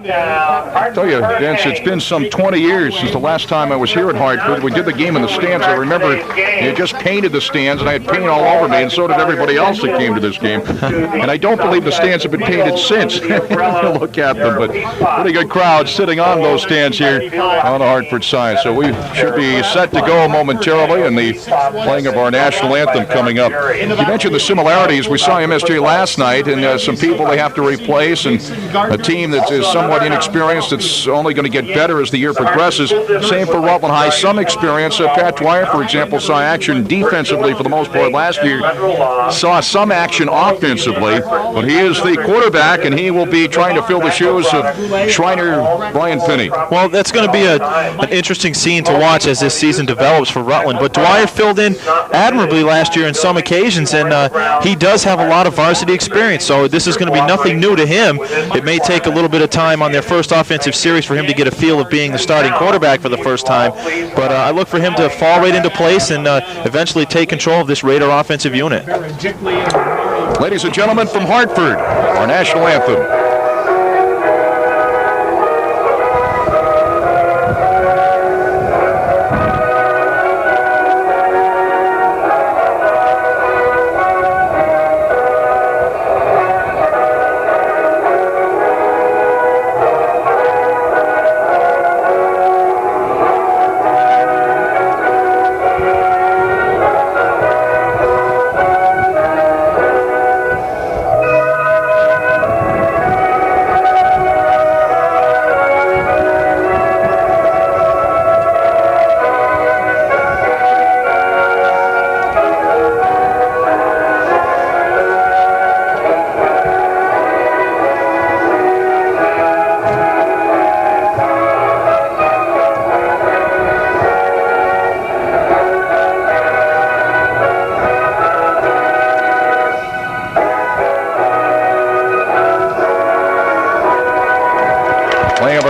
I tell you, Vince, it's been some 20 years since the last time I was here at Hartford. We did the game in the stands. I remember you just painted the stands, and I had paint all over me, and so did everybody else that came to this game. And I don't believe the stands have been painted since. Look at them, but pretty good crowd sitting on those stands here on the Hartford side. So we should be set to go momentarily, and the playing of our national anthem coming up. You mentioned the similarities. We saw MSJ last night, and some people they have to replace, and a team that is somewhat inexperienced. It's only going to get better as the year progresses. Same for Rutland High. Some experience. Pat Dwyer, for example, saw action defensively for the most part last year. Saw some action offensively, but he is the quarterback, and he will be trying to fill the shoes of Schreiner Brian Finney. Well, that's going to be an interesting scene to watch as this season develops for Rutland. But Dwyer filled in admirably last year on some occasions, and he does have a lot of varsity experience, so this is going to be nothing new to him. It may take a little bit of time on their first offensive series for him to get a feel of being the starting quarterback for the first time, but I look for him to fall right into place and eventually take control of this Raider offensive unit. Ladies and gentlemen, from Hartford, our national anthem.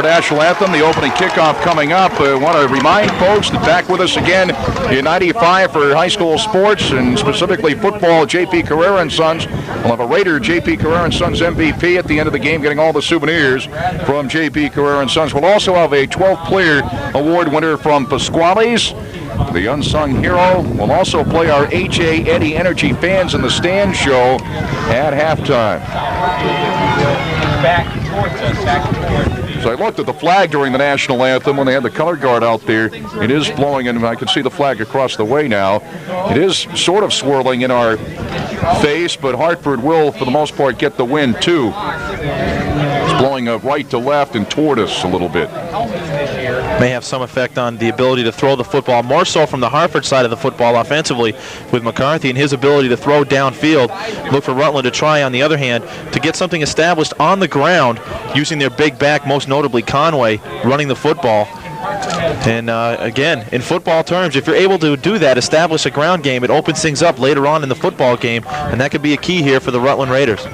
National anthem, the opening kickoff coming up. I want to remind folks that back with us again in 95 for high school sports and specifically football, J.P. Carrera and Sons. We'll have a Raider J.P. Carrera and Sons MVP at the end of the game, getting all the souvenirs from J.P. Carrera and Sons. We'll also have a 12th player award winner from Pasquale's, the unsung hero. We'll also play our H.A. Eddie Energy Fans in the Stand show at halftime. Back towards us, back towards us. So I looked at the flag during the national anthem when they had the color guard out there. It is blowing, and I can see the flag across the way now. It is sort of swirling in our face, but Hartford will, for the most part, get the win, too. It's blowing right to left and toward us a little bit. May have some effect on the ability to throw the football, more so from the Hartford side of the football offensively with McCarthy and his ability to throw downfield. Look for Rutland to try, on the other hand, to get something established on the ground using their big back, most notably Conway, running the football. And again, in football terms, if you're able to do that, establish a ground game, it opens things up later on in the football game, and that could be a key here for the Rutland Raiders.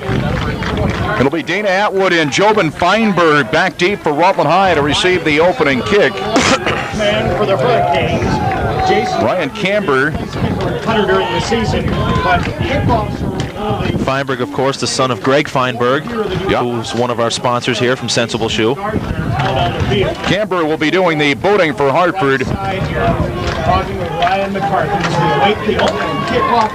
It'll be Dana Atwood and Jobin Feinberg back deep for Rutland High to receive the opening kick. Man for the Hurricanes, Jason Ryan Camber. Hunter during the season, but kickoffs are Feinberg, of course, the son of Greg Feinberg, who's one of our sponsors here from Sensible Shoe. Camber will be doing the booting for Hartford. Talking with Ryan McCarthy as we await the opening kickoff.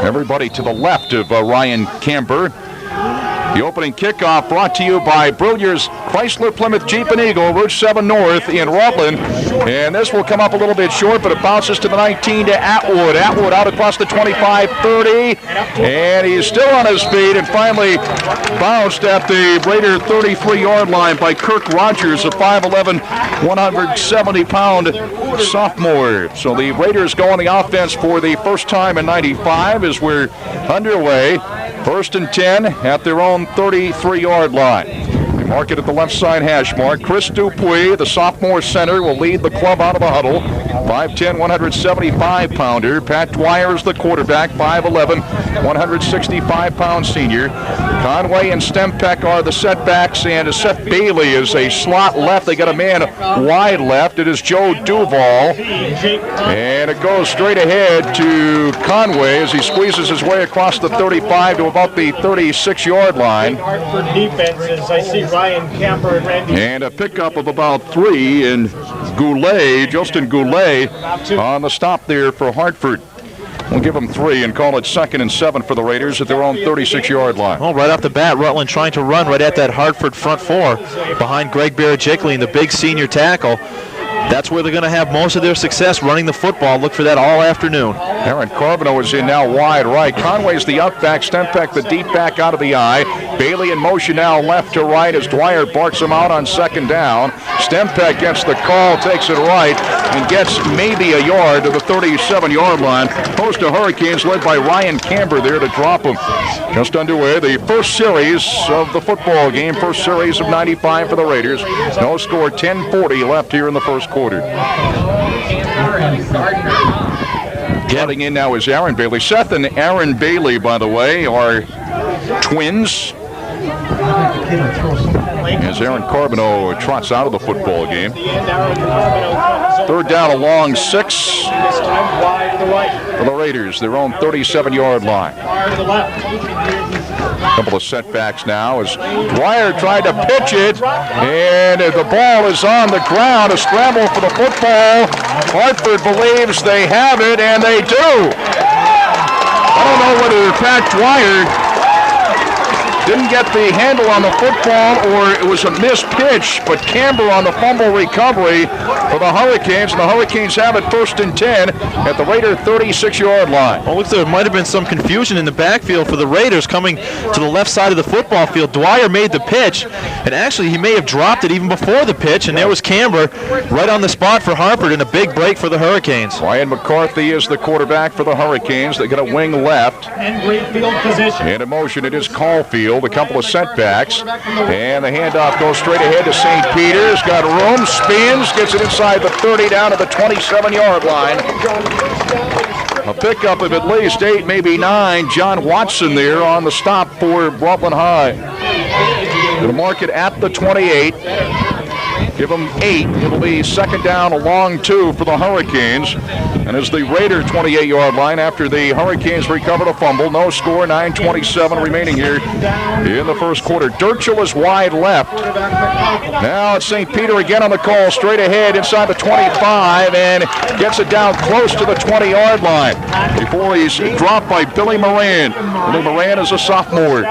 Everybody to the left of Ryan Camber. The opening kickoff brought to you by Brillier's Chrysler Plymouth Jeep and Eagle, Route 7 North in Rutland. And this will come up a little bit short, but it bounces to the 19 to Atwood. Atwood out across the 25-30, and he's still on his feet and finally bounced at the Raider 33-yard line by Kirk Rogers, a 5'11", 170-pound sophomore. So the Raiders go on the offense for the first time in 95 as we're underway. First and 10 at their own 33-yard line. Mark it at the left side hash mark. Chris Dupuis, the sophomore center, will lead the club out of the huddle. 5'10", 175-pounder. Pat Dwyer is the quarterback, 5'11", 165-pound senior. Conway and Stempeck are the setbacks, and Seth Bailey is a slot left. They got a man wide left. It is Joe Duval. And it goes straight ahead to Conway as he squeezes his way across the 35 to about the 36-yard line. Hartford defenses, I see Ryan Camper and Randy. And a pickup of about 3 in Goulet, Justin Goulet, on the stop there for Hartford. We'll give them 3 and call it 2nd and 7 for the Raiders at their own 36-yard line. Well, right off the bat, Rutland trying to run right at that Hartford front 4 behind Greg Barajikli and the big senior tackle. That's where they're going to have most of their success running the football. Look for that all afternoon. Aaron Carbonneau is in now wide right. Conway's the up back. Stempeck the deep back out of the eye. Bailey in motion now left to right as Dwyer barks him out on 2nd down. Stempeck gets the call, takes it right, and gets maybe a yard to the 37-yard line. Post to Hurricanes led by Ryan Camber there to drop him. Just underway, the first series of the football game. First series of 95 for the Raiders. No score, 10:40 left here in the first quarter. Getting in now is Aaron Bailey. Seth and Aaron Bailey, by the way, are twins. As Aaron Carbonneau trots out of the football game. 3rd down along 6 for the Raiders, their own 37-yard line. A couple of setbacks now as Dwyer tried to pitch it, and the ball is on the ground. A scramble for the football. Hartford believes they have it, and they do. I don't know whether Pat Dwyer didn't get the handle on the football or it was a missed pitch, but Camber on the fumble recovery for the Hurricanes, and the Hurricanes have it 1st and 10 at the Raider 36-yard line. Well, looks like there might have been some confusion in the backfield for the Raiders coming to the left side of the football field. Dwyer made the pitch, and actually he may have dropped it even before the pitch, and there was Camber right on the spot for Hartford, and a big break for the Hurricanes. Ryan McCarthy is the quarterback for the Hurricanes. They get a wing left. And great field position. And in motion, it is Caulfield. A couple of setbacks. And the handoff goes straight ahead to St. Peter's. Got room, spins, gets it inside the 30 down to the 27-yard line. A pickup of at least 8, maybe 9. John Watson there on the stop for Rutland High. Going to mark it at the 28. Give them 8. It'll be 2nd down along 2 for the Hurricanes. And as the Raider 28-yard line after the Hurricanes recovered a fumble. No score, 9:27 remaining here in the first quarter. Dirchel is wide left. Now it's St. Peter again on the call, straight ahead inside the 25, and gets it down close to the 20-yard line before he's dropped by Billy Moran. Billy Moran is a sophomore.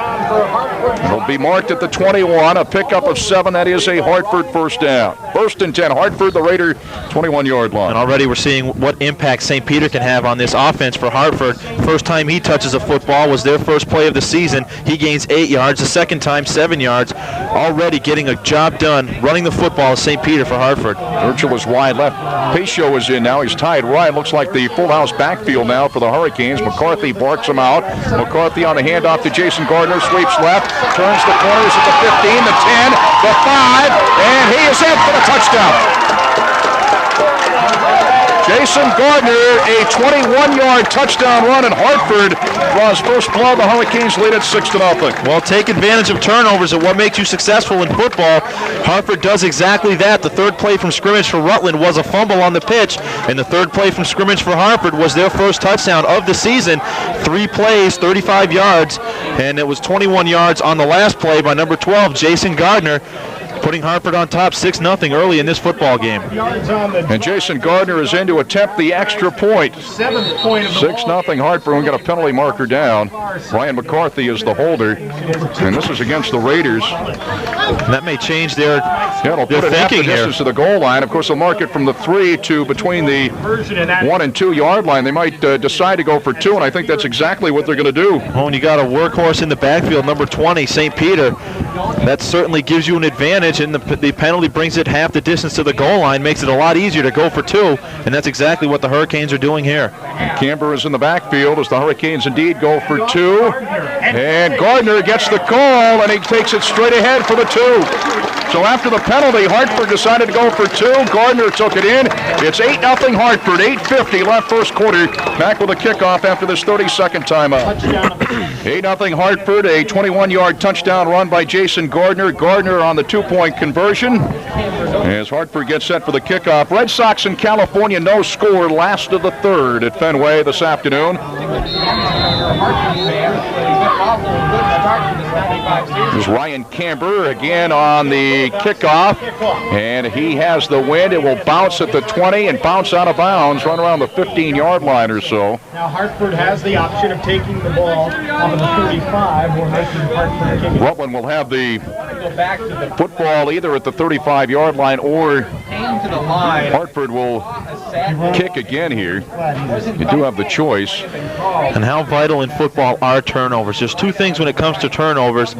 It'll be marked at the 21, a pickup of 7. That is a Hartford 1st down. 1st and 10, Hartford, the Raider 21-yard line. And already we're seeing what impact St. Peter can have on this offense for Hartford. First time he touches a football was their first play of the season. He gains 8 yards. The second time, 7 yards. Already getting a job done running the football is St. Peter for Hartford. Urchel is wide left. Pacho is in now. He's tied right. Looks like the full house backfield now for the Hurricanes. McCarthy barks him out. McCarthy on the handoff to Jason Gardner. Sweeps left. Turns the corners at the 15, the 10, the 5, and he is in for the touchdown. Jason Gardner, a 21-yard touchdown run, and Hartford draws first blood. The Hurricanes lead at 6-0. Well, take advantage of turnovers and what makes you successful in football. Hartford does exactly that. The 3rd play from scrimmage for Rutland was a fumble on the pitch, and the 3rd play from scrimmage for Hartford was their first touchdown of the season. 3 plays, 35 yards, and it was 21 yards on the last play by number 12, Jason Gardner, putting Hartford on top 6-0 early in this football game. And Jason Gardner is in to attempt the extra point. 7th point of the 6-0 Hartford. We got a penalty marker down. Ryan McCarthy is the holder. And this is against the Raiders. And that may change their they'll put it half the thinking here. distance to the goal line. Of course, they'll mark it from the 3 to between the 1 and 2 yard line. They might decide to go for 2, and I think that's exactly what they're going to do. Oh, and you got a workhorse in the backfield, number 20, St. Peter. That certainly gives you an advantage. mentioned, the penalty brings it half the distance to the goal line, makes it a lot easier to go for 2, and that's exactly what the Hurricanes are doing here. Camber is in the backfield as the Hurricanes indeed go for 2. And Gardner gets the call, and he takes it straight ahead for the 2. So after the penalty, Hartford decided to go for 2. Gardner took it in. It's 8-0 Hartford. 8:50 left first quarter. Back with a kickoff after this 30-second timeout. 8-0 Hartford. A 21-yard touchdown run by Jason Gardner. Gardner on the 2-point conversion. As Hartford gets set for the kickoff. Red Sox in California, no score. Last of the third at Fenway this afternoon. There's Ryan Camber again on the kickoff, and he has the wind. It will bounce at the 20 and bounce out of bounds, run around the 15-yard line or so. Now Hartford has the option of taking the ball off of the 35 or making Hartford kick it. Rutland will have the football either at the 35-yard line or Hartford will kick again here. You do have the choice. And how vital in football are turnovers? There's two things when it comes to turnovers.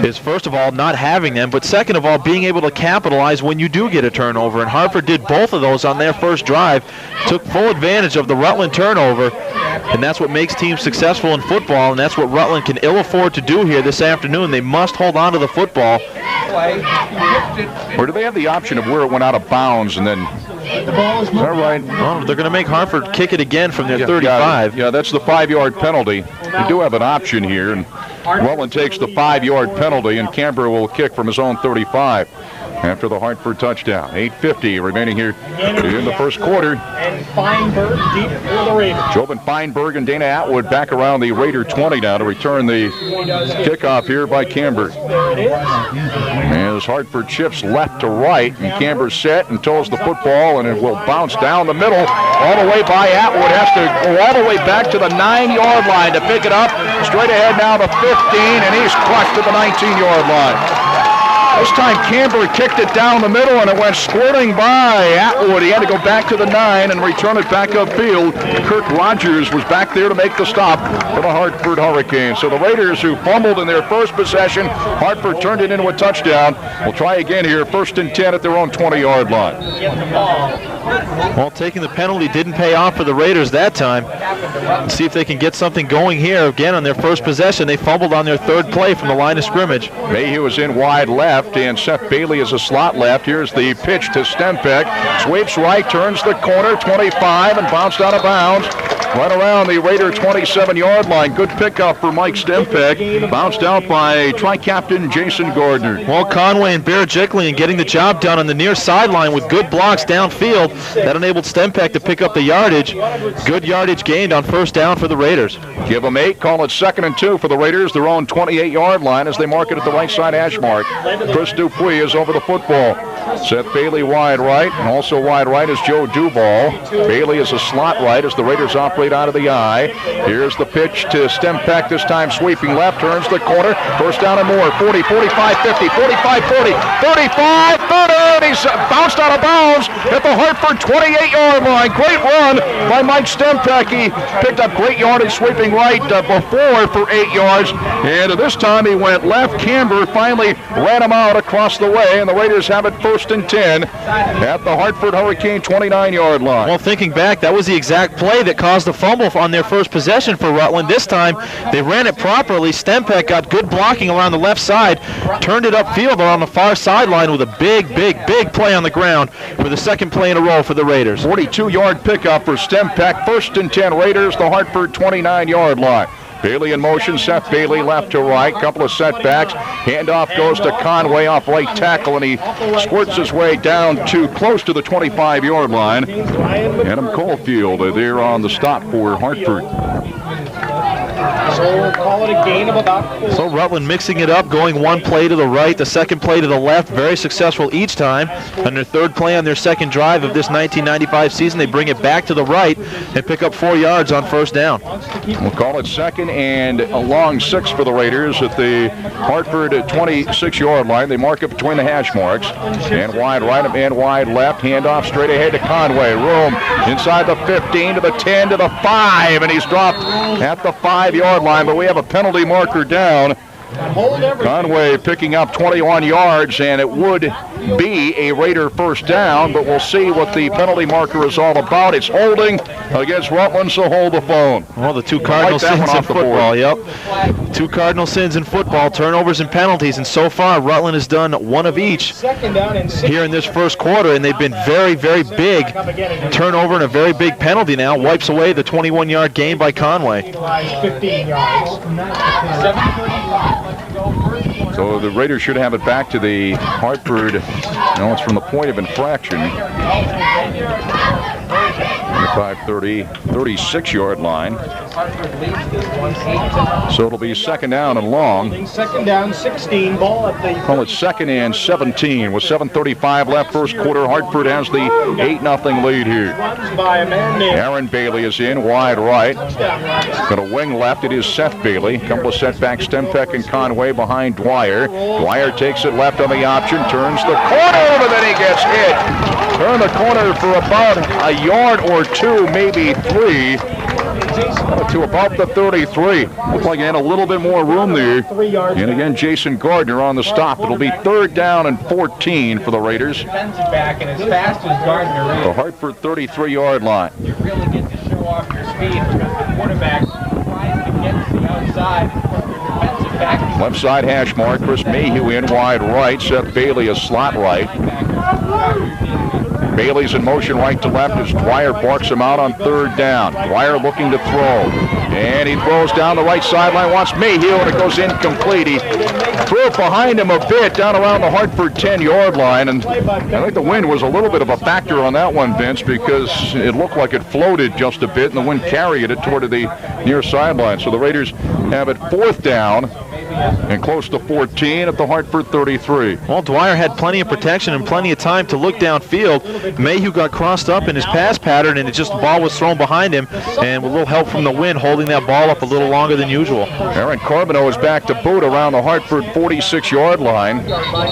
Is first of all not having them, but second of all being able to capitalize when you do get a turnover. And Hartford did both of those on their first drive, took full advantage of the Rutland turnover, and that's what makes teams successful in football, and that's what Rutland can ill afford to do here this afternoon. They must hold on to the football. Or do they have the option of where it went out of bounds and then... Is that right? Well, they're going to make Hartford kick it again from their 35. Yeah, that's the 5-yard penalty. They do have an option here, and Rutland takes the 5-yard penalty, and Camber will kick from his own 35 after the Hartford touchdown. 8:50 remaining here in the first quarter. And Feinberg deep for the Raiders. Jobin Feinberg and Dana Atwood back around the Raider 20 now to return the kickoff here by Camber. As Hartford shifts left to right, and Camber's set and toes the football, and it will bounce down the middle all the way by Atwood. Has to go all the way back to the 9-yard line to pick it up. Straight ahead now to 15, and he's crushed to the 19-yard line. This time Camber kicked it down the middle, and it went squirting by Atwood. He had to go back to the 9 and return it back upfield. Kirk Rogers was back there to make the stop for the Hartford Hurricanes. So the Raiders, who fumbled in their first possession, Hartford turned it into a touchdown. We'll try again here, 1st and 10 at their own 20-yard line. Well, taking the penalty didn't pay off for the Raiders that time. Let's see if they can get something going here again on their first possession. They fumbled on their third play from the line of scrimmage. Mayhew is in wide left, and Seth Bailey is a slot left. Here's the pitch to Stempeck. Sweeps right, turns the corner, 25, and bounced out of bounds. Right around the Raider 27-yard line. Good pickup for Mike Stempeck. Bounced out by tri-captain Jason Gardner. Well, Conway and Barajiklian getting the job done on the near sideline with good blocks downfield. That enabled Stempeck to pick up the yardage. Good yardage gained on first down for the Raiders. Give them 8. Call it 2nd and 2 for the Raiders. Their own 28-yard line as they mark it at the right side hash mark. Chris Dupuis is over the football. Seth Bailey wide right, and also wide right is Joe Duval. Bailey is a slot right as the Raiders operate out of the I. Here's the pitch to Stempeck, this time sweeping left, turns the corner, first down and more, 40, 45, 50, 45, 40, 35, 30, and he's bounced out of bounds at the Hartford 28-yard line. Great run by Mike Stempeck. He picked up great yardage sweeping right before for 8 yards, and this time he went left. Camber finally ran him out across the way, and the Raiders have it 1st and 10 at the Hartford Hurricane 29-yard line. Well, thinking back, that was the exact play that caused the fumble on their first possession for Rutland. This time, they ran it properly. Stempeck got good blocking around the left side, turned it upfield on the far sideline with a big play on the ground for the second play in a row for the Raiders. 42-yard pickup for Stempeck. 1st and 10 Raiders, the Hartford 29-yard line. Bailey in motion, Seth Bailey left to right, couple of setbacks. Handoff goes to Conway off right tackle, and he squirts his way down to close to the 25-yard line. Adam Caulfield there on the stop for Hartford. So we'll call it a gain of about 4. So Rutland mixing it up, going one play to the right, the second play to the left, very successful each time. On their third play on their second drive of this 1995 season, they bring it back to the right and pick up 4 yards on first down. We'll call it 2nd and a long 6 for the Raiders at the Hartford 26-yard line. They mark it between the hash marks. And wide right and wide left. Handoff straight ahead to Conway. Room inside the 15 to the 10 to the 5, and he's dropped at the 5-yard line, but we have a penalty marker down Conway picking up 21 yards, and it would be a Raider first down, but we'll see what the penalty marker is all about. It's holding against Rutland, so hold the phone. Well, the two cardinal sins in football, yep. Two cardinal sins in football, turnovers and penalties, and so far Rutland has done one of each here in this first quarter, and they've been very, very big. Turnover and a very big penalty now wipes away the 21-yard gain by Conway. 15 yards. So the Raiders should have it back to the Hartford. No, it's from the point of infraction. 36-yard line. So it'll be second down and long. Second down, 16. Ball at the... Well, it's second and 17 with 7:35 left first quarter. Hartford has the 8-0 lead here. Aaron Bailey is in, wide right. Got a wing left. It is Seth Bailey. A couple of setbacks, Stempeck and Conway behind Dwyer. Dwyer takes it left on the option, turns the corner, and then he gets hit. Turn the corner for about a yard or two, maybe three, to about the 33. Looks like he had a little bit more room there. And again, Jason Gardner on the stop. It'll be third down and 14 for the Raiders. The Hartford 33-yard line. You really get to show off your speed. The quarterback tries to get to the outside. Left side hash mark. Chris Mayhew in wide right. Seth Bailey a slot right. Bailey's in motion right to left as Dwyer barks him out on third down. Dwyer looking to throw. And he throws down the right sideline, wants Mayhew, and it goes incomplete. He threw it behind him a bit down around the Hartford 10-yard line. And I think the wind was a little bit of a factor on that one, Vince, because it looked like it floated just a bit, and the wind carried it toward the near sideline. So the Raiders have it fourth down and close to 14 at the Hartford 33. Well, Dwyer had plenty of protection and plenty of time to look downfield. Mayhew got crossed up in his pass pattern, and the ball was thrown behind him, and with a little help from the wind, holding that ball up a little longer than usual. Aaron Carbonneau is back to boot around the Hartford 46-yard line.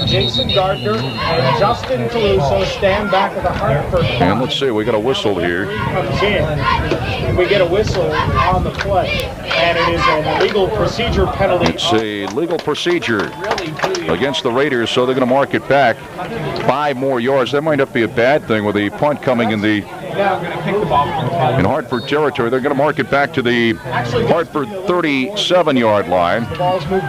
Jason Gardner and Justin Caruso stand back at the Hartford. And let's see, we got a whistle here. Comes in. We get a whistle on the play, and it is an illegal procedure penalty. It's a legal procedure against the Raiders, so they're going to mark it back 5 more yards. That might not be a bad thing with the punt coming in the in Hartford territory. They're going to mark it back to the Hartford 37-yard line.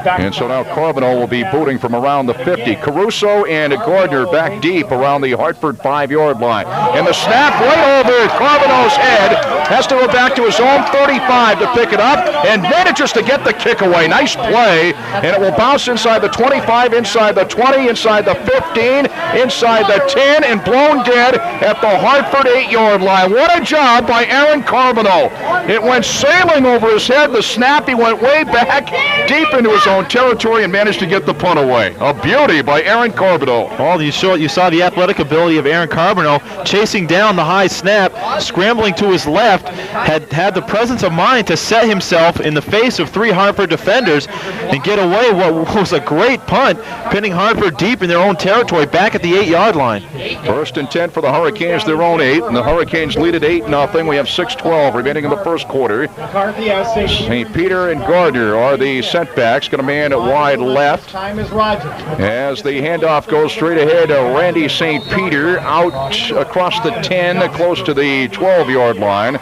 And so now Carbonneau will be booting from around the 50. Caruso and Gardner back deep around the Hartford 5-yard line. And the snap right over Carbonneau's head. Has to go back to his own 35 to pick it up and manages to get the kick away. Nice play. And it will bounce inside the 25, inside the 20, inside the 15, inside the 10, and blown dead at the Hartford 8-yard line. What a job by Aaron Carbonneau. It went sailing over his head. The snap, he went way back deep into his own territory and managed to get the punt away. A beauty by Aaron Carbonneau. Oh, you saw the athletic ability of Aaron Carbonneau chasing down the high snap, scrambling to his left, had the presence of mind to set himself in the face of 3 Hartford defenders and get away what was a great punt, pinning Hartford deep in their own territory back at the 8-yard line. First and 10 for the Hurricanes, their own 8, and the Hurricanes lead at 8-0. We have 6:12 remaining in the first quarter. St. Peter and Gardner are the setbacks. Going to man at wide left. As the handoff goes straight ahead, Randy St. Peter out across the 10, close to the 12-yard line.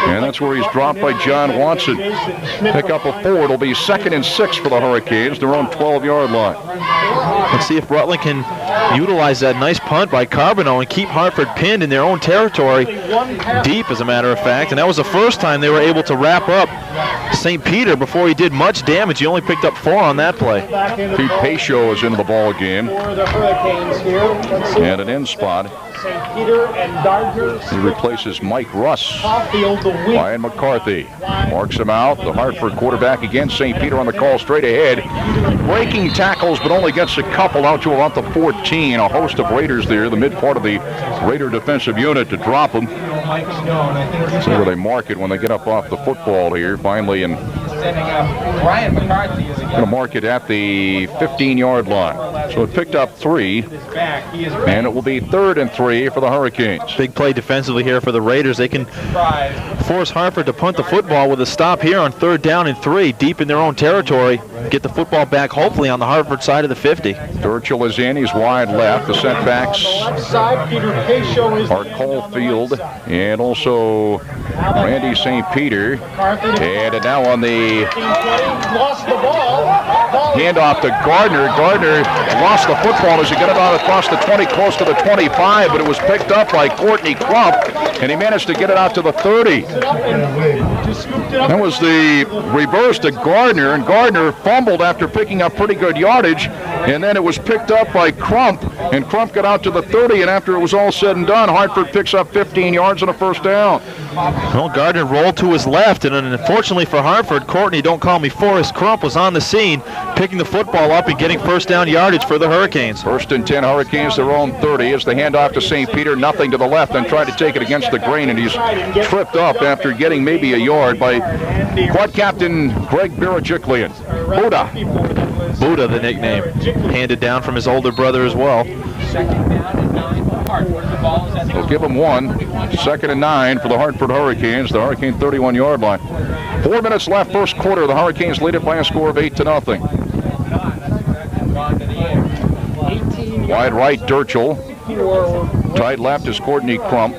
And that's where he's dropped by John Watson. Pick up a 4. It'll be 2nd and 6 for the Hurricanes, their own 12-yard line. Let's see if Rutland can utilize that nice punt by Carbonneau and keep Hartford pinned in their own territory, deep as a matter of fact. And that was the first time they were able to wrap up St. Peter before he did much damage. He only picked up 4 on that play. Pete Pacho is into the ball game. And an end spot. St. Peter and Gardner. He replaces Mike Russ. Ryan McCarthy marks him out. The Hartford quarterback against St. Peter on the call straight ahead. Breaking tackles, but only gets a couple out to about the 14. A host of Raiders there, the mid part of the Raider defensive unit to drop them. See where they mark it when they get up off the football here. Finally, and Ryan McCarthy is going to mark it at the 15-yard line. So it picked up 3, and it will be 3rd and 3 for the Hurricanes. Big play defensively here for the Raiders. They can force Hartford to punt the football with a stop here on 3rd down and 3, deep in their own territory. get the football back, hopefully, on the Hartford side of the 50. Durchel is in. He's wide left. The setbacks Left side, Peter Pacho is are Caulfield and also Randy St. Peter. And now on the lost the ball. handoff to Gardner. Gardner lost the football as he got it out across the 20, close to the 25, but it was picked up by Courtney Crump, and he managed to get it out to the 30. That was the reverse to Gardner, and Gardner fumbled after picking up pretty good yardage, and then it was picked up by Crump, and Crump got out to the 30, and after it was all said and done, Hartford picks up 15 yards and a first down. Well, Gardner rolled to his left, and unfortunately for Hartford, Courtney, don't call me Forrest, Crump was on the scene, picking the football up and getting first down yardage for the Hurricanes. First and 10, Hurricanes, their own 30, as the handoff to St. Peter, nothing to the left, then tried to take it against the grain, and he's tripped up after getting maybe a yard by quad captain Greg Barajiklian. Buddha, the nickname, handed down from his older brother as well. We'll give him one. 2nd and 9 for the Hartford Hurricanes, the Hurricane 31-yard line. 4 minutes left, first quarter. The Hurricanes lead it by a score of 8-0. Wide right, Durchel. Tight left is Courtney Crump.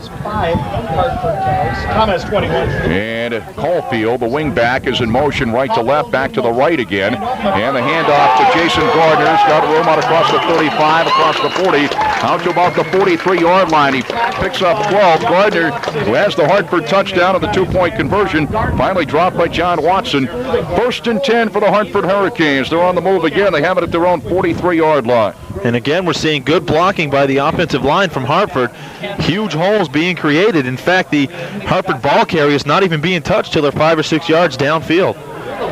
Thomas 21. And Caulfield, the wing back, is in motion right to left, back to the right again. And the handoff to Jason Gardner. He's got room out across the 35, across the 40, out to about the 43-yard line. He picks up 12. Gardner, who has the Hartford touchdown of the two-point conversion, finally dropped by John Watson. 1st and 10 for the Hartford Hurricanes. They're on the move again. They have it at their own 43-yard line. And again, we're seeing good blocking by the offensive line from Hartford. Huge holes being created. In fact, the Hartford ball carrier is not even being touched till they're 5 or 6 yards downfield.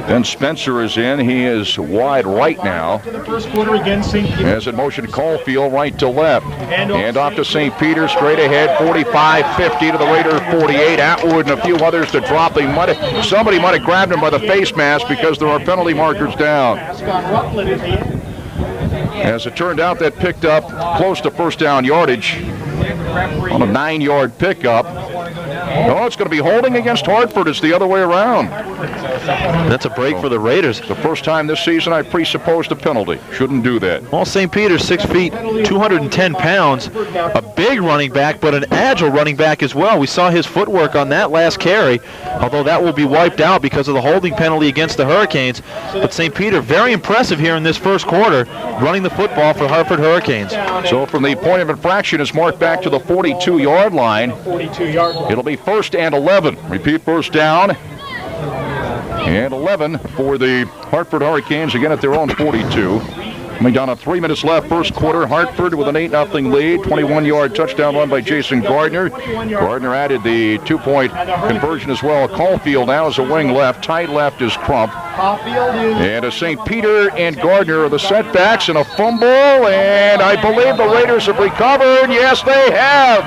Then Spencer is in. He is wide right now. To the first quarter again, St. Peter. As in motion, Caulfield right to left. And off to St. Peter, straight ahead, 45-50 to the Raider 48. Atwood and a few others to drop. Somebody might have grabbed him by the face mask because there are penalty markers down. As it turned out, that picked up close to first down yardage on a 9-yard pickup. No, it's going to be holding against Hartford. It's the other way around. That's a break for the Raiders. The first time this season I presupposed a penalty. Shouldn't do that. Well, St. Peter's 6 feet, 210 pounds. A big running back, but an agile running back as well. We saw his footwork on that last carry, although that will be wiped out because of the holding penalty against the Hurricanes. But St. Peter, very impressive here in this first quarter, running the football for Hartford Hurricanes. So from the point of infraction is marked back to the 42-yard line. 42-yard line. It'll be 1st and 11. Repeat, first down and 11 for the Hartford Hurricanes, again at their own 42. Coming down to 3 minutes left, first quarter. Hartford with an 8-0 lead. 21-yard touchdown run by Jason Gardner. Gardner added the two-point conversion as well. Caulfield now is a wing left. Tight left is Crump. And a St. Peter and Gardner are the setbacks, and a fumble. And I believe the Raiders have recovered. Yes, they have.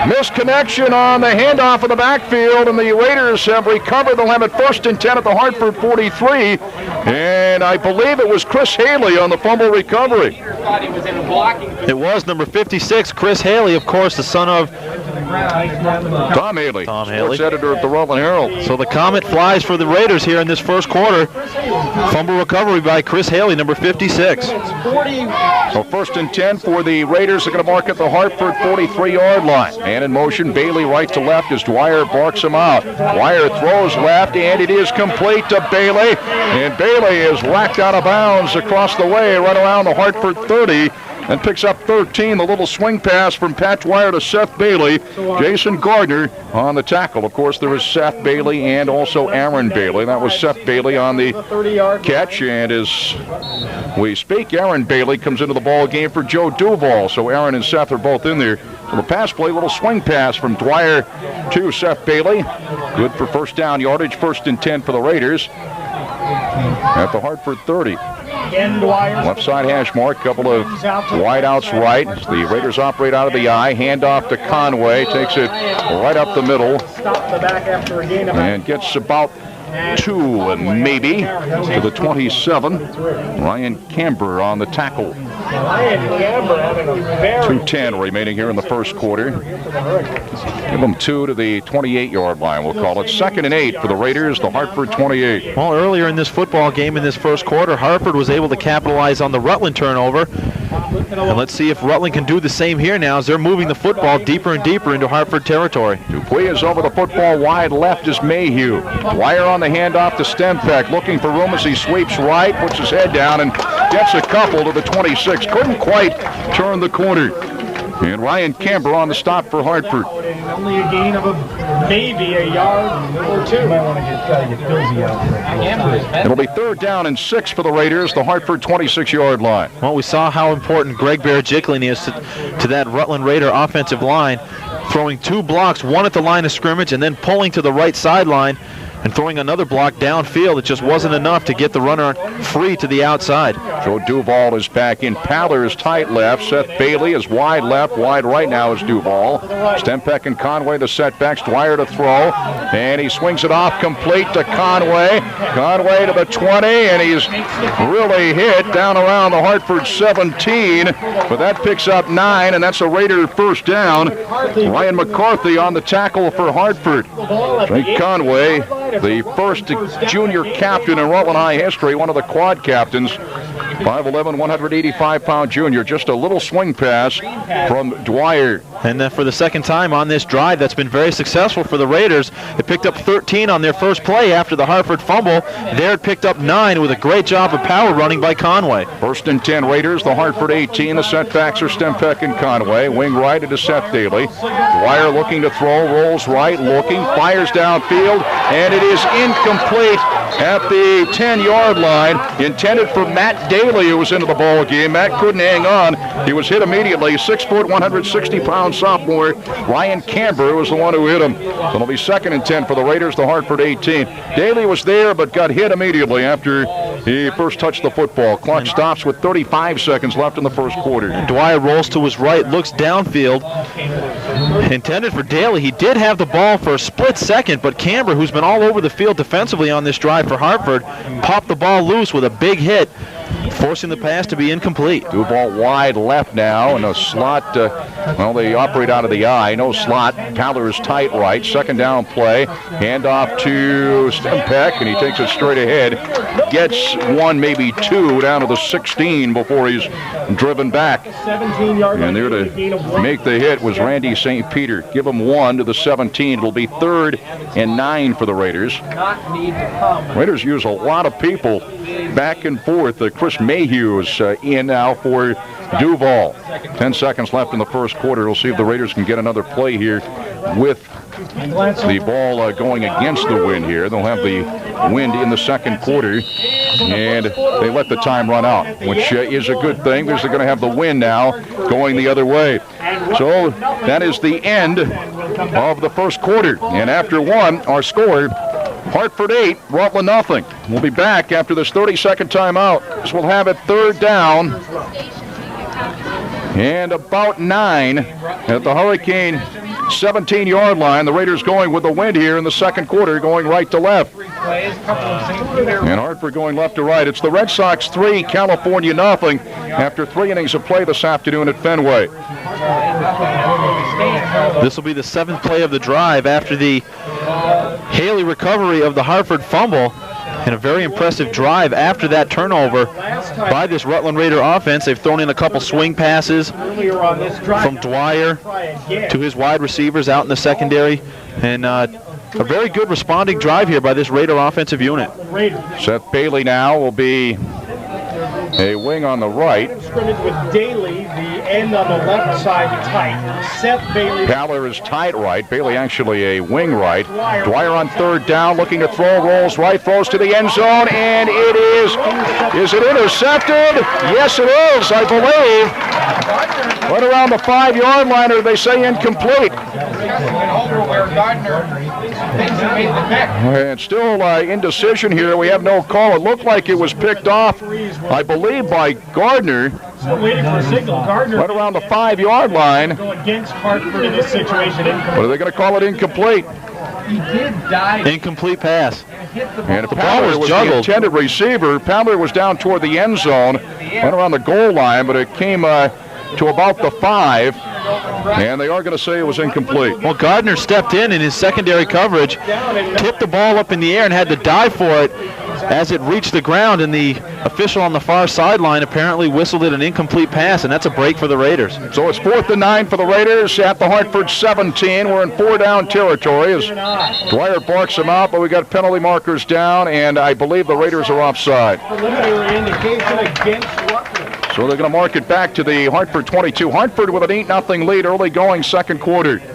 Misconnection on the handoff of the backfield, and the Raiders have recovered. They'll have it 1st and 10 at the Hartford 43. And I believe it was Chris Healey on the fumble recovery. It was number 56, Chris Healey, of course, the son of Tom Healey, sports editor at the Rutland Herald. So the Comet flies for the Raiders here in this first quarter. Fumble recovery by Chris Healey, number 56. So 1st and 10 for the Raiders. They're going to mark at the Hartford 43-yard line. And in motion, Bailey right to left as Dwyer barks him out. Dwyer throws left, and it is complete to Bailey. And Bailey is whacked out of bounds across the way, right around the Hartford 30. And picks up 13, the little swing pass from Pat Dwyer to Seth Bailey. Jason Gardner on the tackle. Of course, there is Seth Bailey and also Aaron Bailey. That was Seth Bailey on the catch. And as we speak, Aaron Bailey comes into the ball game for Joe Duval. So Aaron and Seth are both in there. So the pass play, little swing pass from Dwyer to Seth Bailey. Good for first down yardage, 1st and 10 for the Raiders at the Hartford 30. Left side hash mark, couple of wide outs right. The Raiders operate out of the eye. Handoff to Conway, takes it right up the middle and gets about 2, maybe, to the 27. Ryan Camber on the tackle. Ryan Camber having a very 2:10 remaining here in the first quarter. Give them 2 to the 28-yard line, we'll call it. 2nd and 8 for the Raiders, the Hartford 28. Well, earlier in this football game in this first quarter, Hartford was able to capitalize on the Rutland turnover. And let's see if Rutland can do the same here now as they're moving the football deeper and deeper into Hartford territory. Dupuy is over the football. Wide left is Mayhew. Wire on the handoff to Stempeck, looking for room as he sweeps right, puts his head down, and gets a couple to the 26. Couldn't quite turn the corner. And Ryan Camber on the stop for Hartford. only a gain of maybe a yard or 2. It'll be 3rd down and 6 for the Raiders, the Hartford 26-yard line. Well, we saw how important Greg Barajiklian is to that Rutland Raider offensive line, throwing 2 blocks, one at the line of scrimmage and then pulling to the right sideline and throwing another block downfield. It just wasn't enough to get the runner free to the outside. Joe Duval is back in. Paller is tight left. Seth Bailey is wide left. Wide right now is Duval. Stempeck and Conway the setbacks. Dwyer to throw. And he swings it off complete to Conway. Conway to the 20, and he's really hit down around the Hartford 17. But that picks up 9, and that's a Raider first down. Ryan McCarthy on the tackle for Hartford. Jake Conway, the first junior captain in Rutland High history, one of the quad captains. 5'11", 185-pound junior. Just a little swing pass from Dwyer. And for the second time on this drive that's been very successful for the Raiders, it picked up 13 on their first play after the Hartford fumble. There it picked up 9 with a great job of power running by Conway. 1st and 10 Raiders, the Hartford 18. The setbacks are Stempeck and Conway. Wing right into Seth Daly. Dwyer looking to throw, rolls right, looking, fires downfield, and it is incomplete at the 10-yard line. Intended for Matt Daly, who was into the ball game. Matt couldn't hang on. He was hit immediately. 6 foot, 160-pound sophomore Ryan Camber was the one who hit him. So it'll be 2nd and 10 for the Raiders, the Hartford 18. Daly was there but got hit immediately after he first touched the football. Clock stops with 35 seconds left in the first quarter. And Dwyer rolls to his right, looks downfield. Intended for Daly. He did have the ball for a split second, but Camber, who's been all over the field defensively on this drive for Hartford, popped the ball loose with a big hit, forcing the pass to be incomplete. Duval wide left now, and a slot, well, they operate out of the eye. No slot. Paller is tight right. 2nd down play. Handoff to Stempeck, and he takes it straight ahead. Gets 1, maybe 2, down to the 16 before he's driven back. And there to make the hit was Randy St. Peter. Give him 1 to the 17. It'll be 3rd and 9 for the Raiders. Raiders use a lot of people back and forth. Chris Mayhew is in now for Duval. 10 seconds left in the first quarter. We'll see if the Raiders can get another play here with the ball going against the wind here. They'll have the wind in the second quarter, and they let the time run out, which is a good thing because they're going to have the wind now going the other way. So that is the end of the first quarter. And after 1, our score, Hartford 8, Rutland nothing. We'll be back after this 30-second timeout. So we'll have it 3rd down and about 9 at the Hurricane 17-yard line. The Raiders going with the wind here in the second quarter, going right to left. And Hartford going left to right. It's the Red Sox 3, California nothing after 3 innings of play this afternoon at Fenway. This will be the 7th play of the drive after the Healey recovery of the Hartford fumble. And a very impressive drive after that turnover by this Rutland Raider offense. They've thrown in a couple swing passes from Dwyer to his wide receivers out in the secondary. And a very good responding drive here by this Raider offensive unit. Seth Bailey now will be a wing on the right. Scrimmage with Daly, the end on the left side tight. Seth Bailey. Paller is tight right. Bailey actually a wing right. Dwyer on 3rd down, looking to throw, rolls right, throws to the end zone, and it is it intercepted? Yes, it is, I believe. Right around the 5-yard line, or they say incomplete. And still indecision here. We have no call. It looked like it was picked off, I believe, by Gardner. Still waiting for a signal. Gardner right around the 5-yard line. Go against Hartford in this situation. What are they going to call it? Incomplete. He did die. Incomplete pass. And The ball was the juggled. intended receiver. Pamler was down toward the end zone, went around the goal line, but it came to about the 5, and they are going to say it was incomplete. Well, Gardner stepped in his secondary coverage, tipped the ball up in the air and had to dive for it as it reached the ground, and the official on the far sideline apparently whistled it an incomplete pass, and that's a break for the Raiders. So it's 4th and 9 for the Raiders at the Hartford 17. We're in 4-down territory as Dwyer barks them out, but we got penalty markers down, and I believe the Raiders are offside. Preliminary indication against Rutland. So they're going to mark it back to the Hartford 22. Hartford with an 8-0 lead early going second quarter. When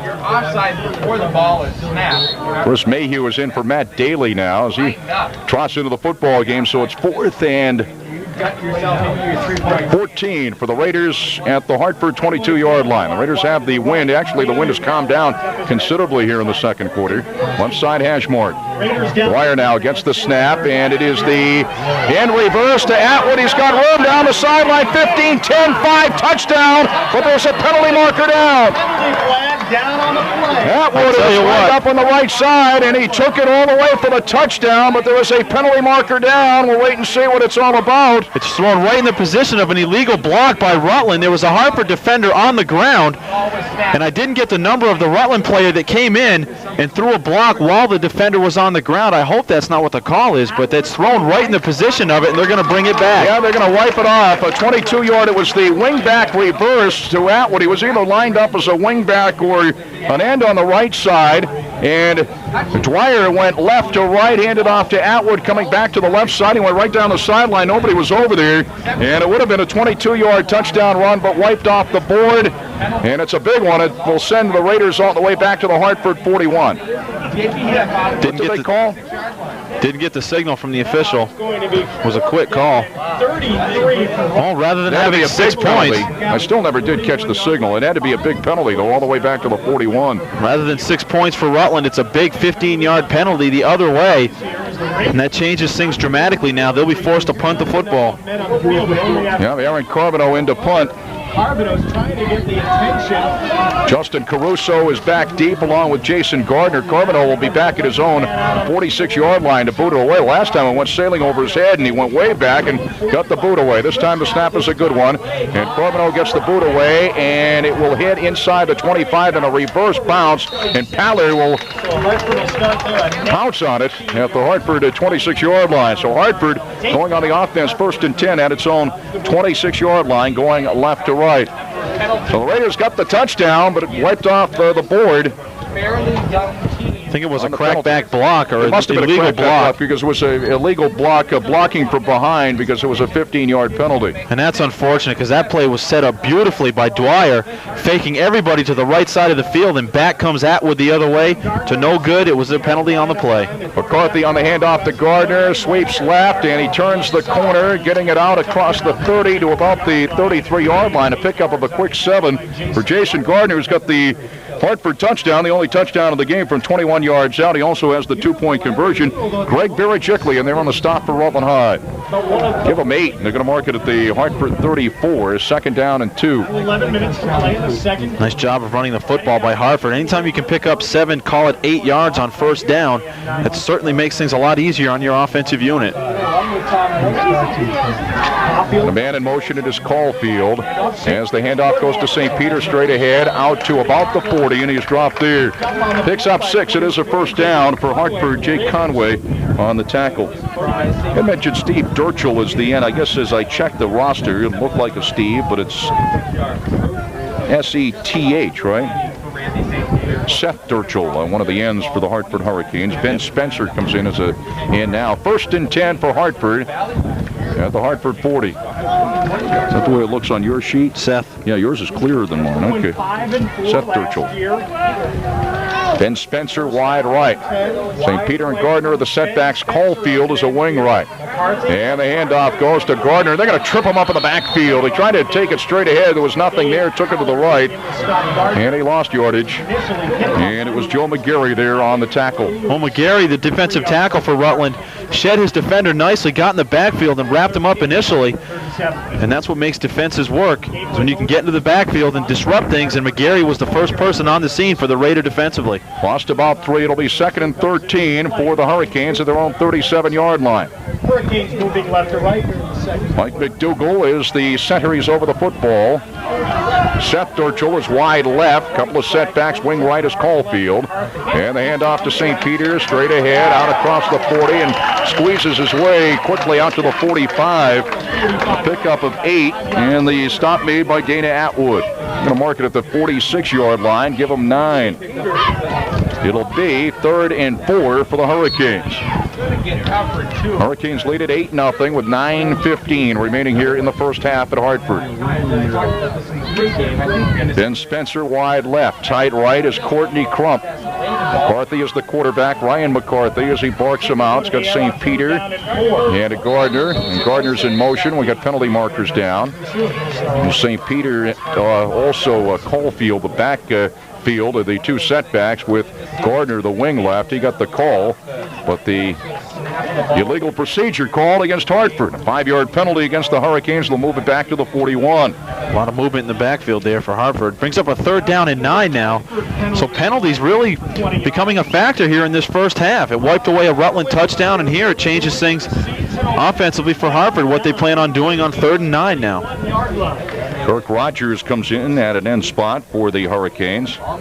you're offside before the ball is snapped. Chris Mayhew is in for Matt Daly now as he trots into the football game. So it's 4th and 14 for the Raiders at the Hartford 22-yard line. The Raiders have the wind. Actually, the wind has calmed down considerably here in the second quarter. Left side hash mark. Dwyer now gets the snap, and it is the in reverse to Atwood. He's got room down the sideline. 15, 10, 5, touchdown. But there's a penalty marker down. Down on the play. Atwood is right up on the right side, and he took it all the way for the touchdown, but there was a penalty marker down. We'll wait and see what it's all about. It's thrown right in the position of an illegal block by Rutland. There was a Hartford defender on the ground, and I didn't get the number of the Rutland player that came in and threw a block while the defender was on the ground. I hope that's not what the call is, but it's thrown right in the position of it, and they're going to bring it back. Yeah, they're going to wipe it off. A 22-yard, it was the wingback reverse to Atwood. He was either lined up as a wingback or an end on the right side, and Dwyer went left to right, handed off to Atwood, coming back to the left side. He went right down the sideline. Nobody was over there, and it would have been a 22-yard touchdown run, but wiped off the board, and it's a big one. It will send the Raiders all the way back to the Hartford 41. Didn't get the signal from the official. It was a quick call. 33. Well, rather than It had to be having a 6 big points, penalty. I still never did catch the signal. It had to be a big penalty, though, all the way back to the 41. rather than 6 points for Rutland, it's a big 15-yard penalty the other way, and that changes things dramatically now. They'll be forced to punt the football. Yeah, Aaron Carbonneau into punt. Carbonneau's trying to get the attention. Justin Caruso is back deep along with Jason Gardner. Carbonneau will be back at his own 46-yard line to boot it away. Last time it went sailing over his head, and he went way back and got the boot away. This time the snap is a good one, and Carbonneau gets the boot away, and it will hit inside the 25 in a reverse bounce, and Pallard will pounce on it at the Hartford 26-yard line. So Hartford going on the offense, 1st and 10 at its own 26-yard line, going left to right. So the Raiders got the touchdown, but it wiped off the board. I think it was a crackback block or It must have an been a illegal crackback block block. because it was an illegal block, blocking from behind because it was a 15-yard penalty. And that's unfortunate because that play was set up beautifully by Dwyer, faking everybody to the right side of the field, and back comes Atwood the other way to no good. It was a penalty on the play. McCarthy on the handoff to Gardner, sweeps left, and he turns the corner, getting it out across the 30 to about the 33-yard line. A pickup of a quick 7 for Jason Gardner, who's got the Hartford touchdown, the only touchdown of the game from 21 yards out. He also has the 2-point conversion. Greg Barachickley, and they're on the stop for Rutland High. Give them 8, and they're going to mark it at the Hartford 34, 2nd down and 2. 11 minutes to play in the second. Nice job of running the football by Hartford. Anytime you can pick up 7, call it 8 yards on 1st down, that certainly makes things a lot easier on your offensive unit. The man in motion, it is Caulfield. As the handoff goes to St. Peter, straight ahead, out to about the 40, and he's dropped there. Picks up 6. It is a 1st down for Hartford. Jake Conway on the tackle. I mentioned Steve Durchel is the end. I guess as I checked the roster, it looked like a Steve, but it's S-E-T-H, right? Seth Durchel, one of the ends for the Hartford Hurricanes. Ben Spencer comes in as a end now. 1st and 10 for Hartford at the Hartford 40. Is that the way it looks on your sheet? Seth. Yeah, yours is clearer than mine. Okay. Seth Durchel. Ben Spencer wide right. St. Peter and Gardner are the setbacks. Caulfield is a wing right. And the handoff goes to Gardner. They're going to trip him up in the backfield. He tried to take it straight ahead. There was nothing there. Took it to the right. And he lost yardage. And it was Joe McGarry there on the tackle. Well, McGarry, the defensive tackle for Rutland, shed his defender nicely, got in the backfield and wrapped him up initially. And that's what makes defenses work, is when you can get into the backfield and disrupt things, and McGarry was the first person on the scene for the Raider defensively. Lost about 3. It'll be 2nd and 13 for the Hurricanes at their own 37-yard line. Hurricanes moving left to right here in the second. Mike McDougall is the center. He's over the football. Seth Durchel is wide left. Couple of setbacks. Wing right is Caulfield. And the handoff to St. Peter. Straight ahead, out across the 40, and squeezes his way quickly out to the 45. A pickup of 8, and the stop made by Dana Atwood. Going to mark it at the 46-yard line. Give them 9. It'll be 3rd and 4 for the Hurricanes. Hurricanes lead at 8-0 with 9:15 remaining here in the first half at Hartford. Ben Spencer wide left. Tight right is Courtney Crump. McCarthy is the quarterback. Ryan McCarthy as he barks him out. It's got St. Peter and Gardner. And Gardner's in motion. We got penalty markers down. And St. Peter also Caulfield, the back field of the 2 setbacks with Gardner, the wing left. He got the call, but the illegal procedure called against Hartford. A 5-yard penalty against the Hurricanes. They'll move it back to the 41. A lot of movement in the backfield there for Hartford. Brings up a 3rd down and 9 now. So penalties really becoming a factor here in this first half. It wiped away a Rutland touchdown, and here it changes things offensively for Hartford, what they plan on doing on 3rd and 9 now. Kirk Rogers comes in at an end spot for the Hurricanes. So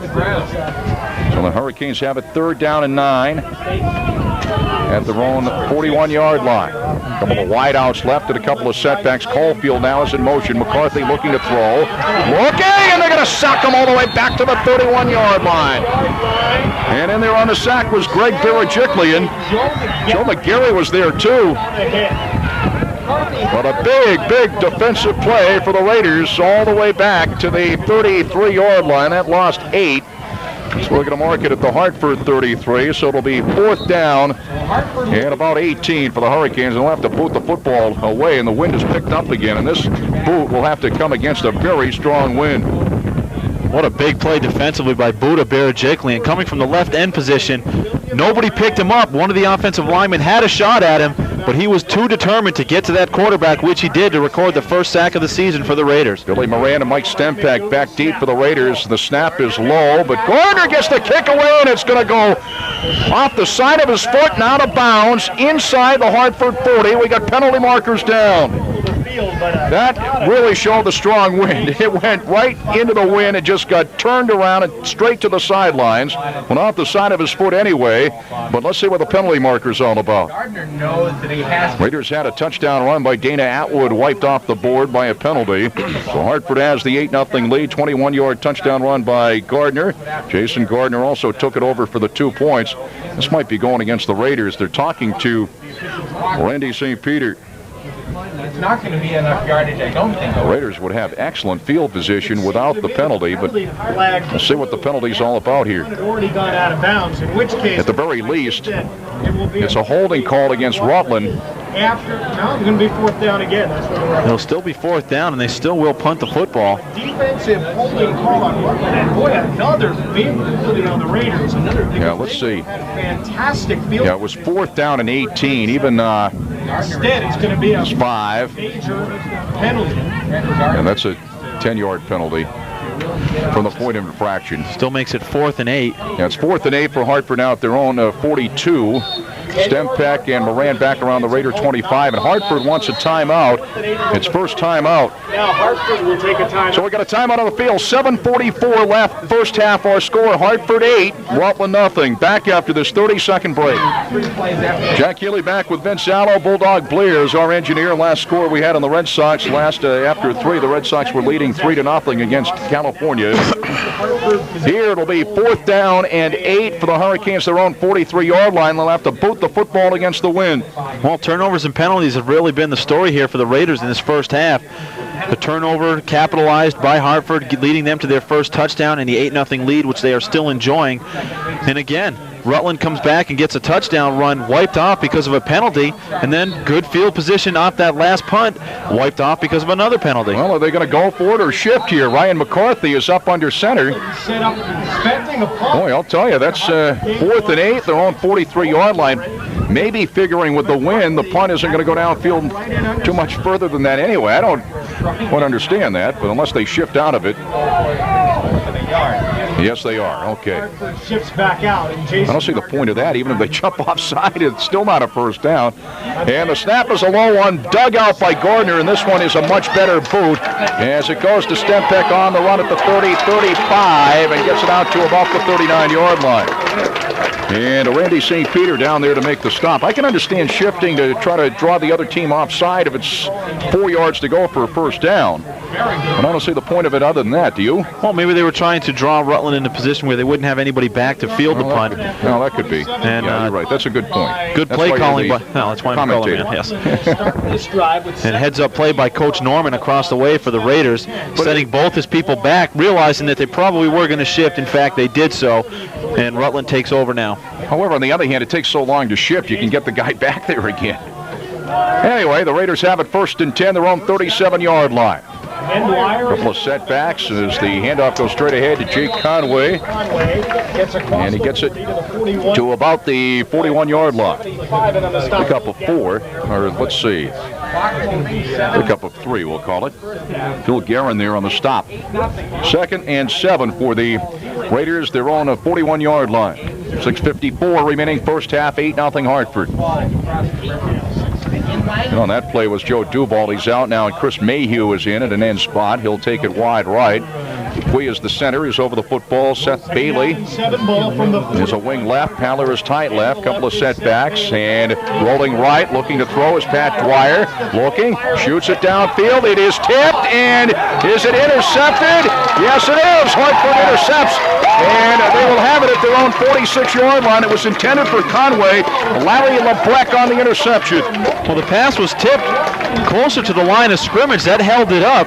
the Hurricanes have it 3rd down and 9 at their own 41-yard line. A couple of wideouts left and a couple of setbacks. Caulfield now is in motion. McCarthy looking to throw. Looking, and they're going to sack him all the way back to the 31-yard line. And in there on the sack was Greg Barajiklian. Joe McGarry was there too. But a big defensive play for the Raiders all the way back to the 33-yard line. That lost 8. So we're going to mark it at the Hartford 33. So it'll be 4th down and about 18 for the Hurricanes. And they'll have to boot the football away, and the wind is picked up again. And this boot will have to come against a very strong wind. What a big play defensively by Buda Barajiklian. Coming from the left end position, nobody picked him up. One of the offensive linemen had a shot at him, but he was too determined to get to that quarterback, which he did, to record the first sack of the season for the Raiders. Billy Moran and Mike Stempak back deep for the Raiders. The snap is low, but Gardner gets the kick away, and it's going to go off the side of his foot and out of bounds inside the Hartford 40. We got penalty markers down. That really showed the strong wind. It went right into the wind. It just got turned around and straight to the sidelines. Went off the side of his foot anyway. But let's see what the penalty marker's all about. Gardner knows that he has. Raiders had a touchdown run by Dana Atwood, wiped off the board by a penalty. So Hartford has the 8-0 lead. 21-yard touchdown run by Gardner. Jason Gardner also took it over for the 2 points. This might be going against the Raiders. They're talking to Randy St. Peter. It's not going to be enough yardage, I don't think. The Raiders would have excellent field position without the penalty, but let's see what the penalty's all about here. Already gone out of bounds, in which case, at the very least, it's a holding call against Rutland. Now it's going to be 4th down again. That's what we're It'll still be 4th down, and they still will punt the football. defensive holding call on Rutland, and boy, another big penalty on the Raiders. Yeah, let's see. Fantastic field. Yeah, it was 4th down and 18. Even Instead, it's going to be a 5. major penalty. And that's a 10-yard penalty from the point of infraction. Still makes it 4th and 8. Yeah, it's 4th and 8 for Hartford now at their own 42. Stempak and Moran back around the Raider 25, and Hartford wants a timeout. It's first timeout. Now Hartford will take a timeout. So we got a timeout on the field. 7:44 left. First half. Our score: Hartford 8, Rutland nothing. Back after this 30-second break. Jack Healey back with Vince Allo. Bulldog Blair is our engineer. Last score we had on the Red Sox. After 3, the Red Sox were leading 3-0 against California. Here it'll be 4th down and 8 for the Hurricanes. Their own 43-yard line. They'll have to boot the football against the wind. Well, turnovers and penalties have really been the story here for the Raiders in this first half. The turnover capitalized by Hartford, leading them to their first touchdown and the 8-0 lead, which they are still enjoying. And again, Rutland comes back and gets a touchdown run wiped off because of a penalty, and then good field position off that last punt, wiped off because of another penalty. Well, are they going to go for it or shift here? Ryan McCarthy is up under center. Set up expecting a punt. Boy, I'll tell you, that's 4th and 8, their own 43-yard line. Maybe figuring with the win, the punt isn't going to go downfield too much further than that anyway. I don't understand that, but unless they shift out of it. Yes, they are. Okay. Shifts back out. I don't see the point of that. Even if they jump offside, it's still not a first down. And the snap is a low one, dug out by Gardner, and this one is a much better boot as it goes to Stempeck on the run at the 30, 35, and gets it out to about the 39-yard line. And Randy St. Peter down there to make the stop. I can understand shifting to try to draw the other team offside if it's 4 yards to go for a first down. But I don't see the point of it other than that, do you? Well, maybe they were trying to draw Rutland into a position where they wouldn't have anybody back to field the punt. No, that could be. And, yeah, you're right. That's a good point. Good play calling by, well, that's why I'm calling, man. Yes. And heads-up play by Coach Norman across the way for the Raiders, setting both his people back, realizing that they probably were going to shift. In fact, they did so, and Rutland takes over now. However, on the other hand, it takes so long to shift, you can get the guy back there again. Anyway, the Raiders have it 1st and 10, their own 37-yard line. A couple of setbacks as the handoff goes straight ahead to Jake Conway. And he gets it to about the 41-yard line. Pick up of 4, or let's see. Pick up of 3, we'll call it. Phil Guerin there on the stop. 2nd and 7 for the Raiders. They're on a 41-yard line. 6:54 remaining first half, 8-0 Hartford. And on that play was Joe Duval. He's out now, and Chris Mayhew is in at an end spot. He'll take it wide right. Quee is the center. He's over the football. Seth Bailey is a wing left. Paller is tight left. Couple of setbacks. And rolling right, looking to throw is Pat Dwyer. Looking, shoots it downfield. It is tipped, and is it intercepted? Yes, it is. Hartford intercepts, and they will have it at their own 46-yard line. It was intended for Conway. Larry LeBrecq on the interception. Well, the pass was tipped closer to the line of scrimmage. That held it up.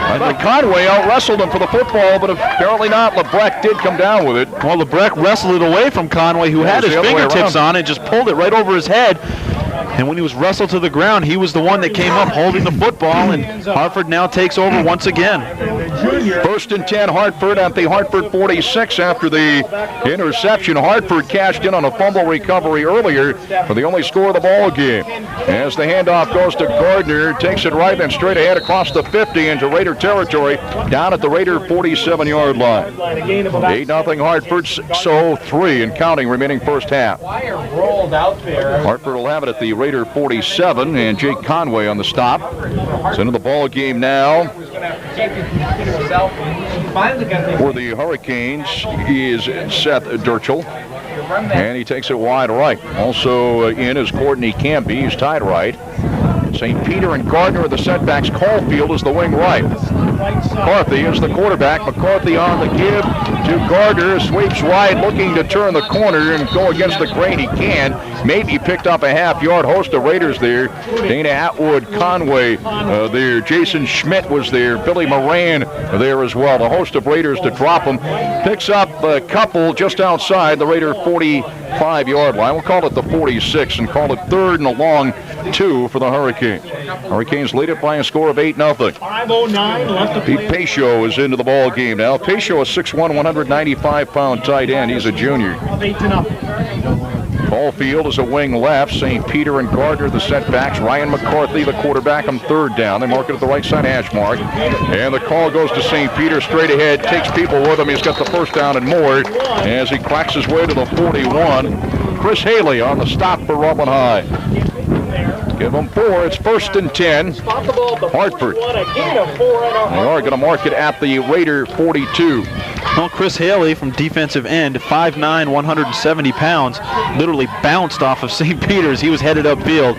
I think Conway out-wrestled him for the football, but apparently not. LeBrecq did come down with it. Well, LeBrecq wrestled it away from Conway, who had his fingertips on it, just pulled it right over his head. And when he was wrestled to the ground, he was the one that came up holding the football, and Hartford now takes over once again. 1st and 10, Hartford at the Hartford 46 after the interception. Hartford cashed in on a fumble recovery earlier for the only score of the ball game. As the handoff goes to Gardner, takes it right then straight ahead across the 50 into Raider territory, down at the Raider 47-yard line. 8-0 Hartford, so 3 and counting remaining first half. Hartford will have it at the Raider 47, and Jake Conway on the stop. It's into the ball game now. For the Hurricanes is Seth Durchel, and he takes it wide right. Also in is Courtney Canby. He's tied right. St. Peter and Gardner are the setbacks. Caulfield is the wing right. McCarthy is the quarterback. McCarthy on the give to Gardner. Sweeps wide, looking to turn the corner and go against the grain. He can. Maybe picked up a half-yard. Host of Raiders there. Dana Atwood, Conway there. Jason Schmidt was there. Billy Moran there as well. The host of Raiders to drop him. Picks up a couple just outside the Raider 45-yard line. We'll call it the 46 and call it 3rd and a long 2 for the Hurricanes. Hurricanes lead it by a score of 8-0. 5:09 left to play. Pete Pacho is into the ball game now. Pacho, a 6'1", 195-pound tight end. He's a junior. 8-0. Caulfield is a wing left. St. Peter and Gardner the setbacks. Ryan McCarthy the quarterback on 3rd down. They mark it at the right side hash mark. And the call goes to St. Peter straight ahead. Takes people with him. He's got the first down and more as he cracks his way to the 41. Chris Healey on the stop for Rutland High. Give them 4. It's 1st and 10. Hartford. They are going to mark it at the Raider 42. Well, Chris Healey from defensive end, 5'9", 170 pounds, literally bounced off of St. Peter's. He was headed upfield.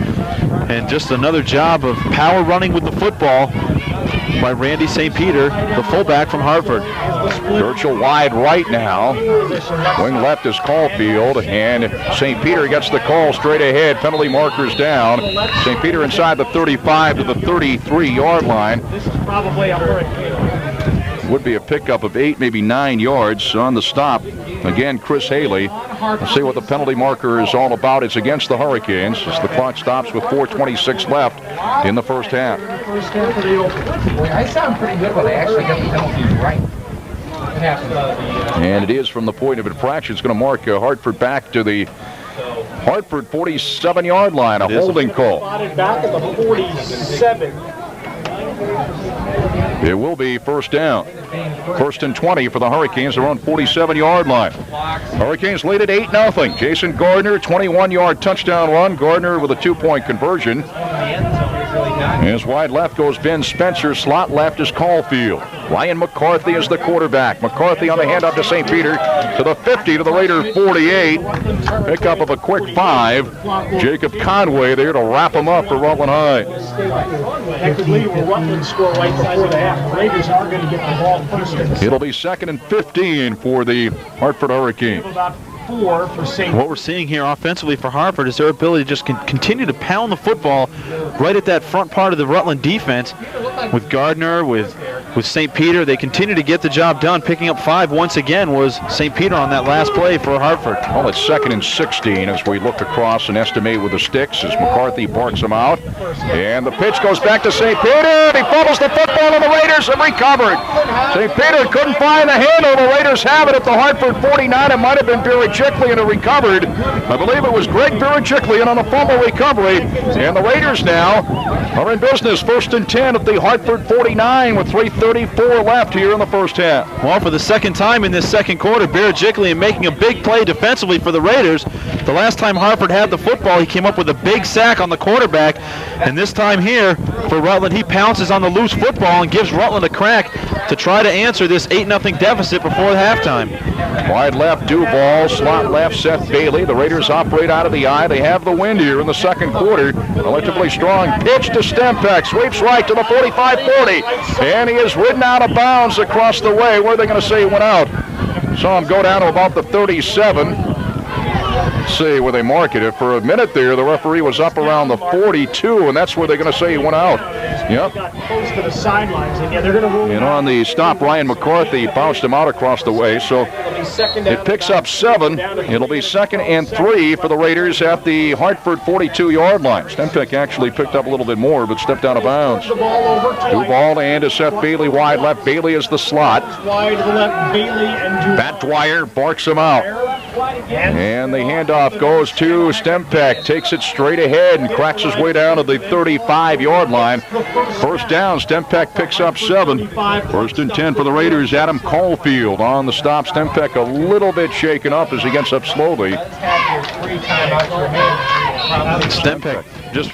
And just another job of power running with the football by Randy St. Peter, the fullback from Hartford. Churchill wide right now. Wing left is Caulfield, and St. Peter gets the call straight ahead. Penalty markers down. St. Peter inside the 35 to the 33-yard line. This is probably a Hurricane. Would be a pickup of 8, maybe 9 yards on the stop. Again, Chris Healey. Let's see what the penalty marker is all about. It's against the Hurricanes as the clock stops with 4:26 left in the first half. I sound pretty good when I actually get the penalties right. And it is from the point of infraction. It's going to mark Hartford back to the Hartford 47-yard line. A holding call. Back at the 47. It will be first down. First and 20 for the Hurricanes. They're on 47-yard line. Hurricanes lead at 8-0. Jason Gardner, 21-yard touchdown run. Gardner with a 2-point conversion. As wide left goes Ben Spencer. Slot left is Caulfield. Ryan McCarthy is the quarterback. McCarthy on the handoff to St. Peter to the 50 to the Raider 48. Pickup of a quick 5. Jacob Conway there to wrap him up for Rutland High. That could lead to a Rutland score right before the half. The Raiders are going to get the ball first. It'll be 2nd and 15 for the Hartford Hurricanes. What we're seeing here offensively for Hartford is their ability to just continue to pound the football right at that front part of the Rutland defense. With Gardner, with St. Peter, they continue to get the job done. Picking up 5 once again was St. Peter on that last play for Hartford. Well, it's 2nd and 16 as we look across and estimate with the sticks as McCarthy barks them out. And the pitch goes back to St. Peter. He fumbles the football and the Raiders have recovered. St. Peter couldn't find the handle. The Raiders have it at the Hartford 49. It might have been Birachiklian who recovered. I believe it was Greg Birachiklian on the fumble recovery. And the Raiders now are in business. 1st and 10 at the Hartford 49 with 3:34 left here in the first half. Well, for the second time in this second quarter, Birachiklian making a big play defensively for the Raiders. The last time Hartford had the football, he came up with a big sack on the quarterback. And this time here for Rutland, he pounces on the loose football and gives Rutland a crack to try to answer this 8-0 deficit before halftime. Wide left, Duval. Slot left, Seth Bailey. The Raiders operate out of the eye. They have the wind here in the second quarter. Relatively strong pitch to Stempeck. Sweeps right to the 45-40. And he is ridden out of bounds across the way. Where are they going to say he went out? Saw him go down to about the 37. Let's see where they mark it. For a minute there, the referee was up around the 42, and that's where they're going to say he went out. Yep. Got close to the sidelines, and they're going to roll. And on the stop, Ryan McCarthy bounced him out across the way. So it picks up 7. It'll be 2nd and 3 for the Raiders at the Hartford 42-yard line. Stempeck actually picked up a little bit more, but stepped out of bounds. Duval and to Seth Bailey wide left. Bailey is the slot. Wide to the left, Bailey and Matt Dwyer barks him out. And the handoff goes to Stempeck. Takes it straight ahead and cracks his way down to the 35-yard line. First down, Stempeck picks up 7. 1st and 10 for the Raiders. Adam Caulfield on the stop. Stempeck a little bit shaken up as he gets up slowly. Stempeck, just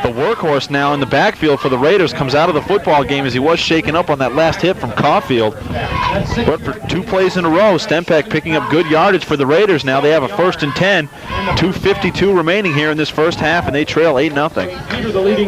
the workhorse now in the backfield for the Raiders, comes out of the football game as he was shaken up on that last hit from Caulfield. But for 2 plays in a row, Stempeck picking up good yardage for the Raiders now. They have a 1st and 10, 2:52 remaining here in this first half, and they trail 8-0.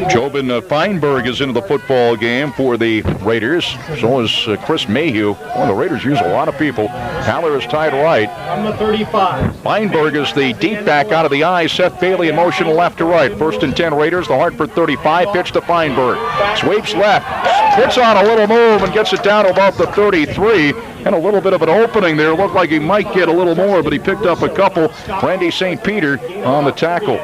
Jobin Feinberg is into the football game for the Raiders. So is Chris Mayhew. Well, the Raiders use a lot of people. Haller is tied right. on the 35. Feinberg is the deep back out of the eye. Seth Bailey in motion left to right. 1st and 10 Raiders. The Hartford 35. Pitch to Feinberg. Sweeps left. Hits on a little move and gets it down to about the 33. And a little bit of an opening there. Looked like he might get a little more, but he picked up a couple. Randy St. Peter on the tackle.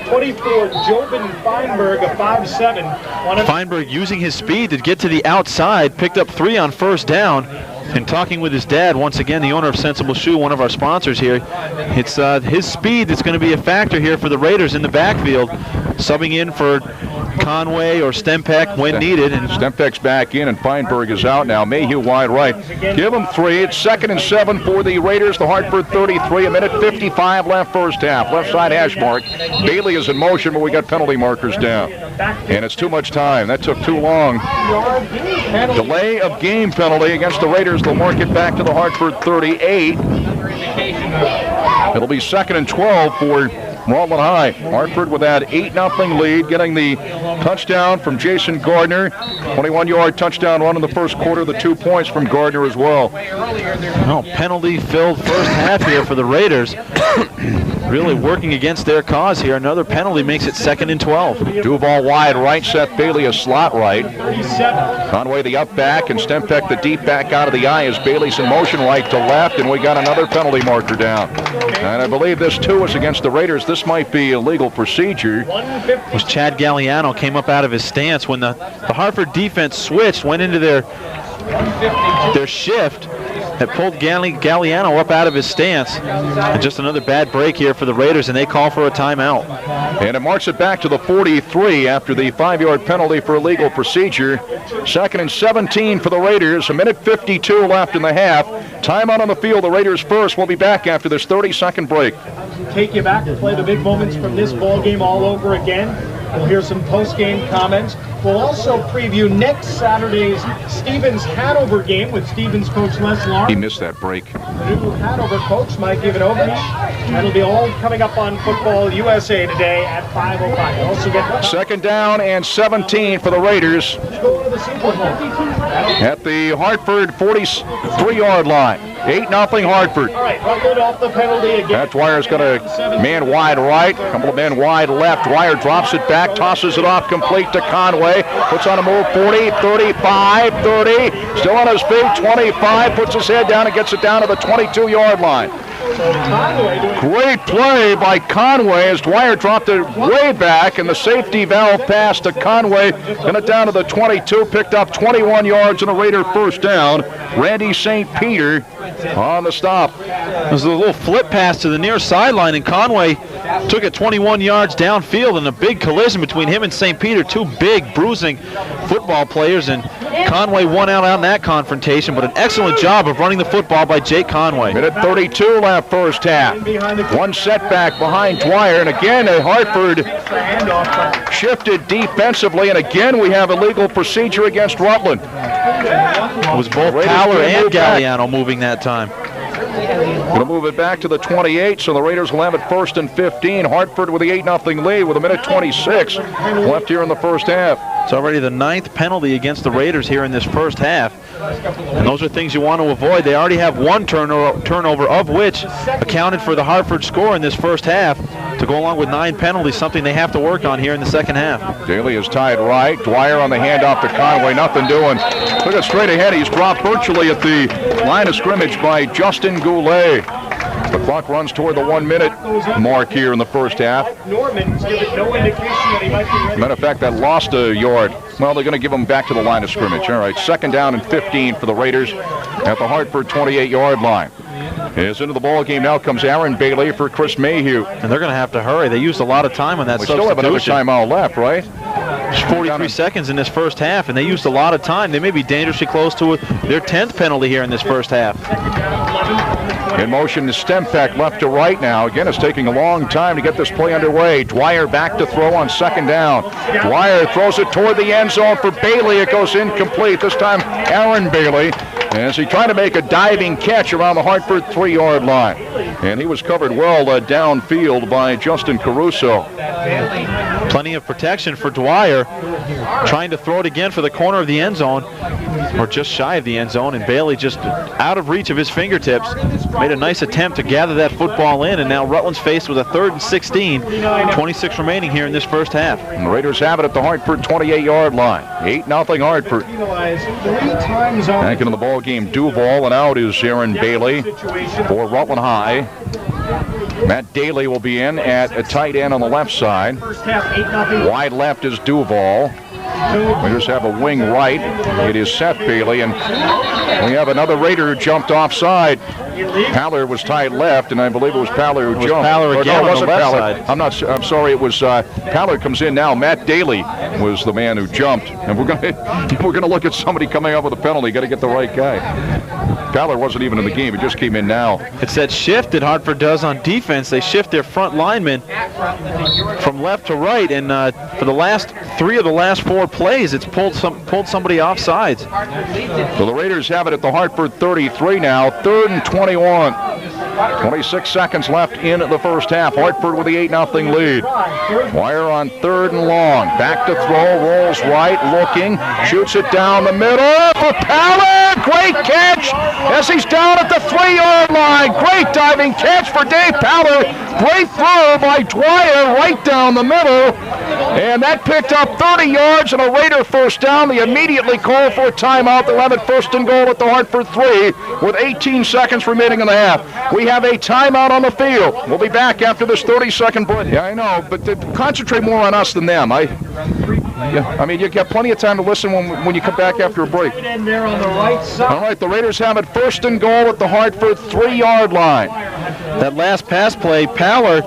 24, Jobin Feinberg, a 5'7". Feinberg using his speed to get to the outside, picked up 3 on first down. And talking with his dad, once again, the owner of Sensible Shoe, one of our sponsors here, it's his speed that's going to be a factor here for the Raiders in the backfield, subbing in for Conway or Stempeck when needed. And Stempeck's back in and Feinberg is out now. Mayhew wide right. Give him 3. It's 2nd and 7 for the Raiders. The Hartford 33. A minute 55 left first half. Left side hash mark. Bailey is in motion, but we got penalty markers down. And it's too much time. That took too long. Delay of game penalty against the Raiders. They'll mark it back to the Hartford 38. It'll be 2nd and 12 for Rutland High. Hartford with that 8-0 lead, getting the touchdown from Jason Gardner. 21-yard touchdown run in the first quarter. The 2 points from Gardner as well. Oh, penalty-filled first half here for the Raiders. Really working against their cause here. Another penalty makes it 2nd and 12. Duval wide right, Seth Bailey a slot right. Conway the up back, and Stempeck the deep back out of the eye as Bailey's in motion right to left, and we got another penalty marker down. And I believe this too is against the Raiders. This might be illegal procedure. It was Chad Galliano came up out of his stance when the Hartford defense switched, went into their shift. That pulled Galliano up out of his stance. And just another bad break here for the Raiders, and they call for a timeout. And it marks it back to the 43 after the 5-yard penalty for illegal procedure. 2nd and 17 for the Raiders. 1:52 left in the half. Timeout on the field. The Raiders first. We'll be back after this 30-second break. Take you back to play the big moments from this ball game all over again. We'll hear some post-game comments. We'll also preview next Saturday's Stevens-Hanover game with Stevens coach Les Lawrence. He missed that break. The new Hanover coach might give it over. That'll be all coming up on Football USA today at 5:05. We'll also get 2nd down and 17 for the Raiders go to the Super Bowl. at the Hartford 43-yard line. 8-0 Hartford. All right, Rutland off the penalty again. That Dwyer's going to man wide right, a couple of men wide left. Dwyer drops it back, tosses it off complete to Conway. Puts on a move, 40, 35, 30. Still on his feet, 25. Puts his head down and gets it down to the 22-yard line. Great play by Conway as Dwyer dropped it way back, and the safety valve pass to Conway. Got it down to the 22, picked up 21 yards and a Raider first down. Randy St. Peter on the stop. It was a little flip pass to the near sideline, and Conway took it 21 yards downfield, and a big collision between him and St. Peter, two big bruising football players, and Conway won out on that confrontation, but an excellent job of running the football by Jake Conway. 1:32 left first half. One setback behind Dwyer, and again Hartford shifted defensively, and again we have illegal procedure against Rutland. It was both Towler and Galliano moving that time. Going to move it back to the 28, so the Raiders will have it 1st and 15. Hartford with the 8-0 lead with 1:26 left here in the first half. It's already the 9th penalty against the Raiders here in this first half. And those are things you want to avoid. They already have one turnover, of which accounted for the Hartford score in this first half. To go along with 9 penalties, something they have to work on here in the second half. Daly is tied right. Dwyer on the handoff to Conway. Nothing doing. Look at straight ahead. He's dropped virtually at the line of scrimmage by Justin Goulet. The clock runs toward the 1-minute mark here in the first half. Norman's giving no indication that he might be ready. Matter of fact, that lost a yard. Well, they're going to give him back to the line of scrimmage. All right, 2nd down and 15 for the Raiders at the Hartford 28-yard line. As into the ball game now comes Aaron Bailey for Chris Mayhew. And they're going to have to hurry. They used a lot of time on that substitution. We still have another timeout left, right? There's 43 seconds in this first half, and they used a lot of time. They may be dangerously close to their 10th penalty here in this first half. In motion is Stempeck left to right now. Again, it's taking a long time to get this play underway. Dwyer back to throw on 2nd down. Dwyer throws it toward the end zone for Bailey. It goes incomplete. This time Aaron Bailey as he tried to make a diving catch around the Hartford 3-yard line. And he was covered well downfield by Justin Caruso. Plenty of protection for Dwyer. Trying to throw it again for the corner of the end zone, or just shy of the end zone, and Bailey just out of reach of his fingertips. Made a nice attempt to gather that football in, and now Rutland's faced with a 3rd and 16. 26 remaining here in this first half. And the Raiders have it at the Hartford 28-yard line. 8-0 Hartford. Back into the ball game, Duval, and out is Aaron Bailey for Rutland High. Matt Daly will be in at a tight end on the left side. Wide left is Duval. Raiders have a wing right. It is Seth Bailey, and we have another Raider who jumped offside. Paller was tied left, and I believe it was Paller who jumped. Paller again on the left side. I'm sorry. It was Paller comes in now. Matt Daly was the man who jumped, and we're gonna look at somebody coming up with a penalty. Got to get the right guy. Paller wasn't even in the game. He just came in now. It's that shift that Hartford does on defense. They shift their front linemen from left to right, and for the last 3 of the last 4 plays, it's pulled somebody off sides. So the Raiders have it at the Hartford 33 now, 3rd and 21. 26 seconds left in the first half. Hartford with the 8-0 lead. Dwyer on 3rd and long. Back to throw, rolls right, looking, shoots it down the middle for Power. Great catch as he's down at the 3-yard line. Great diving catch for Dave Power. Great throw by Dwyer right down the middle. And that picked up 30 yards and a Raider first down. They immediately called for a timeout. They'll have it 1st and goal at the Hartford 3 with 18 seconds remaining in the half. We have a timeout on the field. We'll be back after this 30-second break. Yeah, I know, but concentrate more on us than them. I mean, you get plenty of time to listen when you come back after a break. All right, the Raiders have it 1st and goal at the Hartford 3-yard line. That last pass play, Power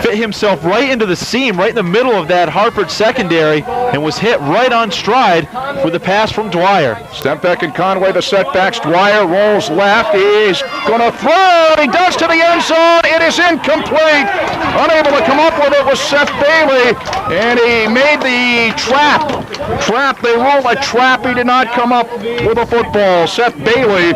fit himself right into the seam, right in the middle of that Hartford secondary, and was hit right on stride with the pass from Dwyer. Stempeck and Conway, the setbacks. Dwyer rolls left. He's going to throw. He does to the end zone. It is incomplete. Unable to come up with it was Seth Bailey, and he made the trap. They ruled a trap. He did not come up with a football. Seth Bailey.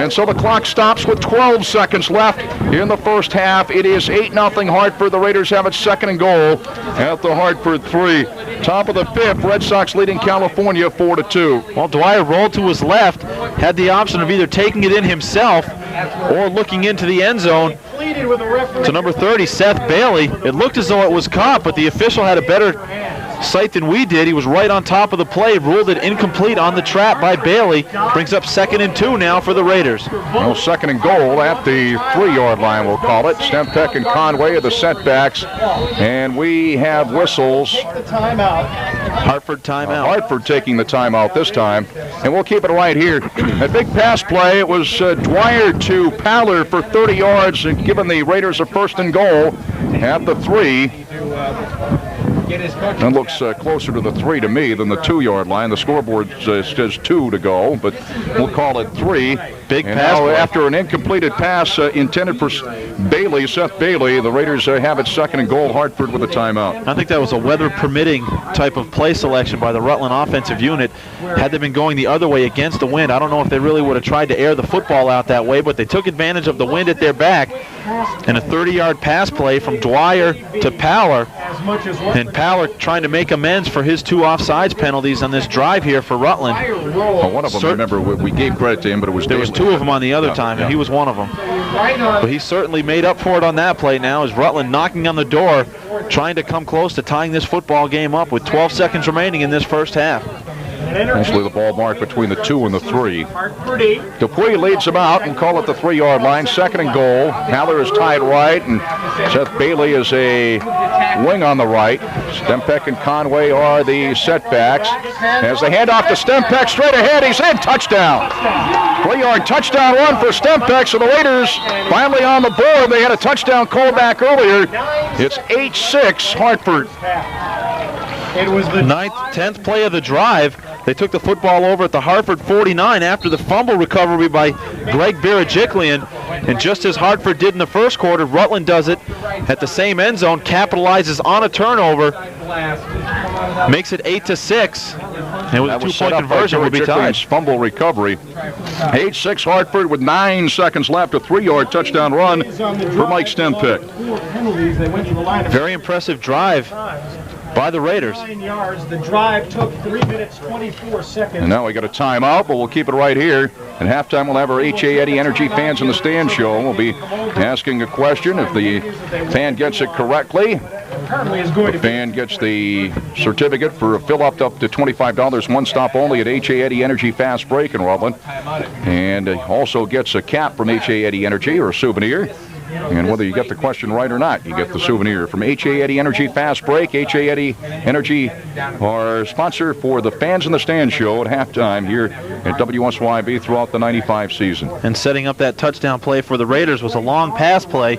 And so the clock stops with 12 seconds left in the first half. It is 8-0 Hartford. The Raiders have it 2nd and goal at the Hartford 3. Top of the 5th, Red Sox leading California 4-2. Well, Dwyer rolled to his left, had the option of either taking it in himself or looking into the end zone to number 30, Seth Bailey. It looked as though it was caught, but the official had a better sight than we did. He was right on top of the play, ruled it incomplete on the trap by Bailey. Brings up 2nd and 2 now for the Raiders. Well, 2nd and goal at the 3-yard line, we'll call it. Stempeck and Conway are the setbacks, and we have whistles. Hartford timeout. Hartford taking the timeout this time, and we'll keep it right here. A big pass play. It was Dwyer to Paller for 30 yards, and given the Raiders a 1st and goal at the 3. That looks closer to the 3 to me than the 2-yard line. The scoreboard says 2 to go, but we'll call it 3. Big and pass. Now, after an incompleted pass intended for Bailey, Seth Bailey, the Raiders have it 2nd and goal. Hartford with a timeout. I think that was a weather-permitting type of play selection by the Rutland offensive unit. Had they been going the other way against the wind, I don't know if they really would have tried to air the football out that way, but they took advantage of the wind at their back. And a 30-yard pass play from Dwyer to Power. And Power trying to make amends for his 2 offsides penalties on this drive here for Rutland. Well, one of them, remember, we gave credit to him, but it was there was 2 of them on the other time, and he was one of them. But he certainly made up for it on that play now as Rutland knocking on the door, trying to come close to tying this football game up with 12 seconds remaining in this first half. Actually, the ball marked between the 2 and the 3. Dupuy leads them out and call it the 3-yard line. 2nd and goal. Haller is tied right, and Seth Bailey is a wing on the right. Stempeck and Conway are the setbacks. As they hand off to Stempeck, straight ahead, he's in. Touchdown. 3-yard touchdown run for Stempeck, so the Raiders finally on the board. They had a touchdown call back earlier. It's 8-6 Hartford. It was the 9th, 10th play of the drive. They took the football over at the Hartford 49 after the fumble recovery by Greg Barajiklian. And just as Hartford did in the first quarter, Rutland does it at the same end zone, capitalizes on a turnover, makes it 8-6. And with a 2-point conversion, would be tied. Fumble recovery. 8-6 Hartford with 9 seconds left. A 3-yard touchdown run for Mike Stempeck. Very impressive drive by the Raiders. 9 yards. The drive took 3 minutes, 24 seconds. And now we got a timeout, but we'll keep it right here. At halftime, we'll have our H.A. Eddy Energy Fans in the Stand show. We'll be asking a question. If the fan gets it correctly, the fan gets the certificate for a fill-up up to $25, one stop only at H.A. Eddy Energy Fast Break in Rutland. And also gets a cap from H.A. Eddy Energy or a souvenir. And whether you get the question right or not, you get the souvenir from H.A. Eddy Energy Fast Break. H.A. Eddy Energy, our sponsor for the Fans in the Stand show at halftime here at WSYB throughout the 95 season. And setting up that touchdown play for the Raiders was a long pass play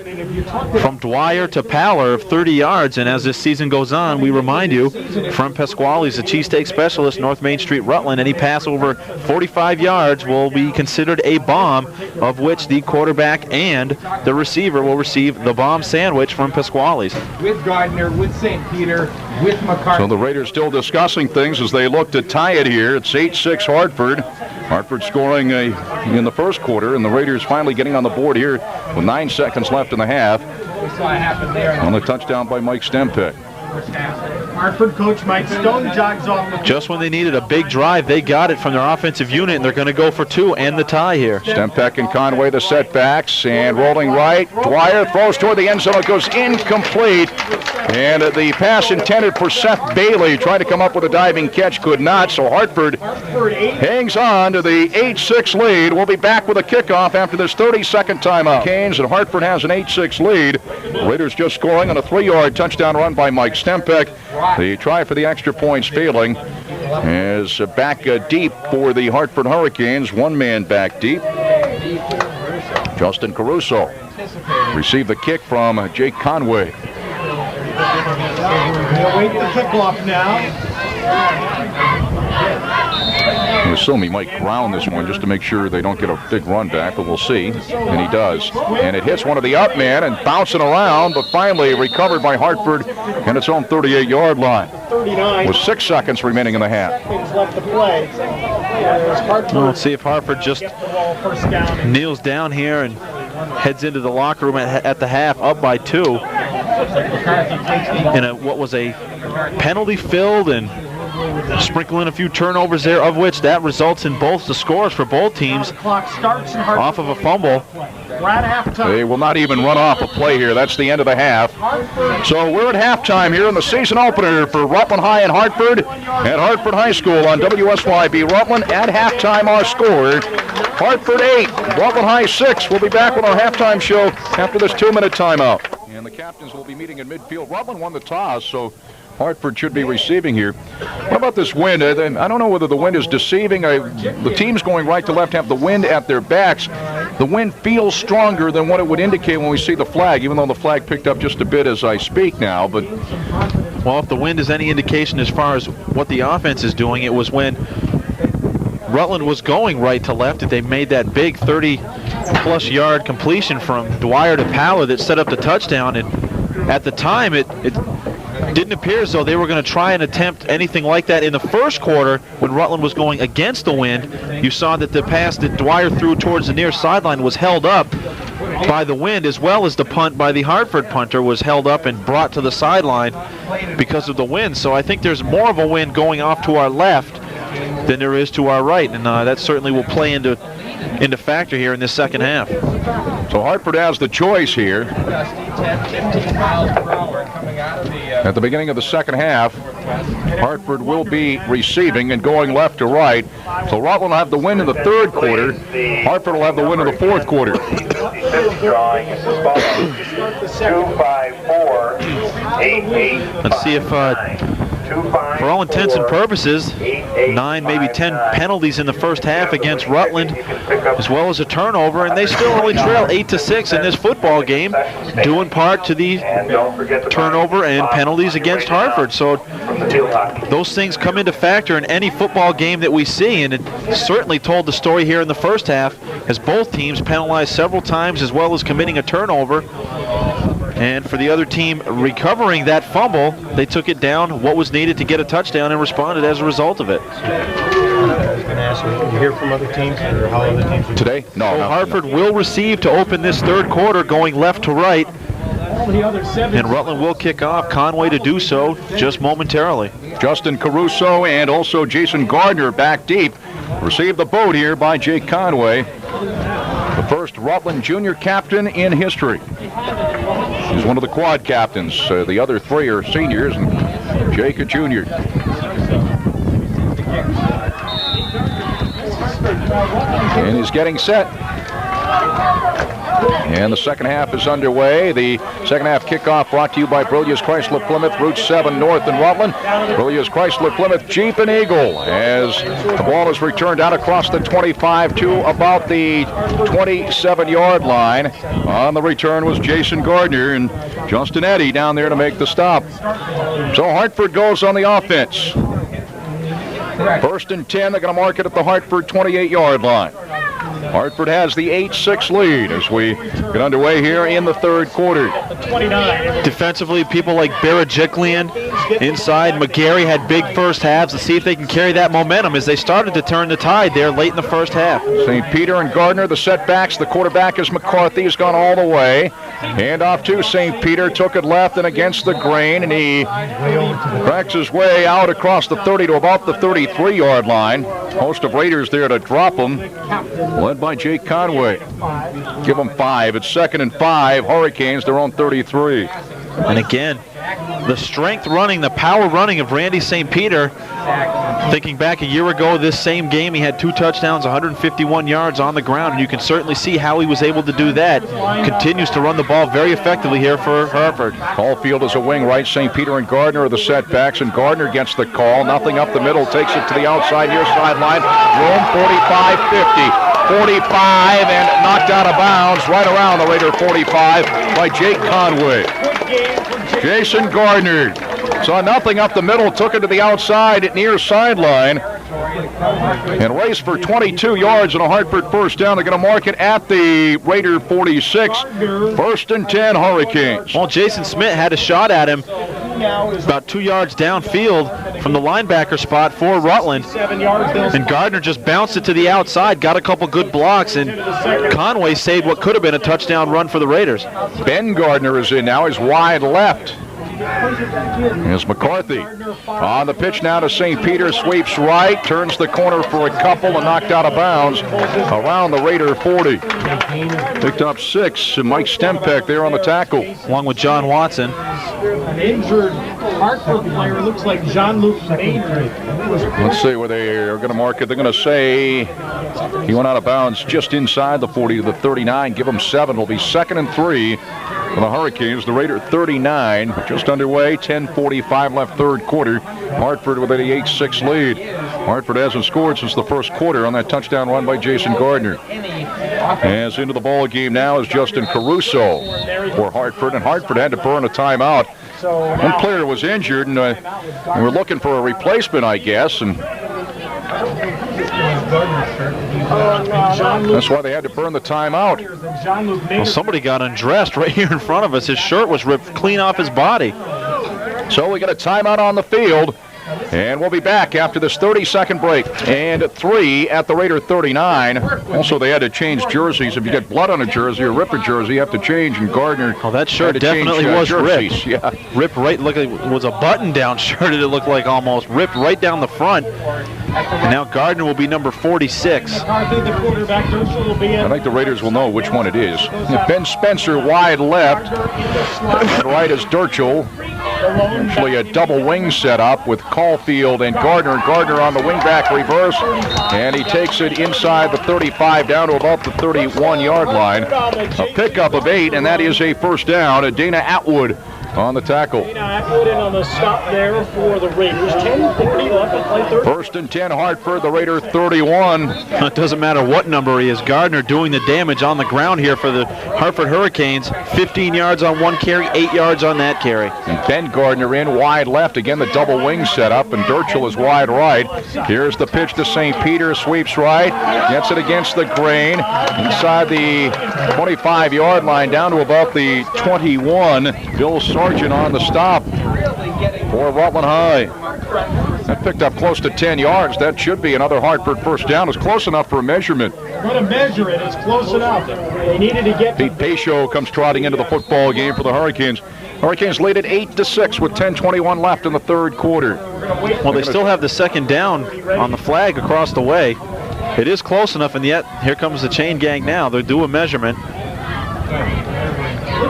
from Dwyer to Power of 30 yards. And as this season goes on, we remind you, From Pasquale is a cheesesteak specialist, North Main Street, Rutland. Any pass over 45 yards will be considered a bomb, of which the quarterback and the receiver will receive the bomb sandwich from Pasquale's. With Gardner, with St. Peter, with McCarthy. So the Raiders still discussing things as they look to tie it here. It's 8-6 Hartford. Hartford scoring in the first quarter, and the Raiders finally getting on the board here with 9 seconds left in the half. On the touchdown by Mike Stempeck. Hartford coach Mike Stone jogs off. Just when they needed a big drive, they got it from their offensive unit, and they're going to go for 2 and the tie here. Stempeck and Conway the setbacks, and rolling right. Dwyer throws toward the end zone. It goes incomplete. And the pass intended for Seth Bailey. Tried to come up with a diving catch, could not. So Hartford hangs on to the 8-6 lead. We'll be back with a kickoff after this 30-second timeout. Canes, and Hartford has an 8-6 lead. Raiders just scoring on a 3-yard touchdown run by Mike Stempeck. The try for the extra points failing. As back deep for the Hartford Hurricanes. One man back deep. Justin Caruso received the kick from Jake Conway. They'll wait the kickoff now. I assume he might ground this one just to make sure they don't get a big run back, but we'll see. And he does. And it hits one of the up men and bouncing around, but finally recovered by Hartford in its own 38-yard line. 39. With 6 seconds remaining in the half. Left to play. Well, let's see if Hartford just kneels down here and heads into the locker room at the half, up by 2. In what was a penalty-filled and sprinkle in a few turnovers there, of which that results in both the scores for both teams off of a fumble. They will not even run off a play here. That's the end of the half. So we're at halftime here in the season opener for Rutland High and Hartford at Hartford High School on WSYB. Rutland at halftime, our score, Hartford 8, Rutland High 6. We'll be back with our halftime show after this 2-minute timeout. And the captains will be meeting in midfield. Rutland won the toss, so Hartford should be receiving here. What about this wind? I don't know whether the wind is deceiving. The teams going right to left have the wind at their backs. The wind feels stronger than what it would indicate when we see the flag, even though the flag picked up just a bit as I speak now. But well, if the wind is any indication as far as what the offense is doing, it was when Rutland was going right to left that they made that big 30-plus yard completion from Dwyer to Powell that set up the touchdown. And at the time, it didn't appear as though they were going to try and attempt anything like that in the first quarter when Rutland was going against the wind. You saw that the pass that Dwyer threw towards the near sideline was held up by the wind, as well as the punt by the Hartford punter was held up and brought to the sideline because of the wind. So I think there's more of a wind going off to our left than there is to our right, and that certainly will play into factor here in this second half. So Hartford has the choice here. At the beginning of the second half, Hartford will be receiving and going left to right. So Rutland will have the win in the third quarter. Hartford will have the win in the fourth quarter. Let's see if, for all intents and purposes, 9, maybe 10 penalties in the first half against Rutland, as well as a turnover, and they still only trail 8-6 in this football game, due in part to the turnover and penalties against Hartford. So those things come into factor in any football game that we see, and it certainly told the story here in the first half, as both teams penalized several times as well as committing a turnover. And for the other team recovering that fumble, they took it down what was needed to get a touchdown and responded as a result of it. I was going to ask you, did you hear from other teams or how other teams were today? No. So Hartford will receive to open this third quarter, going left to right. And Rutland will kick off. Conway to do so just momentarily. Justin Caruso and also Jason Gardner back deep. Receive the boat here by Jake Conway, the first Rutland junior captain in history. He's one of the quad captains. The other 3 are seniors, and Jake a junior. And he's getting set. And the second half is underway. The second half kickoff brought to you by Brillius Chrysler Plymouth, Route 7 North in Rutland. Brillius Chrysler Plymouth, Jeep and Eagle, as the ball is returned out across the 25 to about the 27-yard line. On the return was Jason Gardner and Justin Eddy down there to make the stop. So Hartford goes on the offense. First and 10, they're going to mark it at the Hartford 28-yard line. Hartford has the 8-6 lead as we get underway here in the third quarter. Defensively, people like Barajiklian inside. McGarry had big first halves. Let's see if they can carry that momentum as they started to turn the tide there late in the first half. St. Peter and Gardner, the setbacks. The quarterback is McCarthy. He's gone all the way. Hand off to St. Peter. Took it left and against the grain, and he cracks his way out across the 30 to about the 33-yard line. Host of Raiders there to drop him, led by Jake Conway. Give them 5. It's 2nd and 5. Hurricanes, their own 33. And again, the strength running, the power running of Randy St. Peter. Thinking back a year ago, this same game, he had 2 touchdowns, 151 yards on the ground, and you can certainly see how he was able to do that. Continues to run the ball very effectively here for Hartford. Caulfield is a wing right. St. Peter and Gardner are the setbacks, and Gardner gets the call. Nothing up the middle, takes it to the outside near sideline. Room 45-50. 45 and knocked out of bounds right around the Raider 45 by Jake Conway. Jason Gardner saw nothing up the middle, took it to the outside at near sideline, and raced for 22 yards and a Hartford first down. They're going to mark it at the Raider 46. 1st and 10 Hurricanes. Well, Jason Smith had a shot at him about 2 yards downfield from the linebacker spot for Rutland, and Gardner just bounced it to the outside, got a couple good blocks, and Conway saved what could have been a touchdown run for the Raiders. Ben Gardner is in now. He's wide left. Here's McCarthy on the pitch now to St. Peter, sweeps right, turns the corner for a couple and knocked out of bounds around the Raider 40. Picked up 6, and Mike Stempeck there on the tackle. Along with John Watson. An injured Hartford player, looks like Jean-Luc Maynard. Let's see where they are going to mark it. They're going to say he went out of bounds just inside the 40 to the 39. Give him 7. It'll be 2nd and 3 for the Hurricanes. The Raider 39, just underway. 10:45 left, third quarter. Hartford with an 8-6 lead. Hartford hasn't scored since the first quarter on that touchdown run by Jason Gardner. As into the ball game now is Justin Caruso for Hartford, and Hartford had to burn a timeout. One player was injured, and we're looking for a replacement, I guess, and that's why they had to burn the timeout. Well, somebody got undressed right here in front of us. His shirt was ripped clean off his body. So we got a timeout on the field, and we'll be back after this 30-second break. And 3 at the Raider 39. Also, they had to change jerseys. If you get blood on a jersey or rip a jersey, you have to change. And Gardner, oh, that shirt definitely was jerseys. ripped. Yeah, ripped right. Look, it was a button-down shirt. It looked like almost ripped right down the front. And now Gardner will be number 46. I think the Raiders will know which one it is. Ben Spencer wide left. And right is Durchel. Actually a double wing setup with Caulfield and Gardner. Gardner on the wingback reverse, and he takes it inside the 35 down to about the 31-yard line. A pickup of 8, and that is a first down. Dana Atwood on the tackle. Dana Atwood in on the stop there for the Raiders. 10:40 left to play third. 1st and 10 Hartford, the Raider 31. It doesn't matter what number he is. Gardner doing the damage on the ground here for the Hartford Hurricanes. 15 yards on one carry, 8 yards on that carry. And Ben Gardner in wide left. Again, the double wing setup, and Durchel is wide right. Here's the pitch to St. Peter, sweeps right, gets it against the grain, inside the 25-yard line, down to about the 21. Bill Sargent on the stop for Rutland High. That picked up close to 10 yards. That should be another Hartford first down. It's close enough for a measurement. Going to measure it. It's close enough. They needed to get. Pete Pacho comes trotting into the football game for the Hurricanes. Hurricanes lead at 8-6 with 10:21 left in the third quarter. Well, they still have the second down on the flag across the way. It is close enough, and yet here comes the chain gang now. They'll do a measurement. Looks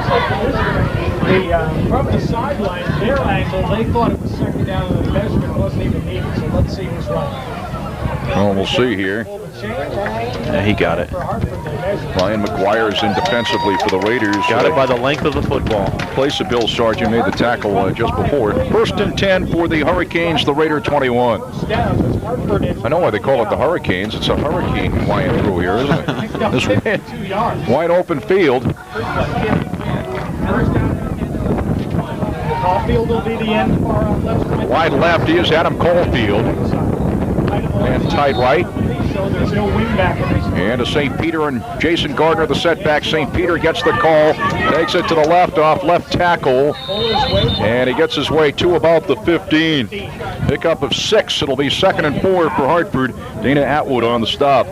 like from the sideline, their angle, they thought it was second down, and the measurement wasn't even needed. So let's see who's right. Well, we'll see here. Yeah, he got it. Ryan McGuire's in defensively for the Raiders. Got it by the length of the football. Place of Bill Sargent made the tackle just before. 1st and 10 for the Hurricanes, the Raider 21. I know why they call it the Hurricanes. It's a hurricane flying through here, isn't it? This wide open field. Caulfield will be the end far left. Wide left is Adam Caulfield. And tight right so there's no wing back in this. And to St. Peter and Jason Gardner, the setback. St. Peter gets the call, takes it to the left off left tackle, and he gets his way to about the 15. Pickup of 6. It'll be 2nd and 4 for Hartford. Dana Atwood on the stop.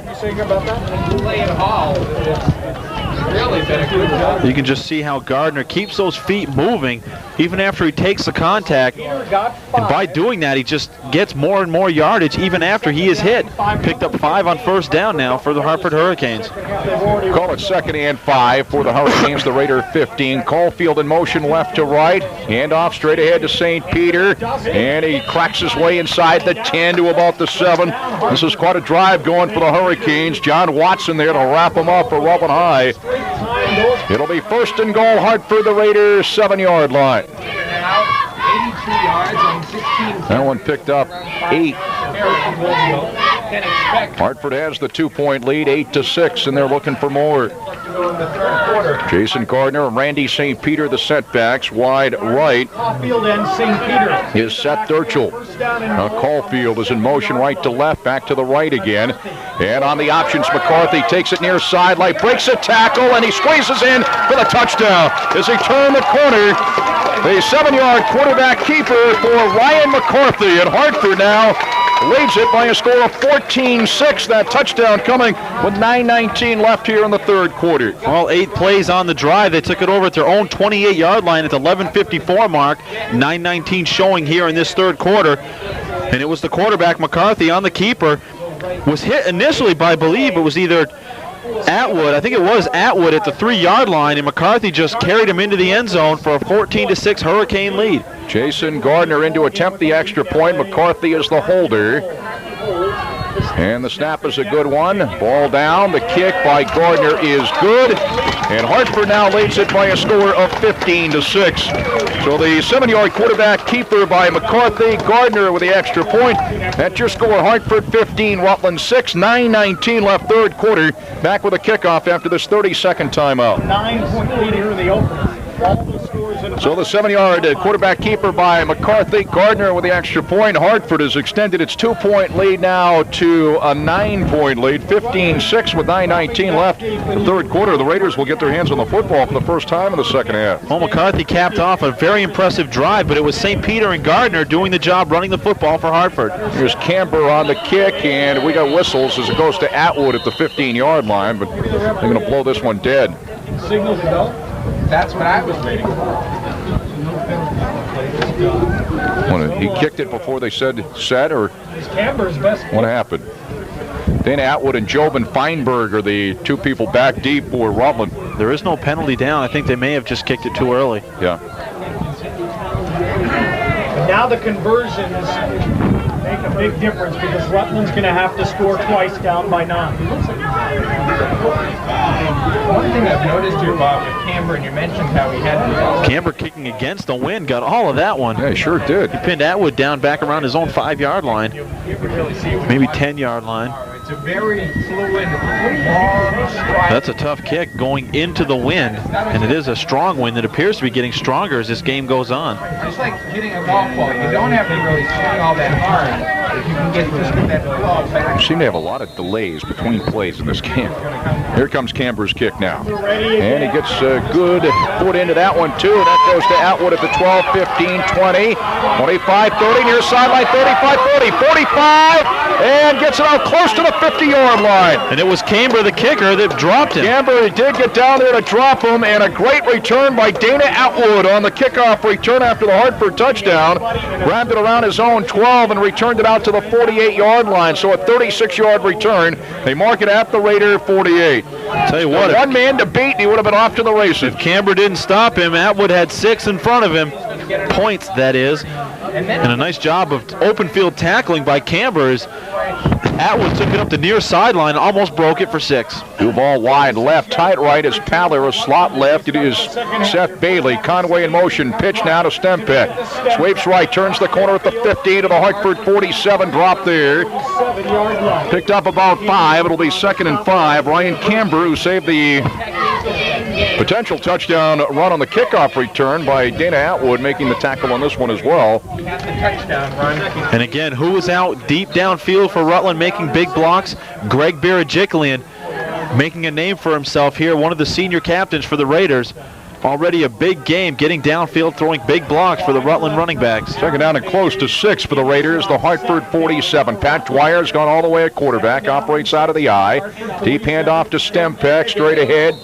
You can just see how Gardner keeps those feet moving even after he takes the contact. And by doing that, he just gets more and more yardage even after he is hit. Picked up 5 on first down now for the Hartford Hurricanes. Call it 2nd and 5 for the Hurricanes, the Raider 15. Caulfield in motion left to right. Hand off straight ahead to St. Peter. And he cracks his way inside the 10 to about the 7. This is quite a drive going for the Hurricanes. John Watson there to wrap them up for Robin High. It'll be 1st and goal, Hartford, the Raiders' 7-yard line. 82 yards on 16. That one picked up 8. Hartford has the 2-point lead, 8-6, and they're looking for more. Jason Gardner and Randy St. Peter, the setbacks, wide right. Caulfield and St. Peter. Is Seth Durchel. Caulfield is in motion right to left, back to the right again. And on the options, McCarthy takes it near sideline, breaks a tackle, and he squeezes in for the touchdown. As he turned the corner, the 7-yard quarterback keeper for Ryan McCarthy. And Hartford now leads it by a score of 14-6. That touchdown coming with 9:19 left here in the third quarter. All 8 plays on the drive. They took it over at their own 28-yard line at the 11:54 mark. 9:19 showing here in this third quarter. And it was the quarterback, McCarthy, on the keeper. Was hit initially by, I believe it was either Atwood. I think it was Atwood at the 3-yard line, and McCarthy just carried him into the end zone for a 14-6 Hurricane lead. Jason Gardner in to attempt the extra point. McCarthy is the holder. And the snap is a good one. Ball down. The kick by Gardner is good. And Hartford now leads it by a score of 15-6. So the 7-yard quarterback keeper by McCarthy. Gardner with the extra point. That's your score. Hartford 15, Rutland 6. 9:19 left third quarter. Back with a kickoff after this 30-second timeout. 9-point lead here in the opener. All the scores in So the 7-yard quarterback keeper by McCarthy. Gardner with the extra point. Hartford has extended its 2-point lead now to a 9-point lead. 15-6 with 9:19 left. The third quarter, the Raiders will get their hands on the football for the first time in the second half. Well, McCarthy capped off a very impressive drive, but it was St. Peter and Gardner doing the job running the football for Hartford. Here's Camber on the kick, and we got whistles as it goes to Atwood at the 15-yard line, but they're going to blow this one dead. signal to go. That's what I was waiting for. He kicked it before they said set, or It's Camber's best. what happened? Dana Atwood and Jobin Feinberg are the two people back deep for Rutland. There is no penalty down. I think they may have just kicked it too early. Yeah. And now the conversions make a big difference because Rutland's going to have to score twice down by 9. One thing I've noticed here, Bob, with Camber, and you mentioned how he had Camber kicking against the wind, got all of that one. Yeah, he sure did. He pinned Atwood down back around his own 5-yard line, you can really see it when maybe you 10-yard line. It's a very fluid, long stride. That's a tough kick going into the wind, and it is a strong wind that appears to be getting stronger as this game goes on. Just like hitting a golf ball, you don't have to really swing all that hard if you can get that ball back. We seem to have a lot of delays between plays in this game. Here comes Camber's kick now. And he gets a good foot into that one, too. And that goes to Atwood at the 12, 15, 20, 25, 30, near sideline, 35, 40, 45, and gets it out close to the 50-yard line. And it was Camber, the kicker, that dropped him. Camber did get down there to drop him, and a great return by Dana Atwood on the kickoff return after the Hartford touchdown. Grabbed it around his own 12 and returned it out to the 48-yard line. So a 36-yard return. They mark it at the Raider 48. Tell you what, One man to beat, and he would have been off to the races. if Camber didn't stop him, Atwood had 6 in front of him. Points, that is. And a nice job of open field tackling by Camber as Atwood took it up the near sideline, almost broke it for 6. Duval wide left, tight right is Paller, a slot left. It is Seth Bailey. Conway in motion, pitch now to Stempeck. Sweeps right, turns the corner at the 15 to the Hartford 47, drop there. 7-yard line. Picked up about 5, it'll be 2nd and 5. Ryan Camber, who saved the Potential touchdown run on the kickoff return by Dana Atwood, making the tackle on this one as well. And again, who was out deep downfield for Rutland making big blocks? Greg Barajiklian, making a name for himself here, one of the senior captains for the Raiders. Already a big game, getting downfield, throwing big blocks for the Rutland running backs. Second down and close to 6 for the Raiders, the Hartford 47. Pat Dwyer's gone all the way at quarterback, operates out of the eye. Deep handoff to Stempeck, straight ahead,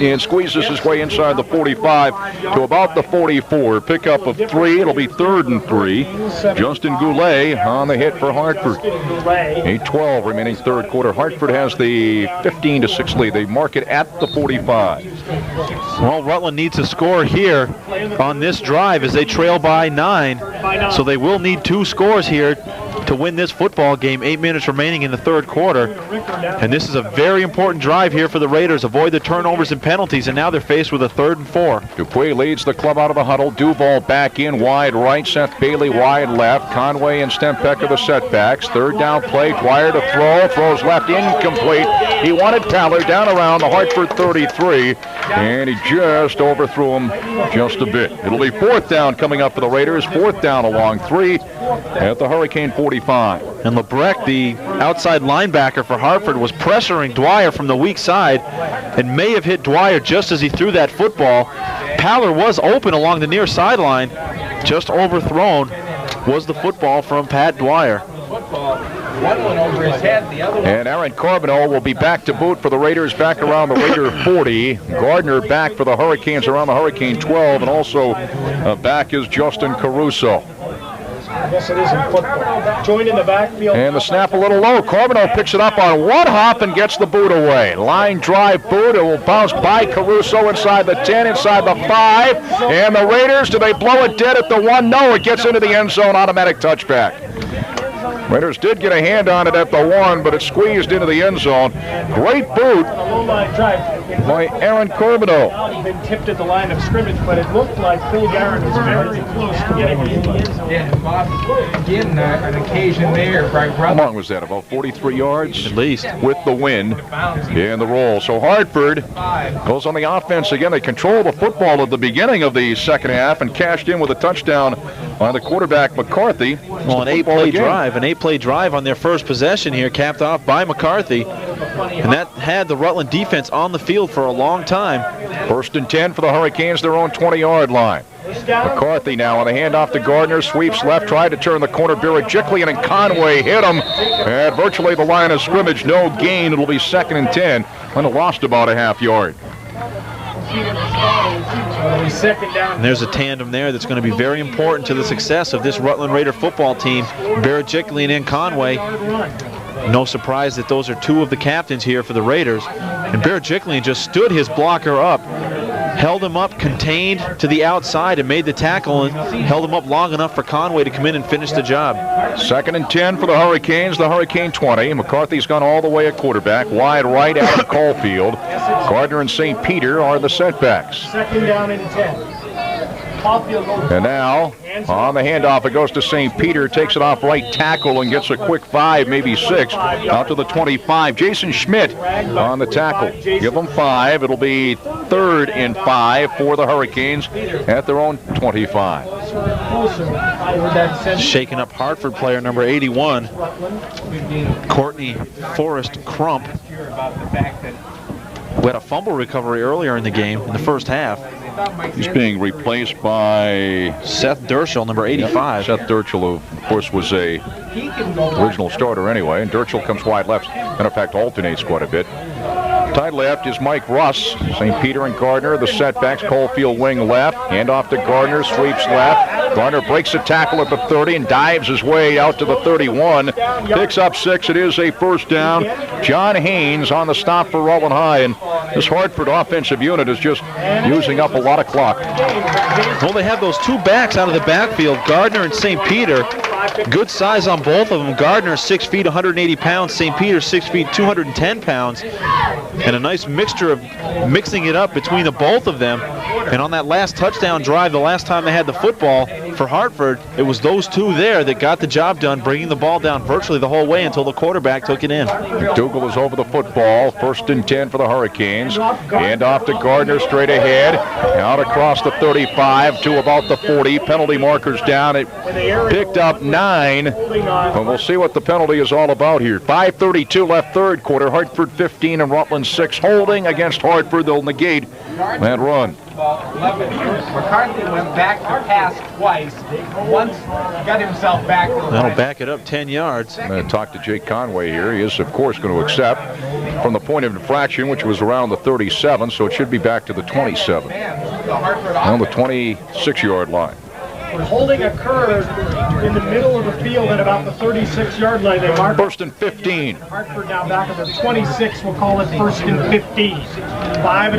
and squeezes his way inside the 45 to about the 44. Pickup of 3, it'll be 3rd and 3. Justin Goulet on the hit for Hartford. 8:12 remaining third quarter. Hartford has the 15-6 lead. They mark it at the 45. Well, Rutland needs to score here on this drive as they trail by 9. So they will need 2 scores here to win this football game. 8 minutes remaining in the third quarter. And this is a very important drive here for the Raiders. Avoid the turnovers and penalties, and now they're faced with a 3rd and 4. Dupuy leads the club out of the huddle. Duval back in wide right. Seth Bailey wide left. Conway and Stempeck are the setbacks. 3rd down play. Dwyer to throw. Throws left, incomplete. He wanted Taller down around the Hartford 33, and he just overthrew him just a bit. It'll be 4th down coming up for the Raiders. 4th down along 3 at the Hurricane 45. And Lebrecht, the outside linebacker for Hartford, was pressuring Dwyer from the weak side and may have hit Dwyer just as he threw that football. Paller was open along the near sideline. Just overthrown was the football from Pat Dwyer. And Aaron Carbonell will be back to boot for the Raiders, back around the Raider 40. Gardner back for the Hurricanes around the Hurricane 12, and also back is Justin Caruso. I guess it is in football. Join in the backfield. And the snap a little low. Carbonell picks it up on one hop and gets the boot away. Line drive boot. It will bounce by Caruso inside the 10, inside the 5. And the Raiders, do they blow it dead at the 1? No, it gets into the end zone. Automatic touchback. Raiders did get a hand on it at the 1, but it squeezed into the end zone. Great boot by Aaron Carbonell. Been tipped at the line of scrimmage, but it looked like Phil Garrett was very close to getting it in the end zone. Yeah, Bob, again, an occasion there. How long was that? About 43 yards? At least. With the wind and the roll. So Hartford goes on the offense again. They control the football at the beginning of the second half and cashed in with a touchdown on the quarterback McCarthy. Well, an 8-play drive on their first possession here, capped off by McCarthy. And that had the Rutland defense on the field for a long time. 1st and 10 for the Hurricanes, their own 20-yard line. McCarthy now on the handoff to Gardner, sweeps left, tried to turn the corner. Barajiklian and Conway hit him at virtually the line of scrimmage. No gain. It'll be 2nd and 10. When it lost about a half yard. And there's a tandem there that's going to be very important to the success of this Rutland Raider football team. Barajiklian and Conway. No surprise that those are 2 of the captains here for the Raiders. And Barajiklian just stood his blocker up, held him up, contained to the outside, and made the tackle and held him up long enough for Conway to come in and finish the job. 2nd and 10 for the Hurricanes, the Hurricane 20. McCarthy's gone all the way at quarterback, wide right out of Caulfield. Gardner and St. Peter are the setbacks. 2nd down and 10. And now, on the handoff, it goes to St. Peter, takes it off right tackle and gets a quick 5, maybe 6, out to the 25. Jason Schmidt on the tackle. Give them 5. It'll be 3rd and 5 for the Hurricanes at their own 25. Shaking up Hartford player number 81, Courtney Forrest Crump, who had a fumble recovery earlier in the game in the first half. He's being replaced by Seth Derschel, number 85. Seth Derschel, who, of course, was a original starter anyway. And Derschel comes wide left, and in fact alternates quite a bit. Tight left is Mike Russ. St. Peter and Gardner, the setbacks. Caulfield wing left. Hand off to Gardner, sweeps left. Gardner breaks a tackle at the 30 and dives his way out to the 31. Picks up 6. It is a 1st down. John Haynes on the stop for Rutland High. And this Hartford offensive unit is just using up a lot of clock. Well, they have those 2 backs out of the backfield, Gardner and St. Peter. Good size on both of them. Gardner 6 feet, 180 pounds. St. Peter 6 feet, 210 pounds. And a nice mixture of mixing it up between the both of them. And on that last touchdown drive, the last time they had the football, for Hartford, it was those two there that got the job done, bringing the ball down virtually the whole way until the quarterback took it in. McDougal is over the football. 1st and 10 for the Hurricanes. Hand off to Gardner straight ahead. Out across the 35 to about the 40. Penalty markers down. It picked up 9. And we'll see what the penalty is all about here. 5:32 left third quarter. Hartford 15 and Rutland 6. Holding against Hartford. They'll negate that run. McCarthy went back to pass twice. Once got himself back. That'll back it up 10 yards. I'm going to talk to Jake Conway here. He is, of course, going to accept from the point of infraction, which was around the 37, so it should be back to the 27. On the 26-yard line. When holding occurred in the middle of the field at about the 36-yard line, they marked 1st and 15. Hartford now back at the 26. We'll call it 1st and 15.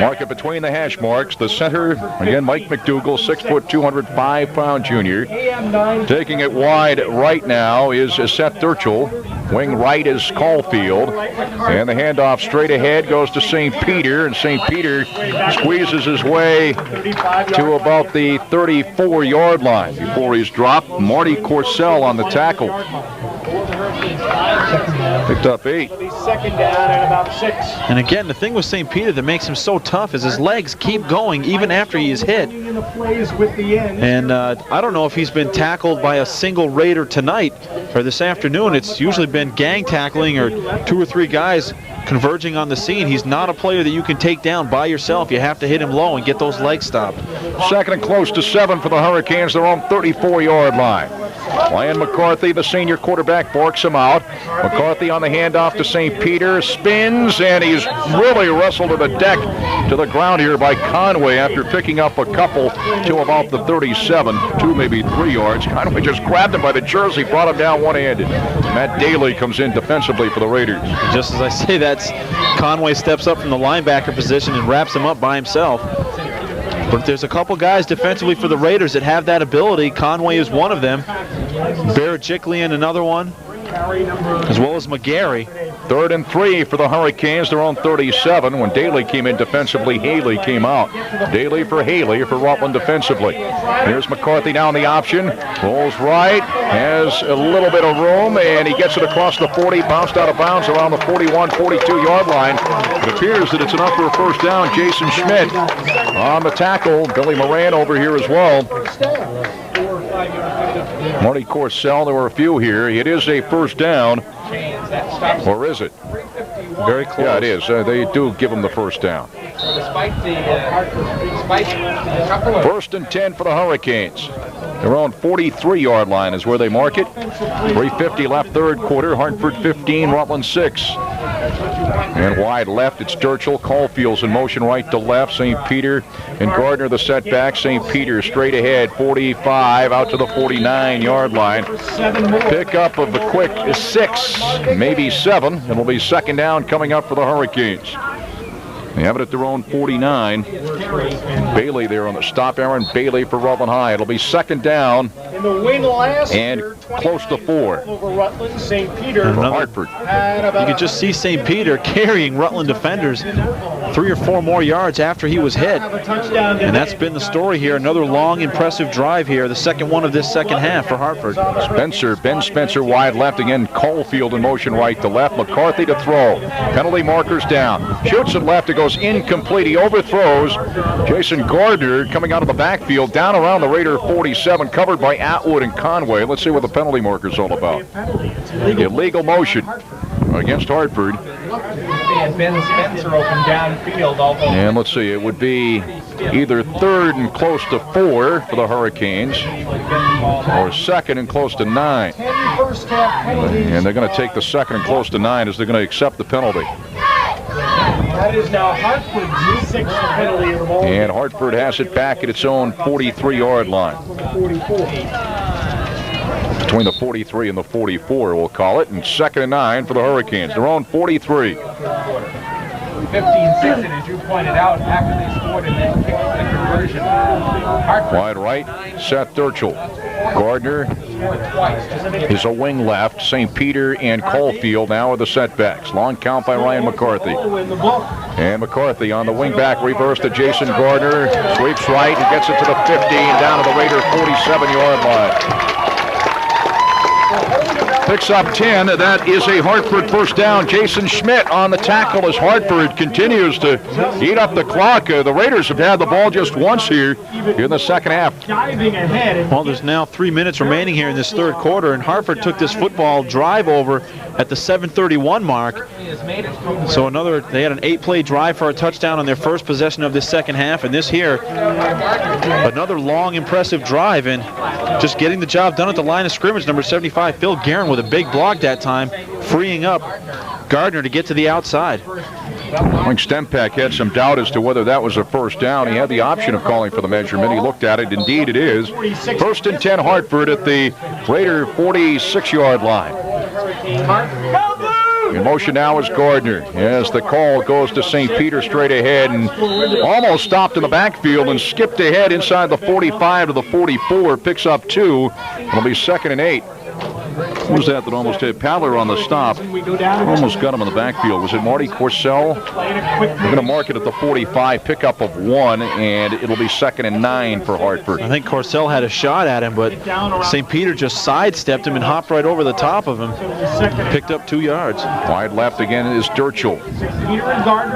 Mark it between the hash marks. The center, again, Mike McDougal, 6 foot, 205-pound junior. Taking it wide right now is Seth Thurchel. Wing right is Caulfield. And the handoff straight ahead goes to St. Peter. And St. Peter squeezes his way to about the 34-yard line before he's dropped. Marty Corsell on the tackle. Picked up 8. Second down and about 6. And again, the thing with St. Peter that makes him so tough is his legs keep going even after he is hit. And I don't know if he's been tackled by a single Raider tonight or this afternoon. It's usually been gang tackling or 2 or 3 guys converging on the scene. He's not a player that you can take down by yourself. You have to hit him low and get those legs stopped. 2nd and close to 7 for the Hurricanes. They're on 34-yard line. Ryan McCarthy, the senior quarterback, barks him out. McCarthy on the handoff to St. Peter, spins, and he's really wrestled to the deck, to the ground here by Conway after picking up a couple to about the 37, 2, maybe 3 yards. Conway just grabbed him by the jersey, brought him down one-handed. Matt Daly comes in defensively for the Raiders. Just as I say, that's Conway steps up from the linebacker position and wraps him up by himself. But there's a couple guys defensively for the Raiders that have that ability. Conway is one of them. Barrett-Jicklian another one, as well as McGarry. 3rd and 3 for the Hurricanes. They're on 37. When Healey came in defensively, Healey came out. Healey for Rutland defensively. Here's McCarthy down the option. Rolls right. Has a little bit of room, and he gets it across the 40. Bounced out of bounds around the 41, 42-yard line. It appears that it's enough for a first down. Jason Schmidt on the tackle. Billy Moran over here as well. Marty Corsell, there were a few here. It is a first down. Or is it? Very close. Yeah, it is. They do give him the first down. 1st and 10 for the Hurricanes. They're on 43-yard line is where they mark it. 3:50 left third quarter. Hartford 15, Rutland 6. And wide left, it's Sturchill. Caulfield's in motion right to left. St. Peter and Gardner the setback. St. Peter straight ahead, 45 out to the 49-yard line. Pickup of the quick is 6, maybe 7. It'll be 2nd down coming up for the Hurricanes. They have it at their own 49. Bailey there on the stop. Aaron Bailey for Rutland High. It'll be 2nd down and close to 4. Over Rutland, St. Peter. For Hartford. You could just see St. Peter carrying Rutland defenders 3 or 4 more yards after he was hit. And that's been the story here. Another long, impressive drive here. The second one of this second half for Hartford. Ben Spencer wide left again. Caulfield in motion right to left. McCarthy to throw. Penalty markers down. Shoots it left. It goes incomplete. He overthrows. Jason Gardner coming out of the backfield down around the Raider 47, covered by Atwood and Conway. Let's see what the penalty marker is all about. Illegal motion against Hartford. Ben Spencer open downfield. And let's see, it would be either 3rd and close to 4 for the Hurricanes, or 2nd and close to 9. And they're going to take the 2nd and close to 9 as they're going to accept the penalty. That is now Hartford's 6th penalty of the ball. And Hartford has it back at its own 43-yard line. Between the 43 and the 44, we'll call it. And 2nd and 9 for the Hurricanes. They're on 43. 15-6, and as you pointed out, after they scored and then kicked the conversion. Wide right, Seth Durchel. Gardner is a wing left. St. Peter and Caulfield now are the setbacks. Long count by Ryan McCarthy. And McCarthy on the wing back, reverse to Jason Gardner. Sweeps right and gets it to the 15, down to the Raider 47-yard line. Picks up 10. That is a Hartford first down. Jason Schmidt on the tackle as Hartford continues to eat up the clock. The Raiders have had the ball just once here in the second half. Well, there's now 3 minutes remaining here in this third quarter, and Hartford took this football drive over at the 7:31 mark. So they had an 8-play drive for a touchdown on their first possession of this second half, and this here, another long, impressive drive, and just getting the job done at the line of scrimmage. Number 75, Phil Guerin, with a big block that time, freeing up Gardner to get to the outside. I think Stempak had some doubt as to whether that was a first down. He had the option of calling for the measurement. He looked at it. Indeed, it is. First and 10 Hartford at the Raider 46-yard line. In motion now is Gardner as the call goes to St. Peter straight ahead and almost stopped in the backfield and skipped ahead inside the 45 to the 44. Picks up 2. It'll be 2nd and 8. Who was that almost hit Paller on the stop? Almost got him in the backfield. Was it Marty Corsell? We're going to mark it at the 45, pickup of 1, and it'll be 2nd and 9 for Hartford. I think Corsell had a shot at him, but St. Peter just sidestepped him and hopped right over the top of him. Picked up 2 yards. Wide left again is Durchel.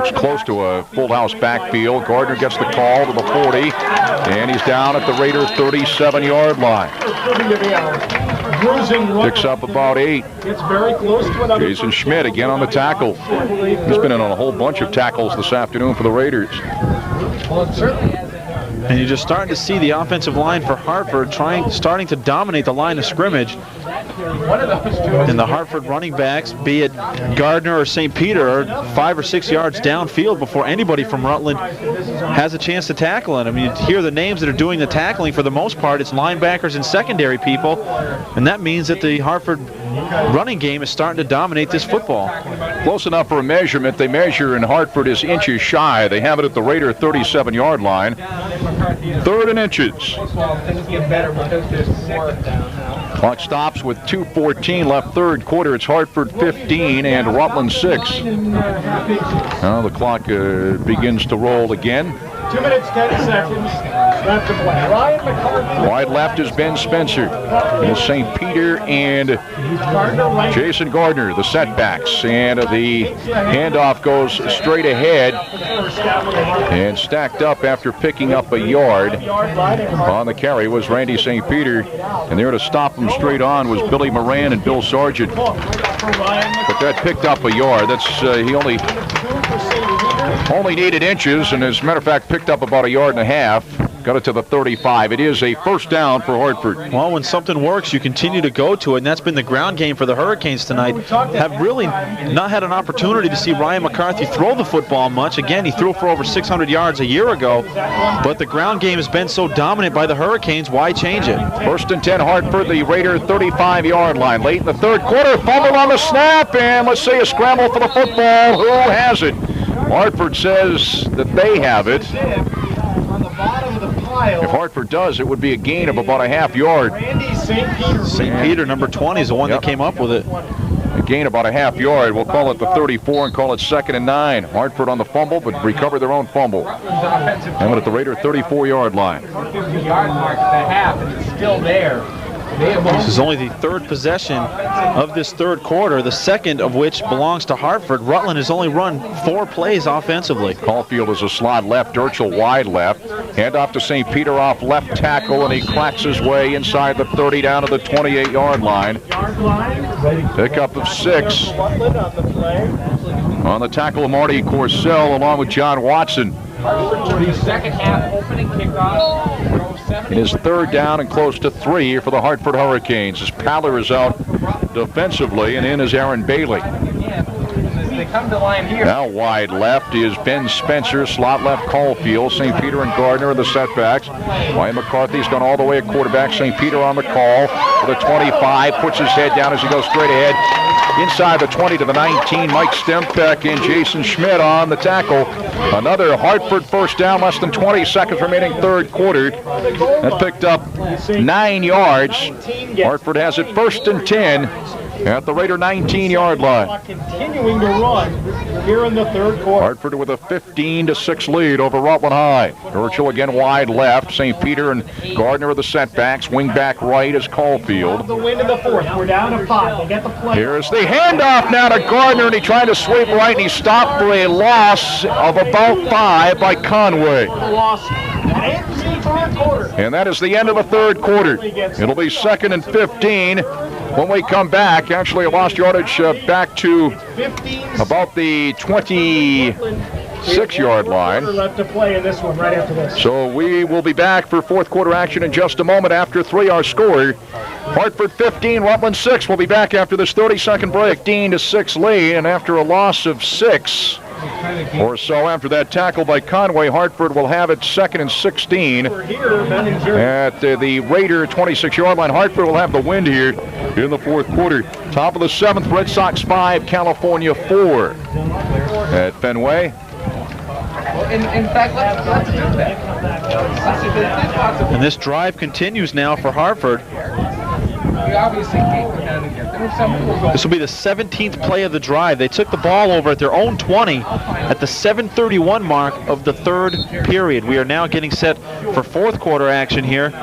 It's close to a full house backfield. Gardner gets the call to the 40, and he's down at the Raider 37-yard line. Picks up about 8. Jason Schmidt again on the tackle. He's been in on a whole bunch of tackles this afternoon for the Raiders. And you're just starting to see the offensive line for Hartford starting to dominate the line of scrimmage. And the Hartford running backs, be it Gardner or St. Peter, are 5 or 6 yards downfield before anybody from Rutland has a chance to tackle it. I mean, you hear the names that are doing the tackling. For the most part, it's linebackers and secondary people. And that means that the Hartford running game is starting to dominate this football. Close enough for a measurement. They measure, and Hartford is inches shy. They have it at the Raider 37-yard line. 3rd and inches. Clock stops with 2:14 left, third quarter. It's Hartford 15 and Rutland 6. Now the clock begins to roll again. 2 minutes, 10 seconds left to play. Ryan McCarthy. Wide left is Ben Spencer. It's St. Peter and Jason Gardner, the setbacks. And the handoff goes straight ahead and stacked up after picking up a yard. On the carry was Randy St. Peter. And there to stop him straight on was Billy Moran and Bill Sargent. But that picked up a yard. That's he only needed inches, and as a matter of fact, picked up about a yard and a half. Got it to the 35. It is a first down for Hartford. Well, when something works, you continue to go to it, and that's been the ground game for the Hurricanes tonight. Have really not had an opportunity to see Ryan McCarthy throw the football much. Again, he threw for over 600 yards a year ago, but the ground game has been so dominant by the Hurricanes, why change it? First and 10, Hartford, the Raider 35-yard line. Late in the third quarter, fumble on the snap, and let's see a scramble for the football. Who has it? Hartford says that they have it. If Hartford does, it would be a gain of about a half yard. St. Peter, number 20, is the one that came up with it. A gain about a half yard. We'll call it the 34 and call it 2nd and 9. Hartford on the fumble, but recover their own fumble. And at the Raider 34-yard line. 50-yard mark at the half, and it's still there. This is only the third possession of this third quarter, the second of which belongs to Hartford. Rutland has only run 4 plays offensively. Caulfield is a slot left, Durchel wide left. Hand off to St. Peter off left tackle, and he cracks his way inside the 30 down to the 28-yard line. Pickup of 6. On the tackle of Marty Corsell along with John Watson. Second half opening kickoff. It is 3rd down and close to 3 for the Hartford Hurricanes as Paller is out defensively, and in is Aaron Bailey. come to line here. Now wide left is Ben Spencer, slot left Caulfield, St. Peter and Gardner in the setbacks. Ryan McCarthy's gone all the way at quarterback. St. Peter on the call for the 25, puts his head down as he goes straight ahead. Inside the 20 to the 19, Mike Stempeck and Jason Schmidt on the tackle. Another Hartford first down, less than 20 seconds remaining third quarter. That picked up 9 yards. Hartford has it 1st and 10 at the Raider 19-yard line. Continuing to run here in the third quarter. Hartford with a 15-6 lead over Rutland High. Churchill again wide left. St. Peter and Gardner are the setbacks. Wing back right is Caulfield. The win in the fourth. We're down to 5. They get the play. Here's the handoff now to Gardner, and he tried to sweep right, and he stopped for a loss of about 5 by Conway. Loss. That ends the third quarter. And that is the end of the third quarter. It'll be 2nd and 15 when we come back. Actually, a lost yardage back to about the 26-yard line. Left to play in this one right after this. So we will be back for fourth quarter action in just a moment. After 3, our score. Hartford 15, Rutland 6. We'll be back after this 30-second break. 15-6 lead, and after a loss of 6 or so after that tackle by Conway, Hartford will have it 2nd and 16 at the Raider 26-yard line. Hartford will have the win here in the fourth quarter. Top of the 7th, Red Sox 5, California 4 at Fenway. In fact, let's do that. And this drive continues now for Hartford. We obviously can't go down and get them. This will be the 17th play of the drive. They took the ball over at their own 20 at the 7:31 mark of the third period. We are now getting set for fourth quarter action here.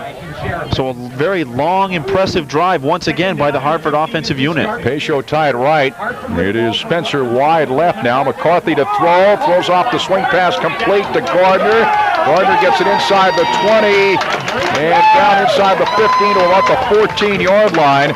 So a very long, impressive drive once again by the Hartford offensive unit. Pacho tied right. It is Spencer wide left now. McCarthy to throw. Throws off the swing pass complete to Gardner. Gardner gets it inside the 20 and down inside the 15 to about the 14-yard line.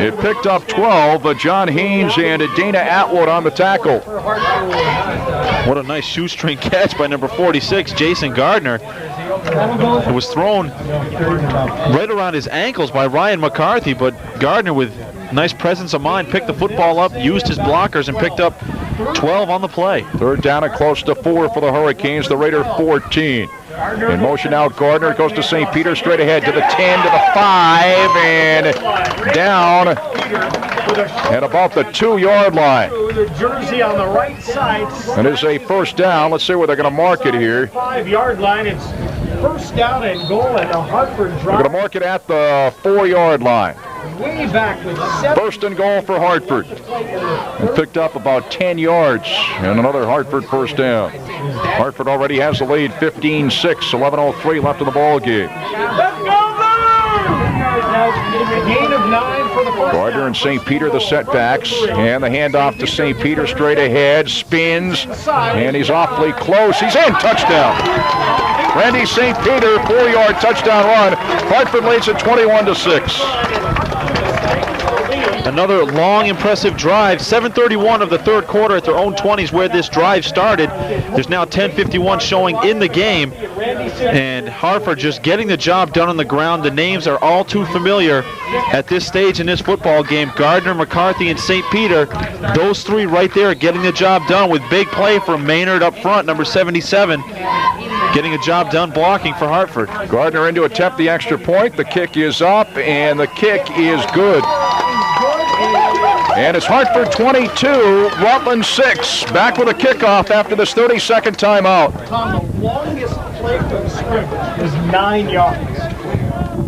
It picked up 12, but John Haynes and Dana Atwood on the tackle. What a nice shoestring catch by number 46, Jason Gardner. It was thrown right around his ankles by Ryan McCarthy, but Gardner, with nice presence of mind, picked the football up, used his blockers, and picked up 12 on the play. Third down and close to 4 for the Hurricanes, the Raider 14. In motion out, Gardner goes to St. Peter, straight ahead to the 10, to the 5, and down at about the 2-yard line. The jersey on the right side. And it's a first down. Let's see where they're going to mark it here. 5-yard line. It's first down and goal at the Hartford drive. They're going to mark it at the 4-yard line. Way back with 7. First and goal for Hartford. And picked up about 10 yards. And another Hartford first down. Hartford already has the lead, 15-6, 11:03 left in the ball game. Let's go, gain of 9 for the first Gardner down. and St. Peter the setbacks. And the handoff to St. Peter straight ahead. Spins. And he's awfully close. He's in. Touchdown. Randy St. Peter, 4-yard touchdown run. Hartford leads at 21-6. Another long, impressive drive. 7:31 of the third quarter at their own 20s where this drive started. There's now 10:51 showing in the game. And Hartford just getting the job done on the ground. The names are all too familiar at this stage in this football game. Gardner, McCarthy, and St. Peter. Those three right there getting the job done with big play from Maynard up front, number 77. Getting a job done blocking for Hartford. Gardner in to attempt the extra point. The kick is up, and the kick is good. And it's Hartford 22, Rutland 6. Back with a kickoff after this 30-second timeout. Tom, the longest play for the scrimmage was 9 yards.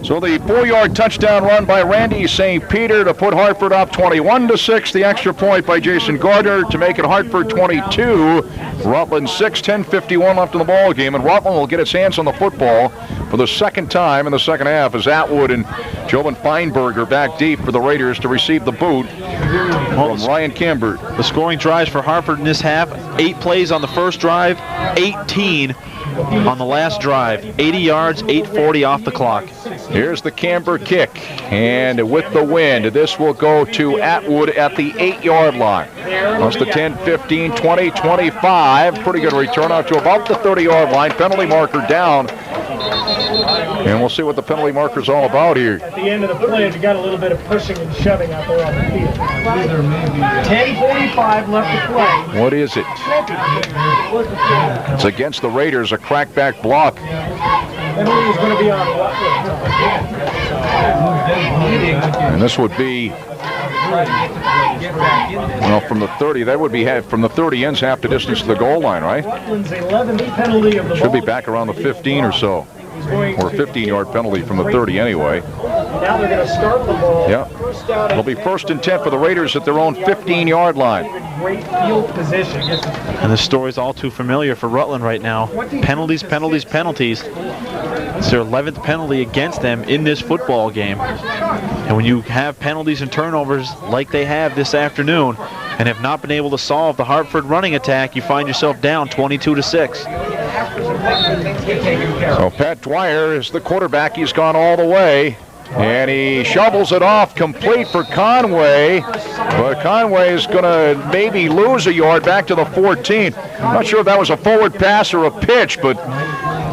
So the 4-yard touchdown run by Randy St. Peter to put Hartford up 21-6. The extra point by Jason Gardner to make it Hartford 22, Rutland 6. 10:51 left in the ball game, and Rutland will get its hands on the football for the second time in the second half as Atwood and Jovan Feinberger back deep for the Raiders to receive the boot from Ryan Cambert. The scoring drives for Hartford in this half: 8 plays on the first drive, 18 on the last drive. 80 yards, 8:40 off the clock. Here's the Camber kick, and with the wind, this will go to Atwood at the 8-yard line. Plus the 10, 15, 20, 25. Pretty good return out to about the 30-yard line. Penalty marker down And we'll see what the penalty marker's all about here. At the end of the play, you got a little bit of pushing and shoving out there on the field. 10:45 left to play. What is it? It's against the Raiders, a crackback block. Penalty is going to be on And this would be, well, from the 30. That would be from the 30 ends half the distance to the goal line, right? Rutland's 11th penalty of the Should be back around the 15 or so. Or a 15-yard penalty from the 30 anyway. Now they're going to start the ball. Yeah. It'll be 1st and 10 for the Raiders at their own 15-yard line. Great field position. And this story's all too familiar for Rutland right now. Penalties, penalties, penalties. It's their 11th penalty against them in this football game. And when you have penalties and turnovers like they have this afternoon and have not been able to solve the Hartford running attack, you find yourself down 22-6. So Pat Dwyer is the quarterback. He's gone all the way. And he shovels it off complete for Conway. But Conway is going to maybe lose a yard back to the 14. I'm not sure if that was a forward pass or a pitch, but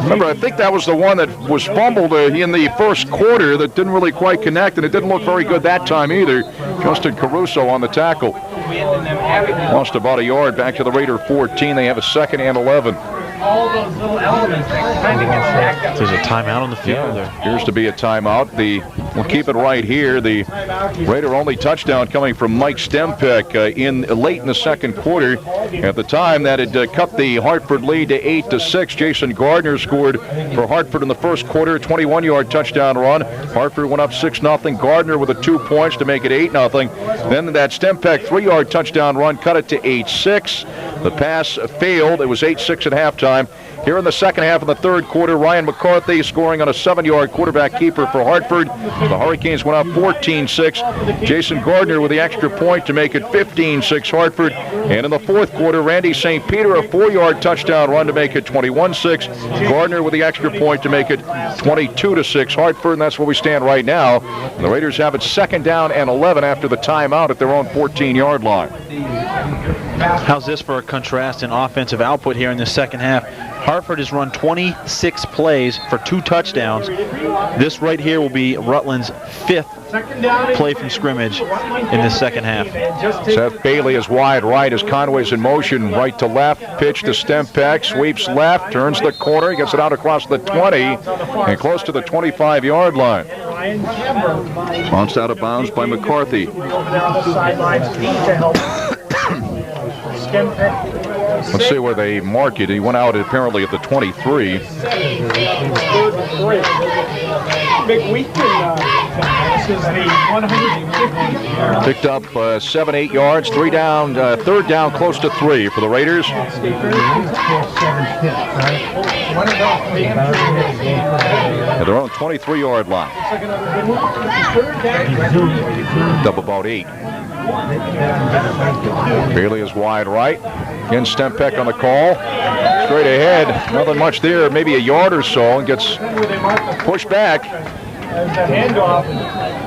remember, I think that was the one that was fumbled in the first quarter that didn't really quite connect, and it didn't look very good that time either. Justin Caruso on the tackle. Lost about a yard back to the Raider 14. They have a 2nd and 11. All those little elements. There's a timeout on the field there. Appears to be a timeout. We'll keep it right here. The Raider only touchdown coming from Mike Stempek late in the second quarter. At the time, that had cut the Hartford lead to 8-6. Jason Gardner scored for Hartford in the first quarter, 21-yard touchdown run. Hartford went up 6-0. Gardner with 2 points to make it 8-0. Then that Stempek 3-yard touchdown run cut it to 8-6. The pass failed. It was 8-6 at halftime. Here in the second half of the third quarter, Ryan McCarthy scoring on a 7-yard quarterback keeper for Hartford. The Hurricanes went up 14-6. Jason Gardner with the extra point to make it 15-6 Hartford. And in the fourth quarter, Randy St. Peter a 4-yard touchdown run to make it 21-6. Gardner with the extra point to make it 22-6 Hartford. And that's where we stand right now. The Raiders have it 2nd down and 11 after the timeout at their own 14-yard line. How's this for a contrast in offensive output here in the second half? Hartford has run 26 plays for 2 touchdowns. This right here will be Rutland's 5th play from scrimmage in the second half. Seth Bailey is wide right as Conway's in motion, right to left. Pitch to Stempek, sweeps left, turns the corner, gets it out across the 20 and close to the 25-yard line. Bounced out of bounds by McCarthy. Let's see where they mark it. He went out apparently at the 23. Picked up 7-8 yards, 3rd down, close to 3 for the Raiders. At their own 23-yard line. Picked up about 8. Bailey is wide right. Again, Stempek on the call. Straight ahead. Nothing much there. Maybe a yard or so. And gets pushed back. As the handoff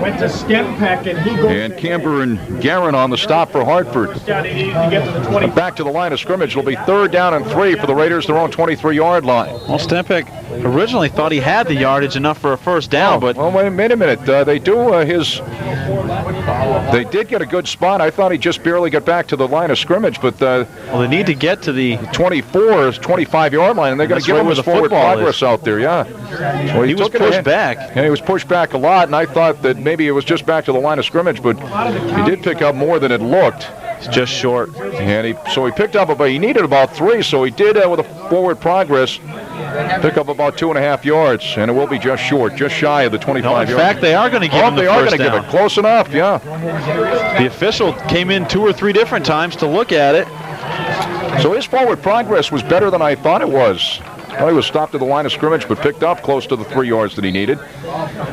went to Stempek, and he goes. And Camber and Guerin on the stop for Hartford. Back to the line of scrimmage. It'll be 3rd down and 3 for the Raiders. Their own 23-yard line. Well, Stempek originally thought he had the yardage enough for a first down, but... Well, wait a minute. They do They did get a good spot. I thought he just barely got back to the line of scrimmage, but well, they need to get to the 25-yard line, and they're going to give him his forward progress out there. Yeah, well, he was pushed back. Yeah, he was pushed back a lot, and I thought that maybe it was just back to the line of scrimmage, but he did pick up more than it looked. It's just short. And he picked up he needed about 3, so he did with a forward progress pick up about 2.5 yards, and it will be just short, just shy of the 25 yards. In fact, they are going to give him the first down. They are going to give it close enough, yeah. The official came in 2 or 3 different times to look at it. So his forward progress was better than I thought it was. Well, he was stopped at the line of scrimmage, but picked up close to the 3 yards that he needed.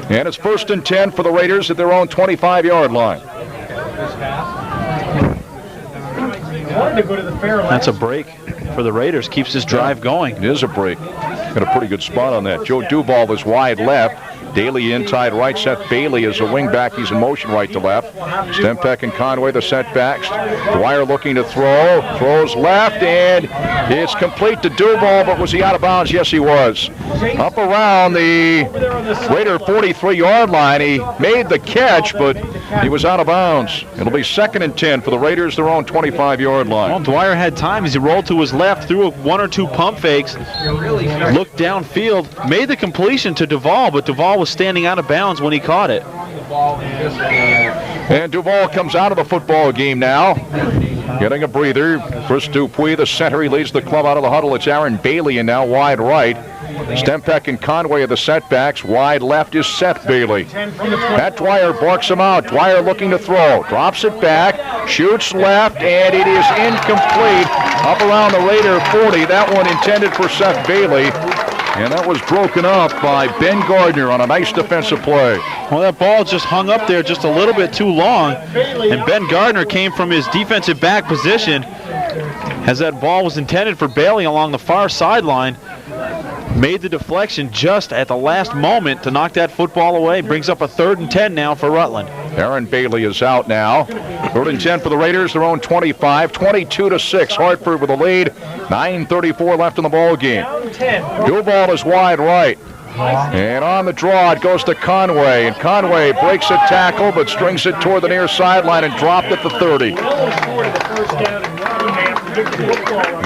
And it's 1st and 10 for the Raiders at their own 25-yard line. That's a break for the Raiders. Keeps this drive going. It is a break. Got a pretty good spot on that. Joe Duval is wide left. Daly in tight right. Seth Bailey is a wingback. He's in motion right to left. Stempeck and Conway the setbacks. Dwyer looking to throw. Throws left, and it's complete to Duval, but was he out of bounds? Yes, he was. Up around the Raider 43-yard line. He made the catch, but he was out of bounds. It'll be 2nd and 10 for the Raiders, their own 25-yard line. Well, Dwyer had time as he rolled to his left, threw 1 or 2 pump fakes, looked downfield, made the completion to Duval, but Duval was standing out of bounds when he caught it. And Duval comes out of the football game now, getting a breather. Chris Dupuis, the center, he leads the club out of the huddle. It's Aaron Bailey, and now wide right. Stempeck and Conway are the setbacks. Wide left is Seth Bailey. Pat Dwyer barks him out. Dwyer looking to throw. Drops it back. Shoots left, and it is incomplete. Up around the Raider 40. That one intended for Seth Bailey. And that was broken up by Ben Gardner on a nice defensive play. Well, that ball just hung up there just a little bit too long. And Ben Gardner came from his defensive back position as that ball was intended for Bailey along the far sideline. Made the deflection just at the last moment to knock that football away. Brings up a 3rd and 10 now for Rutland. Aaron Bailey is out now. 3rd and 10 for the Raiders, their own 25. 22-6, Hartford with a lead. 9:34 left in the ball game. Duval is wide right. And on the draw, it goes to Conway. And Conway breaks a tackle, but strings it toward the near sideline and dropped at the 30.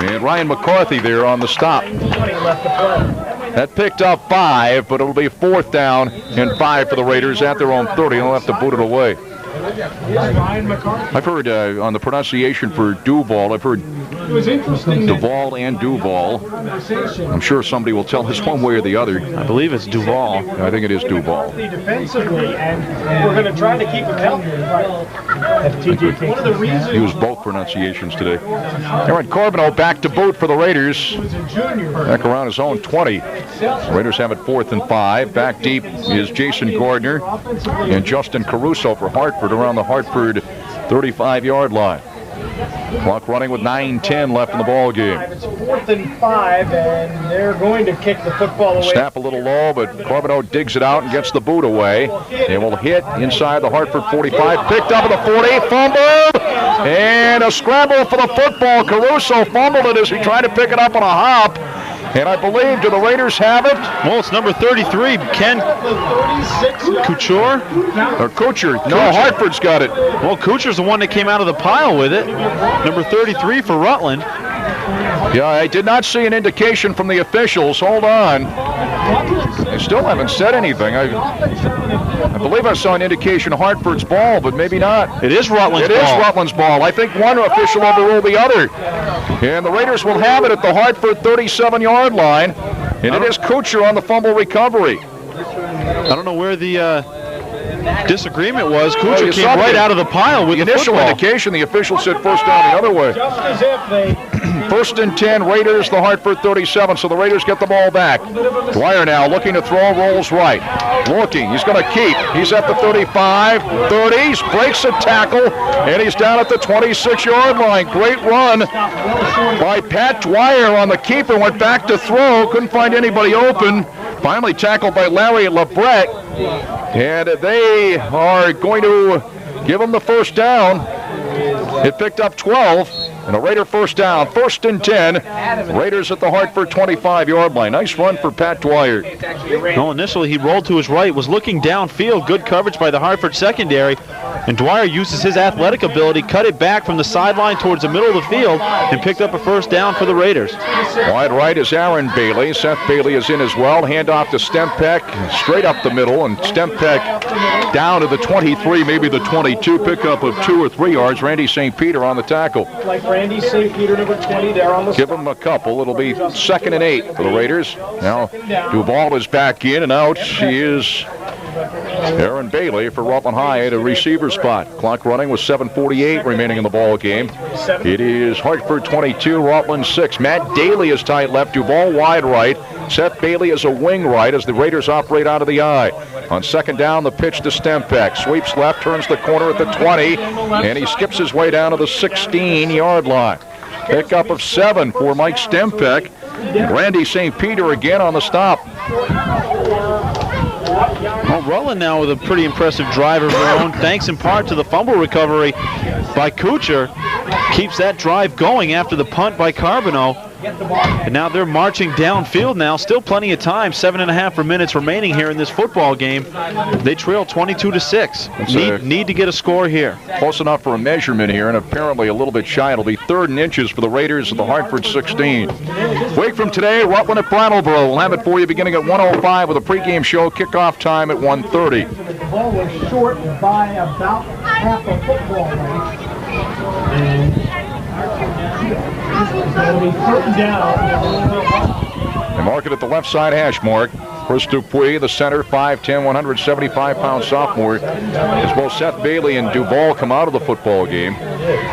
And Ryan McCarthy there on the stop. That picked up 5, but it'll be 4th down and 5 for the Raiders at their own 30. They'll have to boot it away. I've heard on the pronunciation for Duval, I've heard Duval and Duval. I'm sure somebody will tell us one way or the other. I believe it's Duval. I think it is Duval. Defensively, and we're going to try to keep him healthy. One of the reasons he was both pronunciations today. Aaron Corbino back to boot for the Raiders. Back around his own 20. The Raiders have it 4th and 5. Back deep is Jason Gardner and Justin Caruso for Hartford around the Hartford 35-yard line. Clock running with 9:10 left in the ball game. It's 4th and 5, and they're going to kick the football away. Snap a little low, but Corbino digs it out and gets the boot away. It will hit inside the Hartford 45. Picked up at the 40, fumbled, and a scramble for the football. Caruso fumbled it as he tried to pick it up on a hop. And I believe, do the Raiders have it? Well, it's number 33, Ken Couture. Or Kuchar. No, Hartford's got it. Well, Kuchar's the one that came out of the pile with it. Number 33 for Rutland. Yeah, I did not see an indication from the officials. Hold on. They still haven't said anything. I believe I saw an indication of Hartford's ball, but maybe not. It is Rutland's ball. It is Rutland's ball. I think one official overruled the other. And the Raiders will have it at the Hartford 37-yard line. And it is Kuchar on the fumble recovery. I don't know where the disagreement was. Kuchar came right out of the pile with the initial football. indication. The official said first down the other way. Just as if they 1st and 10, Raiders, the Hartford 37, so the Raiders get the ball back. Dwyer now looking to throw, rolls right. Looking, he's going to keep. He's at the 35, 30, breaks a tackle, and he's down at the 26-yard line. Great run by Pat Dwyer on the keeper, went back to throw, couldn't find anybody open. Finally tackled by Larry LeBret, and they are going to give him the first down. It picked up 12. And a Raider first down, 1st and 10. Raiders at the Hartford 25-yard line. Nice run for Pat Dwyer. No, initially he rolled to his right, was looking downfield. Good coverage by the Hartford secondary. And Dwyer uses his athletic ability, cut it back from the sideline towards the middle of the field, and picked up a first down for the Raiders. Wide right is Aaron Bailey. Seth Bailey is in as well. Hand off to Stempeck, straight up the middle, and Stempeck down to the 23, maybe the 22. Pickup of 2 or 3 yards. Randy St. Peter on the tackle. like Randy St. Peter, number 20, there on the Give him a couple. It'll be 2nd and 8 for the Raiders. Now Duval is back in and out. She is Aaron Bailey for Rutland High at a receiver spot. Clock running with 7:48 remaining in the ball game. It is Hartford 22, Rutland 6. Matt Daly is tight left, Duval wide right. Seth Bailey is a wing right as the Raiders operate out of the eye. On 2nd down, the pitch to Stempeck. Sweeps left, turns the corner at the 20, and he skips his way down to the 16-yard line. Pickup of 7 for Mike Stempeck. And Randy St. Peter again on the stop. Rutland now with a pretty impressive drive of their own, thanks in part to the fumble recovery by Kuchar. Keeps that drive going after the punt by Carbonneau. And now they're marching downfield now. Still plenty of time. 7.5 minutes remaining here in this football game. They trail 22-6. Need to get a score here. Close enough for a measurement here, and apparently a little bit shy. It'll be 3rd and inches for the Raiders at the Hartford 16. Week from today, Rutland at Brattleboro. We'll have it for you beginning at 1:05 with a pregame show. Kickoff time at 1:30. The ball was short by about half a football length. They mark it at the left side hash mark. Chris Dupuis, the center, 5'10", 175-pound sophomore. As both Seth Bailey and Duval come out of the football game.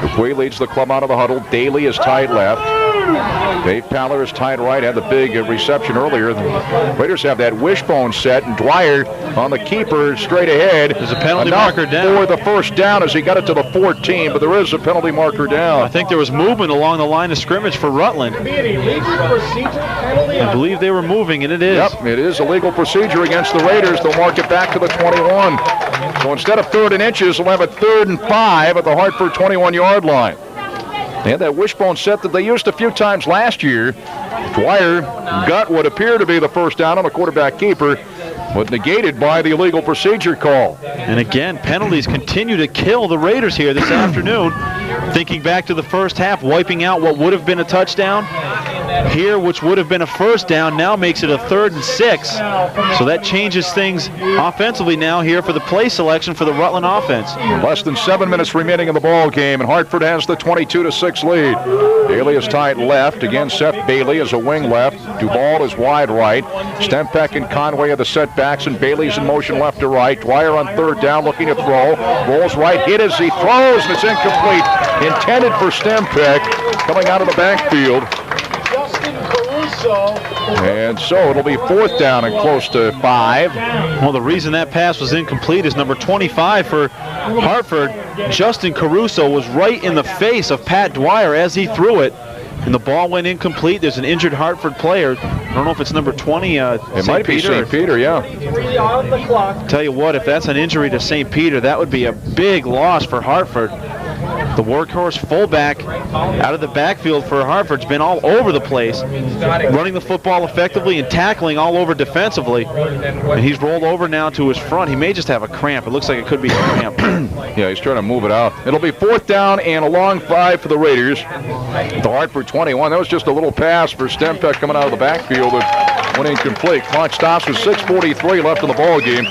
Dupuis leads the club out of the huddle. Daly is tight left. Dave Paller is tight right. Had the big reception earlier. The Raiders have that wishbone set, and Dwyer on the keeper straight ahead. There's a penalty marker down. For the first down as he got it to the 14, but there is a penalty marker down. I think there was movement along the line of scrimmage for Rutland. I believe they were moving, and it is. Yep, it is a legal procedure against the Raiders. They'll mark it back to the 21. So instead of 3rd and inches, we'll have it 3rd and 5 at the Hartford 21-yard line. They had that wishbone set that they used a few times last year. Dwyer got what appeared to be the first down on the quarterback keeper, but negated by the illegal procedure call. And again, penalties continue to kill the Raiders here this afternoon. Thinking back to the first half, wiping out what would have been a touchdown. Here, which would have been a first down, now makes it a 3rd and 6. So that changes things offensively now here for the play selection for the Rutland offense. Less than 7 minutes remaining in the ball game, and Hartford has the 22-6 lead. Bailey is tight left. Again, Seth Bailey is a wing left. Duval is wide right. Stempeck and Conway are the setbacks, and Bailey's in motion left to right. Dwyer on 3rd down looking to throw. Rolls right, hit as he throws, and it's incomplete. Intended for Stempeck, coming out of the backfield. And so it'll be 4th down and close to 5. Well, the reason that pass was incomplete is number 25 for Hartford. Justin Caruso was right in the face of Pat Dwyer as he threw it, and the ball went incomplete. There's an injured Hartford player. I don't know if it's number 20. It might be St. Peter, yeah. Tell you what, if that's an injury to St. Peter, that would be a big loss for Hartford. The workhorse fullback out of the backfield for Hartford's been all over the place, running the football effectively and tackling all over defensively. And he's rolled over now to his front. He may just have a cramp. It looks like it could be a cramp. Yeah, he's trying to move it out. It'll be 4th down and a long 5 for the Raiders. The Hartford 21. That was just a little pass for Stempeck coming out of the backfield. It went incomplete. Clock stops with 6:43 left in the ball game.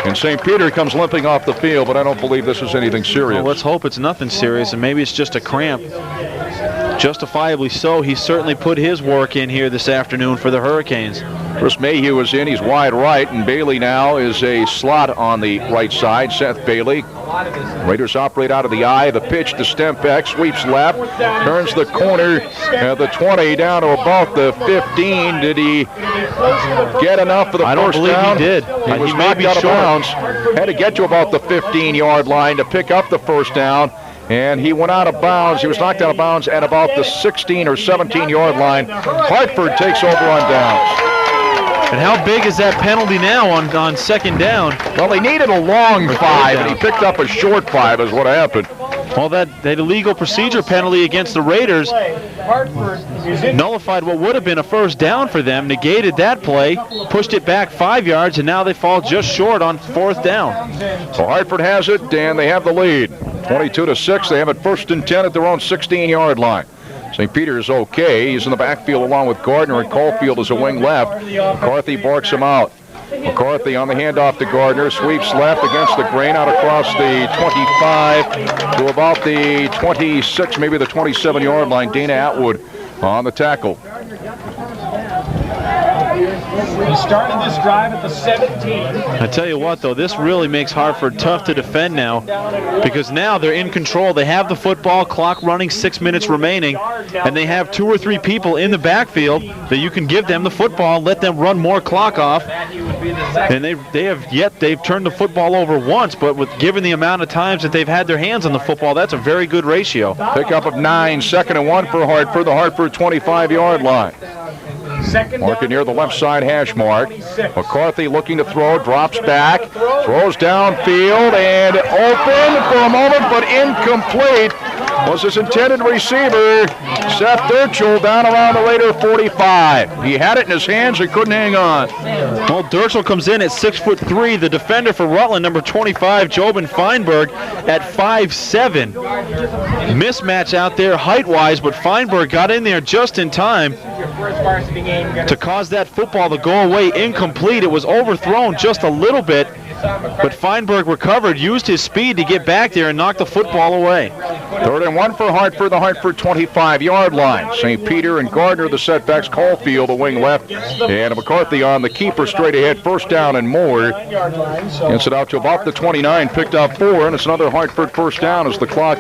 And St. Peter comes limping off the field, but I don't believe this is anything serious. Well, let's hope it's nothing serious, and maybe it's just a cramp. Justifiably so. He certainly put his work in here this afternoon for the Hurricanes. Chris Mayhew is in. He's wide right, and Bailey now is a slot on the right side. Seth Bailey. Raiders operate out of the eye. The pitch to Stempeck. Sweeps left. Turns the corner at the 20 down to about the 15. Did he get enough for the first down? I don't believe he did. He was knocked out of bounds. Had to get to about the 15-yard line to pick up the first down. And he went out of bounds. He was knocked out of bounds at about the 16 or 17-yard line. Hartford takes over on downs. And how big is that penalty now on 2nd down? Well, they needed a long 5, and he picked up a short 5 is what happened. Well, that illegal procedure penalty against the Raiders nullified what would have been a first down for them, negated that play, pushed it back 5 yards, and now they fall just short on 4th down. So Hartford has it, and they have the lead. 22-6. They have it 1st and 10 at their own 16-yard line. St. Peter is okay. He's in the backfield along with Gardner, and Caulfield is a wing left. McCarthy barks him out. McCarthy on the handoff to Gardner, sweeps left against the grain out across the 25 to about the 26, maybe the 27-yard line. Dana Atwood on the tackle. He started this drive at the 17. I tell you what, though, this really makes Hartford tough to defend now, because now they're in control. They have the football, clock running, 6 minutes remaining, and they have 2 or 3 people in the backfield that you can give them the football and let them run more clock off. And they've turned the football over once, but given the amount of times that they've had their hands on the football, that's a very good ratio. Pickup of 9, 2nd and 1 for Hartford, the Hartford 25-yard line. Marking near the left side hash mark. McCarthy looking to throw, drops back, throws downfield, and open for a moment, but incomplete. Was his intended receiver, Seth Dirchel, down around the Raider 45. He had it in his hands and couldn't hang on. Well, Dirchel comes in at 6'3". The defender for Rutland, number 25, Jobin Feinberg, at 5'7". Mismatch out there height-wise, but Feinberg got in there just in time to cause that football to go away incomplete. It was overthrown just a little bit, but Feinberg recovered, used his speed to get back there and knock the football away. 3rd and 1 for Hartford, the Hartford 25-yard line. St. Peter and Gardner, the setbacks. Caulfield, the wing left, and McCarthy on the keeper straight ahead. 1st down and more. Gets it out to about the 29, picked up 4, and it's another Hartford 1st down as the clock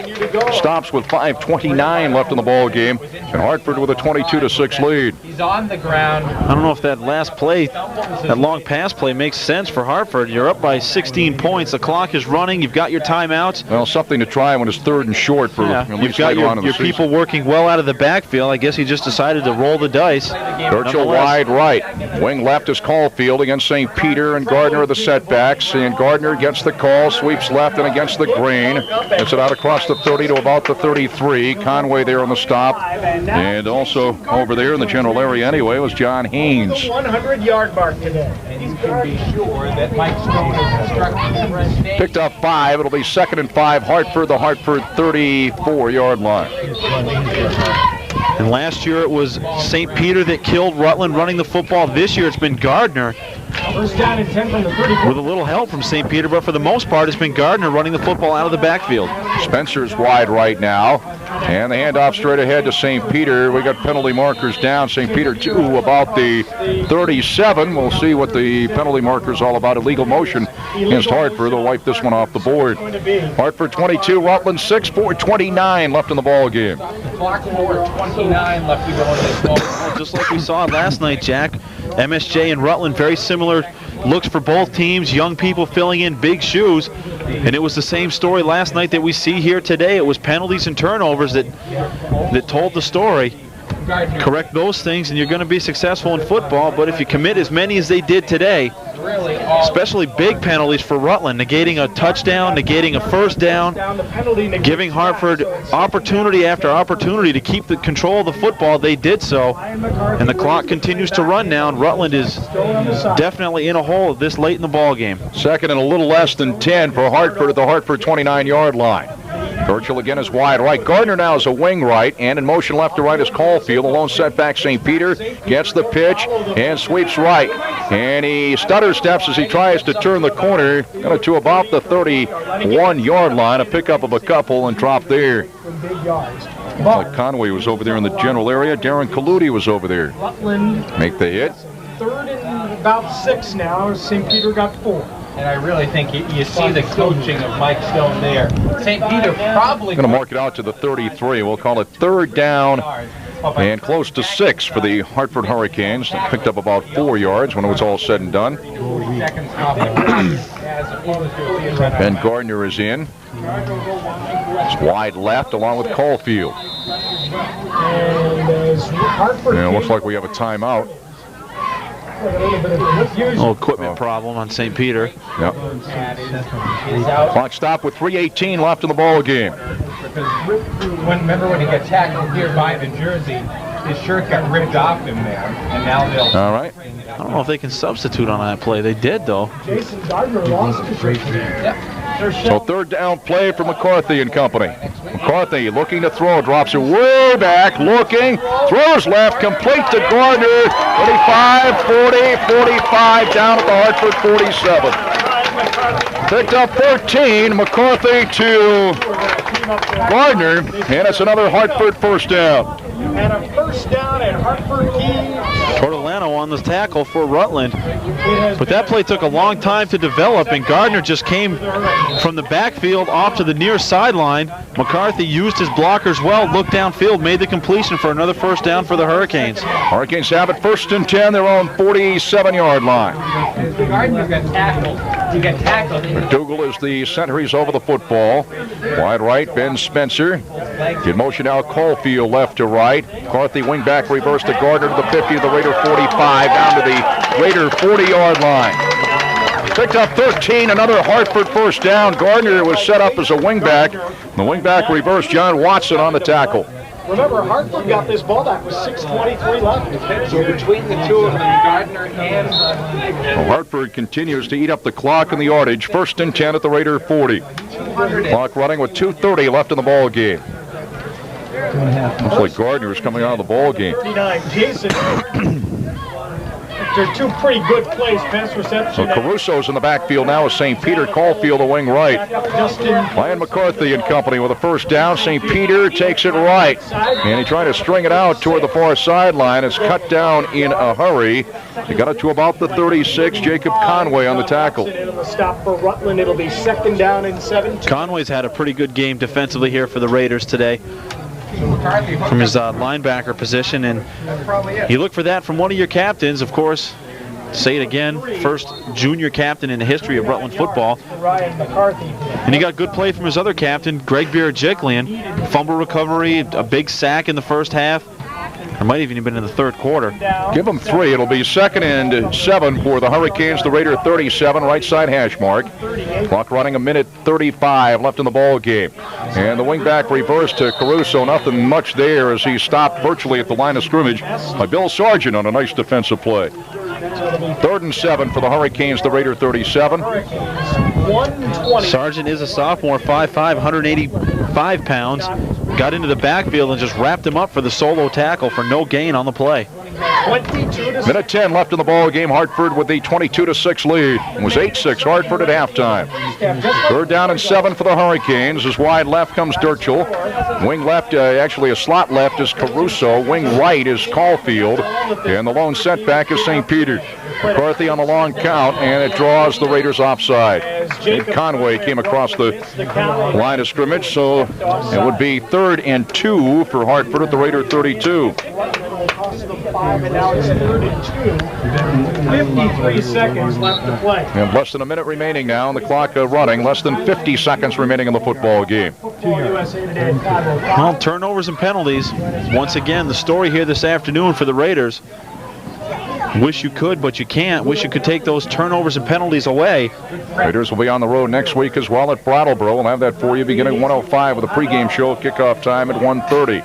stops with 5:29 left in the ball game, and Hartford with a 22-6 lead. He's on the ground. I don't know if that last play, that long pass play, makes sense for Hartford. You're up by 16 points. The clock is running. You've got your timeouts. Well, something to try when it's 3rd and short for at least you've got later on in the your season. People working well out of the backfield. I guess he just decided to roll the dice. Dirchel wide right. Wing left is Caulfield against St. Peter, and Gardner are the setbacks. And Gardner gets the call, sweeps left and against the green. Gets it out across the 30 to about the 33. Conway there on the stop. And also over there in the general area anyway was John Haynes. 100-yard mark today. And you can be sure that Mike Stone is instructing him to stay. Picked up 5. It'll be 2nd and 5. Hartford, the Hartford 34-yard line. And last year it was St. Peter that killed Rutland running the football. This year it's been Gardner. 1st down and 10 from the 34. With a little help from St. Peter, but for the most part it's been Gardner running the football out of the backfield. Spencer's wide right now. And the handoff straight ahead to St. Peter. We got penalty markers down. St. Peter to about the 37. We'll see what the penalty marker's all about. Illegal motion against Hartford. They'll wipe this one off the board. Hartford 22, Rutland 6, 4:29 left in the ball game. Clock forward, 29 left to go in this ball. Just like we saw last night, Jack. MSJ and Rutland, very similar looks for both teams. Young people filling in big shoes. And it was the same story last night that we see here today. It was penalties and turnovers that told the story. Correct those things and you're going to be successful in football, but if you commit as many as they did today, especially big penalties for Rutland, negating a touchdown, negating a 1st down, giving Hartford opportunity after opportunity to keep the control of the football, they did so, and the clock continues to run now, and Rutland is definitely in a hole this late in the ball game. 2nd and a little less than 10 for Hartford at the Hartford 29-yard line. Dirchel again is wide right. Gardner now is a wing right, and in motion left to right is Caulfield. The lone setback, St. Peter gets the pitch and sweeps right. And he stutter steps as he tries to turn the corner to about the 31-yard line. A pickup of a couple and drop there. Like Conway was over there in the general area. Darren Kaludi was over there. Make the hit. 3rd and about 6 now. St. Peter got 4. And I really think you see the coaching of Mike Stone there. St. Peter probably going to mark it out to the 33. We'll call it 3rd down and close to 6 for the Hartford Hurricanes. They picked up about 4 yards when it was all said and done. Ben Gardner is in. It's wide left along with Caulfield. And it looks like we have a timeout. Equipment problem on St. Peter. Yep. Clock stopped with 3:18 left in the ball game. Remember when he got tackled here by the jersey, his shirt got ripped off him there, and now they'll. All right. I don't know if they can substitute on that play. They did, though. Jason Gardner lost his shirt. So 3rd down play for McCarthy and company. McCarthy looking to throw, drops it way back, looking, throws left, complete to Gardner, 35, 40, 45, down at the Hartford 47. Picked up 13, McCarthy to Gardner, and it's another Hartford 1st down. And a 1st down at Hartford Keys. Port Atlanta on the tackle for Rutland. But that play took a long time to develop, and Gardner just came from the backfield off to the near sideline. McCarthy used his blockers well, looked downfield, made the completion for another first down for the Hurricanes. Hurricanes have it 1st and 10, their own 47-yard line. Gardner got tackled. He got tackled. McDougal is the center. He's over the football. Wide right, Ben Spencer. In motion now, Caulfield left to right. McCarthy wingback reverse to Gardner to the 50, the Raider 45, down to the Raider 40-yard line. Picked up 13, another Hartford first down. Gardner was set up as a wingback. The wingback reverse, John Watson on the tackle. Remember, Hartford got this ball back with 6:23 left. So between the two of them, Gardner and... Well, Hartford continues to eat up the clock and the yardage. 1st and 10 at the Raider 40. Clock running with 2:30 left in the ball game. Looks like Gardner is coming out of the ball game. 39, Jason. They're two pretty good plays, pass reception. So Caruso's in the backfield now with St. Peter. Caulfield, the wing right. Ryan McCarthy and company with a first down. St. Peter takes it right. And he tried to string it out toward the far sideline. It's cut down in a hurry. He got it to about the 36. Jacob Conway on the tackle. Stop for Rutland. It'll be 2nd down and 7. Conway's had a pretty good game defensively here for the Raiders today from his linebacker position, and you look for that from one of your captains, of course. Say it again, first junior captain in the history of Rutland football. And he got good play from his other captain, Greg Birajiklian. Fumble recovery, a big sack in the first half. Or might have even been in the 3rd quarter. Give them 3. It'll be 2nd and 7 for the Hurricanes. The Raider 37, right side hash mark. Clock running 1:35 left in the ball game. And the wingback reverse to Caruso. Nothing much there as he stopped virtually at the line of scrimmage by Bill Sargent on a nice defensive play. 3rd and 7 for the Hurricanes. The Raider 37. Sargent is a sophomore, 5'5", 185 pounds. Got into the backfield and just wrapped him up for the solo tackle for no gain on the play. 1:10 left in the ball game. Hartford with the 22-6 lead. It was 8-6 Hartford at halftime. 3rd down and 7 for the Hurricanes. As wide left comes Dirchel. Wing left, actually a slot left is Caruso. Wing right is Caulfield. And the lone setback is St. Peter. McCarthy on the long count, and it draws the Raiders offside. Dave Conway came across the line of scrimmage, so it would be 3rd and 2 for Hartford at the Raider 32. And now it's 3rd and 2. 53 seconds left to play. And less than a minute remaining now, and the clock running. Less than 50 seconds remaining in the football game. Well, turnovers and penalties. Once again, the story here this afternoon for the Raiders. Wish you could, but you can't. Wish you could take those turnovers and penalties away. Raiders will be on the road next week as well at Brattleboro. We'll have that for you beginning 1:05 with a pregame show. Kickoff time at 1:30.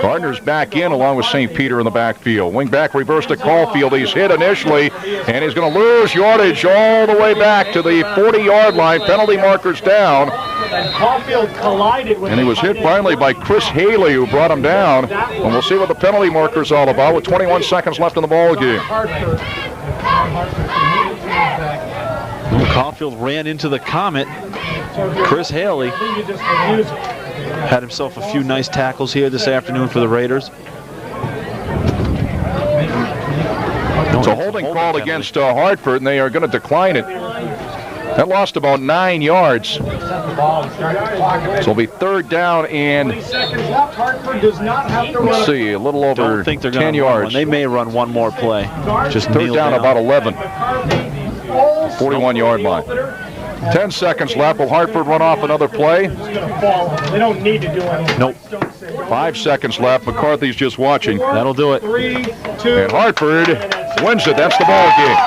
Gardner's back in along with St. Peter in the backfield. Wing back reverse to Caulfield. He's hit initially, and he's going to lose yardage all the way back to the 40-yard line. Penalty markers down. And Caulfield collided with. And he was hit finally by Chris Healey, who brought him down. And we'll see what the penalty marker is all about with 21 seconds left in the ball game. Caulfield ran into the Comet. Chris Healey had himself a few nice tackles here this afternoon for the Raiders. It's a holding call against Hartford, and they are going to decline it. That lost about 9 yards. So it'll be 3rd down and, let's see, a little over 10 yards. They may run one more play. Just 3rd down about 11. 41-yard line. 10 seconds left. Will Hartford run off another play? They don't need to do anything. Nope. 5 seconds left. McCarthy's just watching. That'll do it. 3, 2. And Hartford wins it. That's the ball game.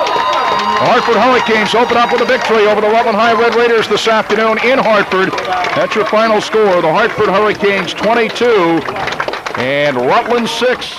The Hartford Hurricanes open up with a victory over the Rutland High Red Raiders this afternoon in Hartford. That's your final score. The Hartford Hurricanes 22 and Rutland 6.